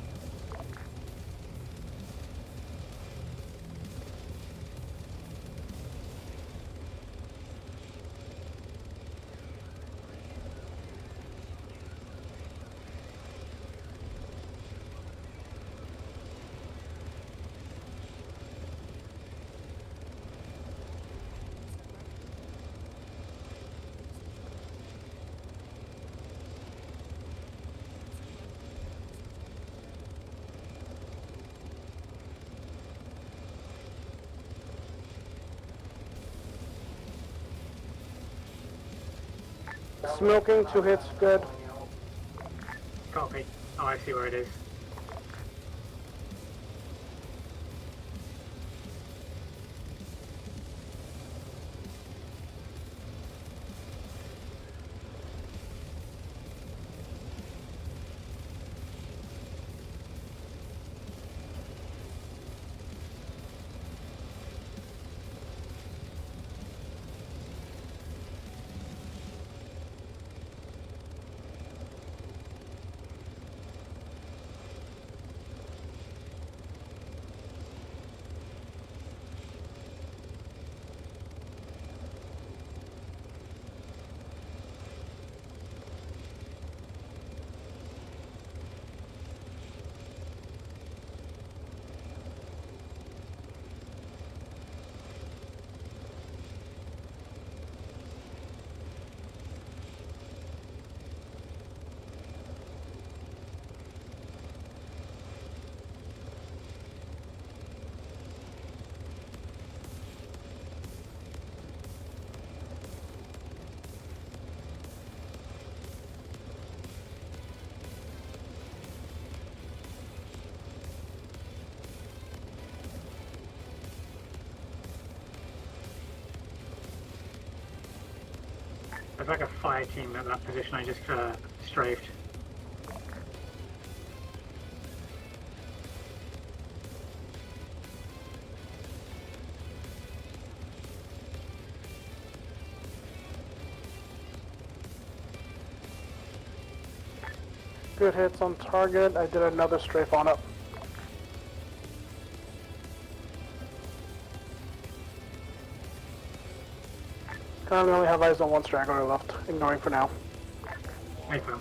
[SPEAKER 19] Smoking, 2 hits, good.
[SPEAKER 2] Copy. Oh, I see where it is. There's like a fire team at that position I just strafed.
[SPEAKER 19] Good hits on target. I did another strafe on it. Currently only have eyes on 1 straggler left, ignoring for now.
[SPEAKER 2] Hey, fam.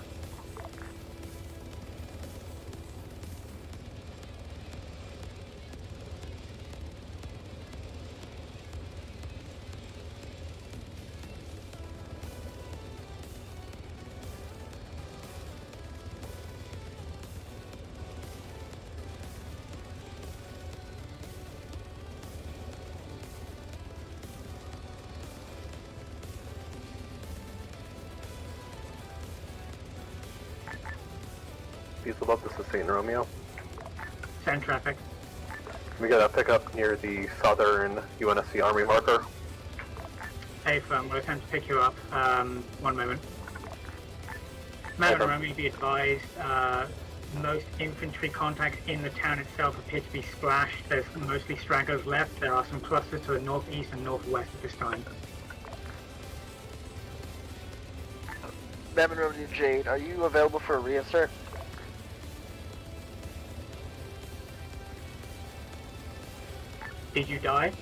[SPEAKER 18] Peace above, this is St. Romeo.
[SPEAKER 2] Send traffic.
[SPEAKER 18] We got a pickup near the southern UNSC Army marker.
[SPEAKER 2] Hey, firm, we'll attempt to pick you up. 1 moment. Madam Romeo, be advised, most infantry contacts in the town itself appear to be splashed. There's mostly stragglers left. There are some clusters to the northeast and northwest at this time.
[SPEAKER 3] Madam Romeo Jade, are you available for a reinsert?
[SPEAKER 2] Did you die?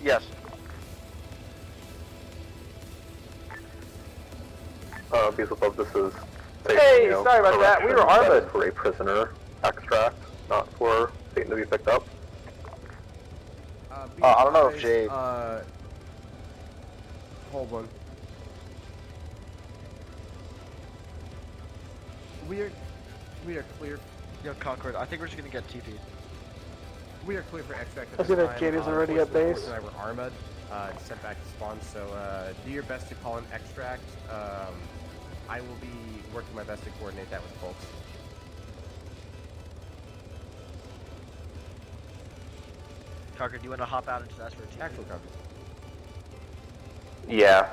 [SPEAKER 3] Yes.
[SPEAKER 18] Peace above, this is St.
[SPEAKER 20] Hey,
[SPEAKER 18] Romeo.
[SPEAKER 20] sorry about that. We were
[SPEAKER 18] That is
[SPEAKER 20] armored.
[SPEAKER 18] for a prisoner extract, not for Satan to be picked up.
[SPEAKER 3] I don't know if Jade...
[SPEAKER 1] Hold on. We are clear.
[SPEAKER 3] Yo, Concord, I think we're just gonna get TP'd.
[SPEAKER 1] We are clear for extract.
[SPEAKER 19] I see that Jade is already at base.
[SPEAKER 1] And I were armored, sent back to spawn. So do your best to call an extract. I will be working my best to coordinate that with folks.
[SPEAKER 3] Concord, do you want to hop out and just ask for a TP?
[SPEAKER 1] Actual coverage.
[SPEAKER 18] Yeah.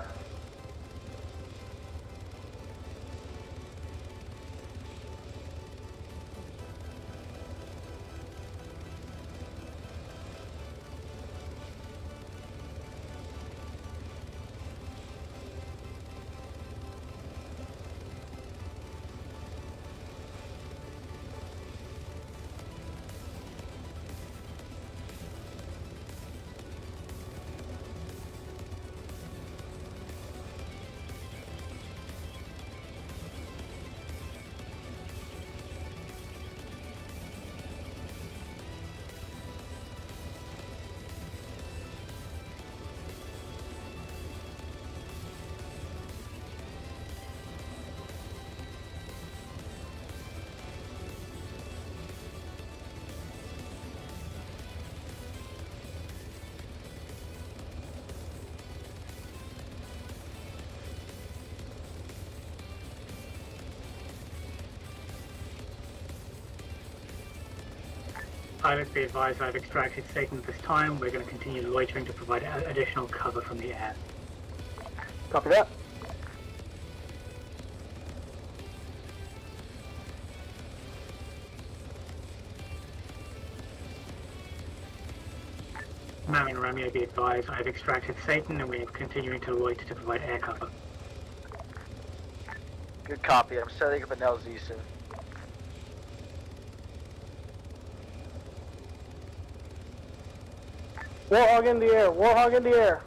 [SPEAKER 2] Pilots, be advised I've extracted Satan at this time. We're going to continue loitering to provide additional cover from the air.
[SPEAKER 11] Copy that.
[SPEAKER 2] Mary and Romeo, be advised I've extracted Satan and we are continuing to loiter to provide air cover.
[SPEAKER 3] Good copy. I'm setting up an LZ soon.
[SPEAKER 11] Warhog in the air. Warhog in the air.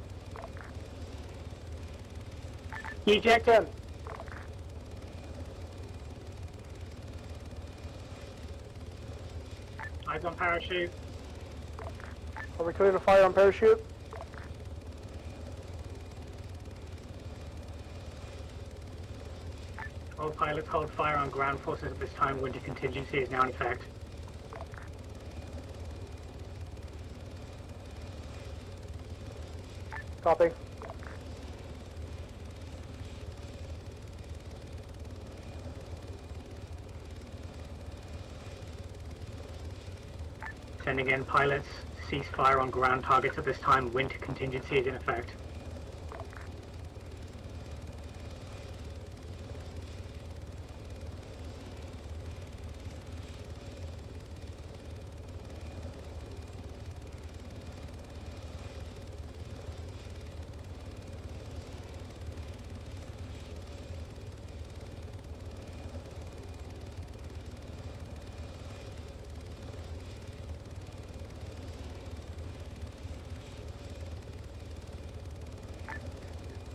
[SPEAKER 2] Eject
[SPEAKER 11] 10.
[SPEAKER 2] Eyes on parachute.
[SPEAKER 11] Are we clear to fire on parachute?
[SPEAKER 2] All pilots hold fire on ground forces at this time. Winter contingency is now in effect.
[SPEAKER 11] Copy.
[SPEAKER 2] Sending in pilots. Cease fire on ground targets at this time. Winter contingency is in effect.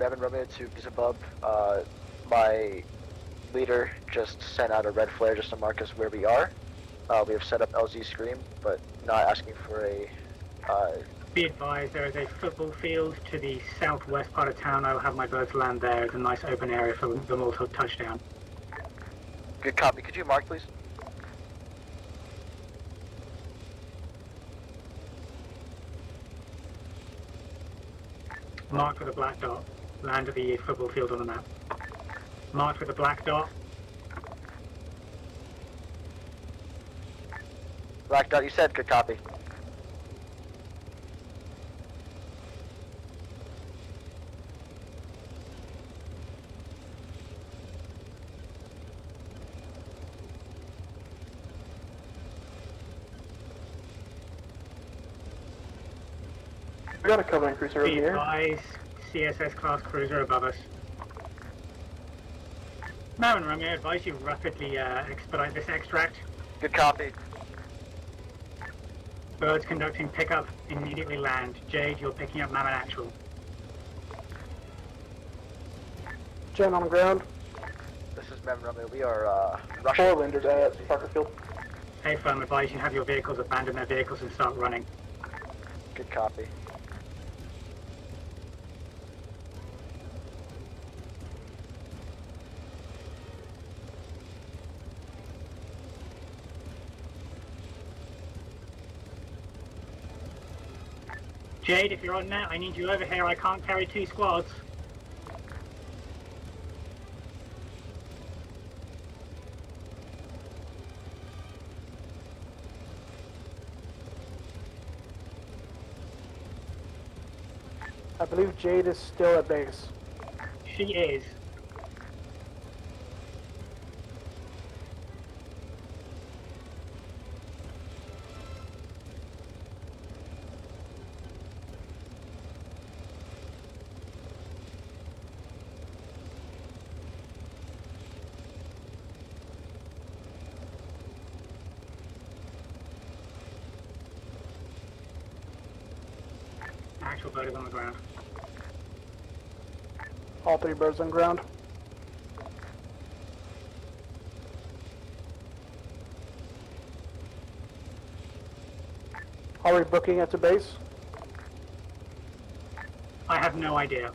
[SPEAKER 3] Evan Romeo to is above. My leader just sent out a red flare just to mark us where we are. We have set up LZ Scream, but not asking for a...
[SPEAKER 2] Be advised, there is a football field to the southwest part of town. I will have my birds land there. It's a nice open area for them all to touchdown.
[SPEAKER 3] Good copy. Could you mark, please?
[SPEAKER 2] Marked with a black dot. Land at the football field on the map. Marked with a black dot.
[SPEAKER 3] Black dot, you said. Good copy.
[SPEAKER 20] We got a covering cruiser over
[SPEAKER 2] Be
[SPEAKER 20] here.
[SPEAKER 2] advised, CSS class cruiser above us. Marin Romeo, I advise you rapidly expedite this extract.
[SPEAKER 3] Good copy.
[SPEAKER 2] Birds conducting pickup, immediately land. Jade, you're picking up Mammon Actual.
[SPEAKER 11] Jen on the ground.
[SPEAKER 3] This is Mem Romeo. We are rushing.
[SPEAKER 20] Forelanders at Parker Field.
[SPEAKER 2] Hey, firm, advise you have your vehicles abandon their vehicles and start running.
[SPEAKER 3] Good copy.
[SPEAKER 2] Jade, if you're on net, I need you over here. I can't carry 2 squads.
[SPEAKER 19] I believe Jade is still at base.
[SPEAKER 2] She is. Actual bird is on the ground.
[SPEAKER 19] All 3 birds on ground. Are we booking at the base?
[SPEAKER 2] I have no idea.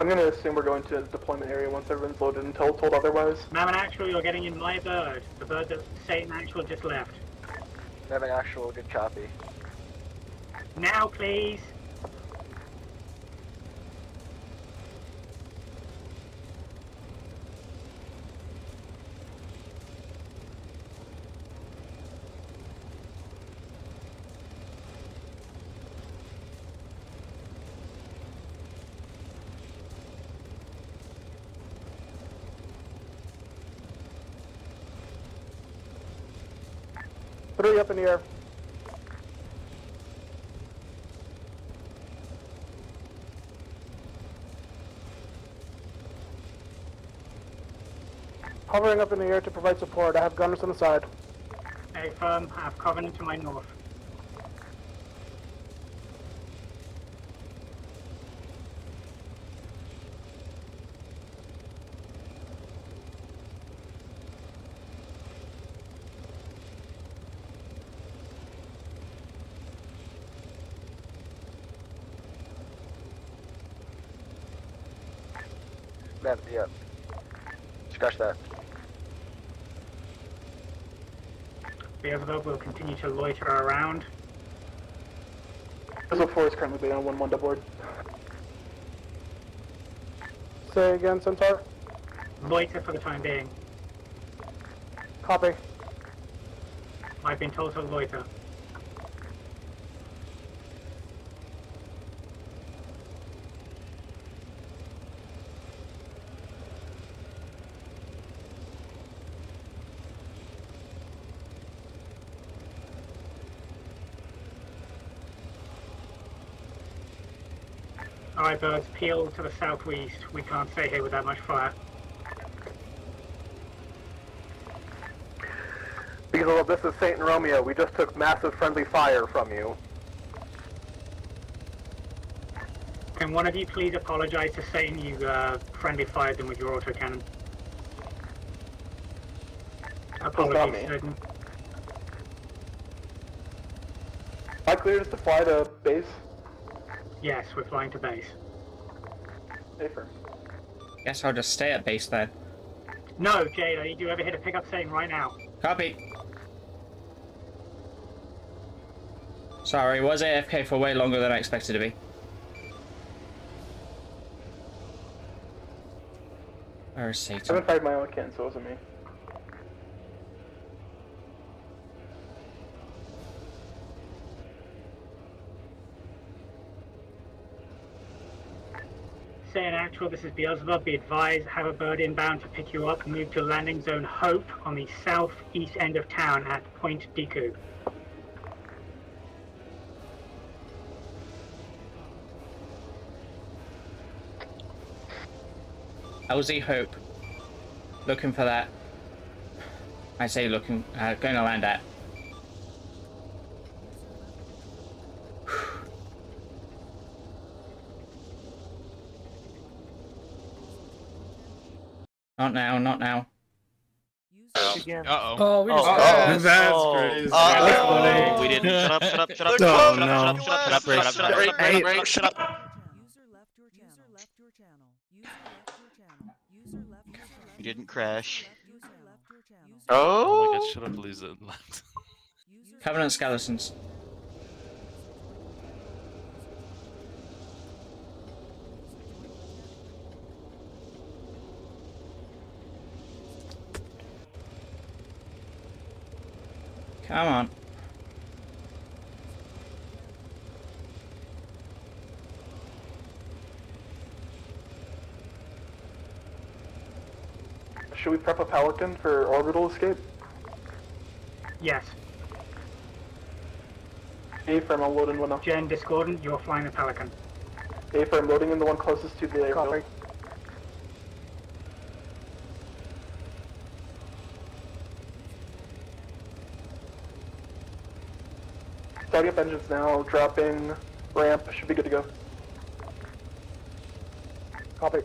[SPEAKER 20] I'm gonna assume we're going to the deployment area once everyone's loaded until told otherwise.
[SPEAKER 2] Mammon Actual, you're getting in my bird. The bird that Satan Actual just left.
[SPEAKER 3] Mammon Actual, good copy.
[SPEAKER 2] Now, please.
[SPEAKER 19] Three up in the air. Hovering up in the air to provide support. I have gunners on the side.
[SPEAKER 2] A firm, I have Covenant to my north.
[SPEAKER 3] Yeah. Scratch that.
[SPEAKER 2] Beelzebub will continue to loiter around.
[SPEAKER 20] Beelzebub 4 is currently being on 1-1 to board.
[SPEAKER 19] Say again, Centaur.
[SPEAKER 2] Loiter for the time being.
[SPEAKER 19] Copy.
[SPEAKER 2] I've been told to loiter. Alright birds, peel to the southwest. We can't stay here with that much fire.
[SPEAKER 18] Beagle, this is Saint Romeo. We just took massive friendly fire from you.
[SPEAKER 2] Can one of you please apologize to Satan you friendly fired them with your autocannon? Apologies, Satan.
[SPEAKER 20] Am I clear just to fly to base?
[SPEAKER 2] Yes, we're flying to base.
[SPEAKER 20] Safer.
[SPEAKER 4] Guess I'll just stay at base then.
[SPEAKER 2] No, Jade, I need you over here to pick up Satan right now.
[SPEAKER 4] Copy. Sorry, was AFK for way longer than I expected to be. Where's
[SPEAKER 20] I
[SPEAKER 4] Satan?
[SPEAKER 20] haven't fired my own cannon, so it wasn't me.
[SPEAKER 2] Satan Actual, this is Beelzebub. Be advised, have a bird inbound to pick you up. Move to landing zone Hope on the southeast end of town at Point Deku.
[SPEAKER 4] LZ Hope. Looking for that. I say looking, going to land at. Not now, not now.
[SPEAKER 16] Uh-oh.
[SPEAKER 7] Oh, we just
[SPEAKER 17] That's crazy. That's funny.
[SPEAKER 16] We didn't. Shut up, shut up, shut up,
[SPEAKER 17] Oh,
[SPEAKER 16] shut up,
[SPEAKER 17] no.
[SPEAKER 16] shut up, shut up, shut up, shut up, shut up,
[SPEAKER 17] Hey,
[SPEAKER 16] shut up, shut up.
[SPEAKER 14] User left your channel. User left your channel. User left your channel.
[SPEAKER 16] You didn't crash.
[SPEAKER 14] User left your channel.
[SPEAKER 16] Oh
[SPEAKER 21] my god, shut up, lose it.
[SPEAKER 4] Covenant skeletons. Come on.
[SPEAKER 20] should we prep a Pelican for orbital escape?
[SPEAKER 2] Yes.
[SPEAKER 20] Affirm, I'm loading one up.
[SPEAKER 2] Jen, Discordant, you're flying the Pelican.
[SPEAKER 20] Affirm, loading in the one closest to the airfield.
[SPEAKER 19] Copy.
[SPEAKER 20] Starting up engines now, dropping ramp, should be good to go.
[SPEAKER 19] Copy.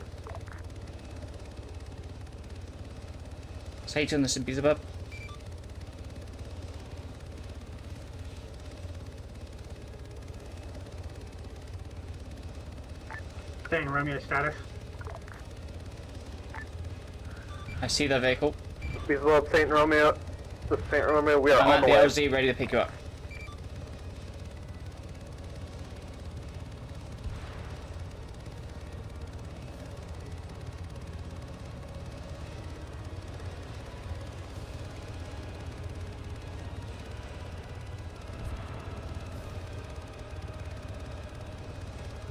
[SPEAKER 4] Satan, this is Beelzebub.
[SPEAKER 2] Saying Romeo status.
[SPEAKER 4] I see the vehicle.
[SPEAKER 18] Beelzebub, St. Romeo. This is St. Romeo, we are
[SPEAKER 4] I'm
[SPEAKER 18] on
[SPEAKER 4] at
[SPEAKER 18] the
[SPEAKER 4] the
[SPEAKER 18] way.
[SPEAKER 4] LZ ready to pick you up.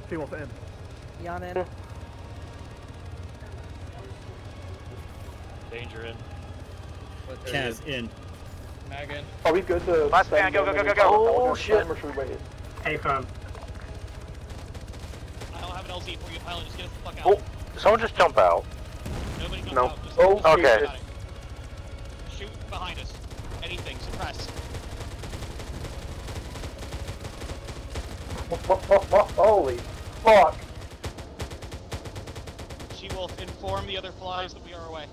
[SPEAKER 20] Female to end.
[SPEAKER 14] Yan in.
[SPEAKER 21] Danger in.
[SPEAKER 20] Kaz
[SPEAKER 21] in.
[SPEAKER 10] Mag in.
[SPEAKER 20] Are we good to
[SPEAKER 21] Last man, go, go, go, go, go.
[SPEAKER 20] Oh shit! Or should we wait?
[SPEAKER 2] Affirm.
[SPEAKER 21] I don't have an LZ for you, pilot. Just get us the fuck out.
[SPEAKER 18] Oh, someone just jump out.
[SPEAKER 21] Nobody jump
[SPEAKER 18] No.
[SPEAKER 21] out. Just,
[SPEAKER 18] Oh,
[SPEAKER 21] just
[SPEAKER 18] okay.
[SPEAKER 21] shoot at it. Shoot behind us. Anything. Suppress.
[SPEAKER 20] Holy fuck!
[SPEAKER 21] She-Wolf, inform the other flies that we are away.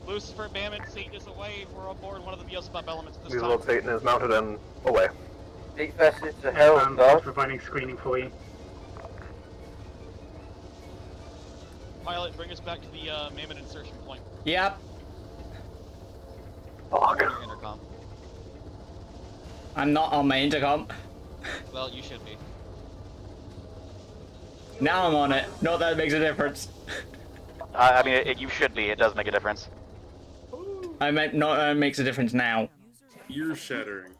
[SPEAKER 21] Lucifer, Mammon, Satan is away. We're on board one of the Beelzebub elements at this time.
[SPEAKER 18] Beelzebub, Satan is mounted and away.
[SPEAKER 3] 8 facets to
[SPEAKER 2] Affirm, just providing screening for you.
[SPEAKER 21] Pilot, bring us back to the Mammon insertion point.
[SPEAKER 4] Yep.
[SPEAKER 18] Fuck.
[SPEAKER 21] Intercom.
[SPEAKER 4] I'm not on my intercom.
[SPEAKER 21] Well, you should be.
[SPEAKER 4] Now I'm on it. Not that it makes a difference.
[SPEAKER 21] I mean, you should be. It does make a difference.
[SPEAKER 4] I meant not that it makes a difference now.
[SPEAKER 13] Ear shattering.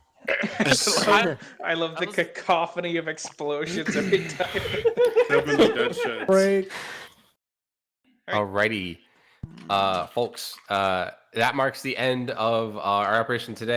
[SPEAKER 10] I love the cacophony of explosions every time.
[SPEAKER 19] Break.
[SPEAKER 1] Alrighty. Folks, that marks the end of our operation today.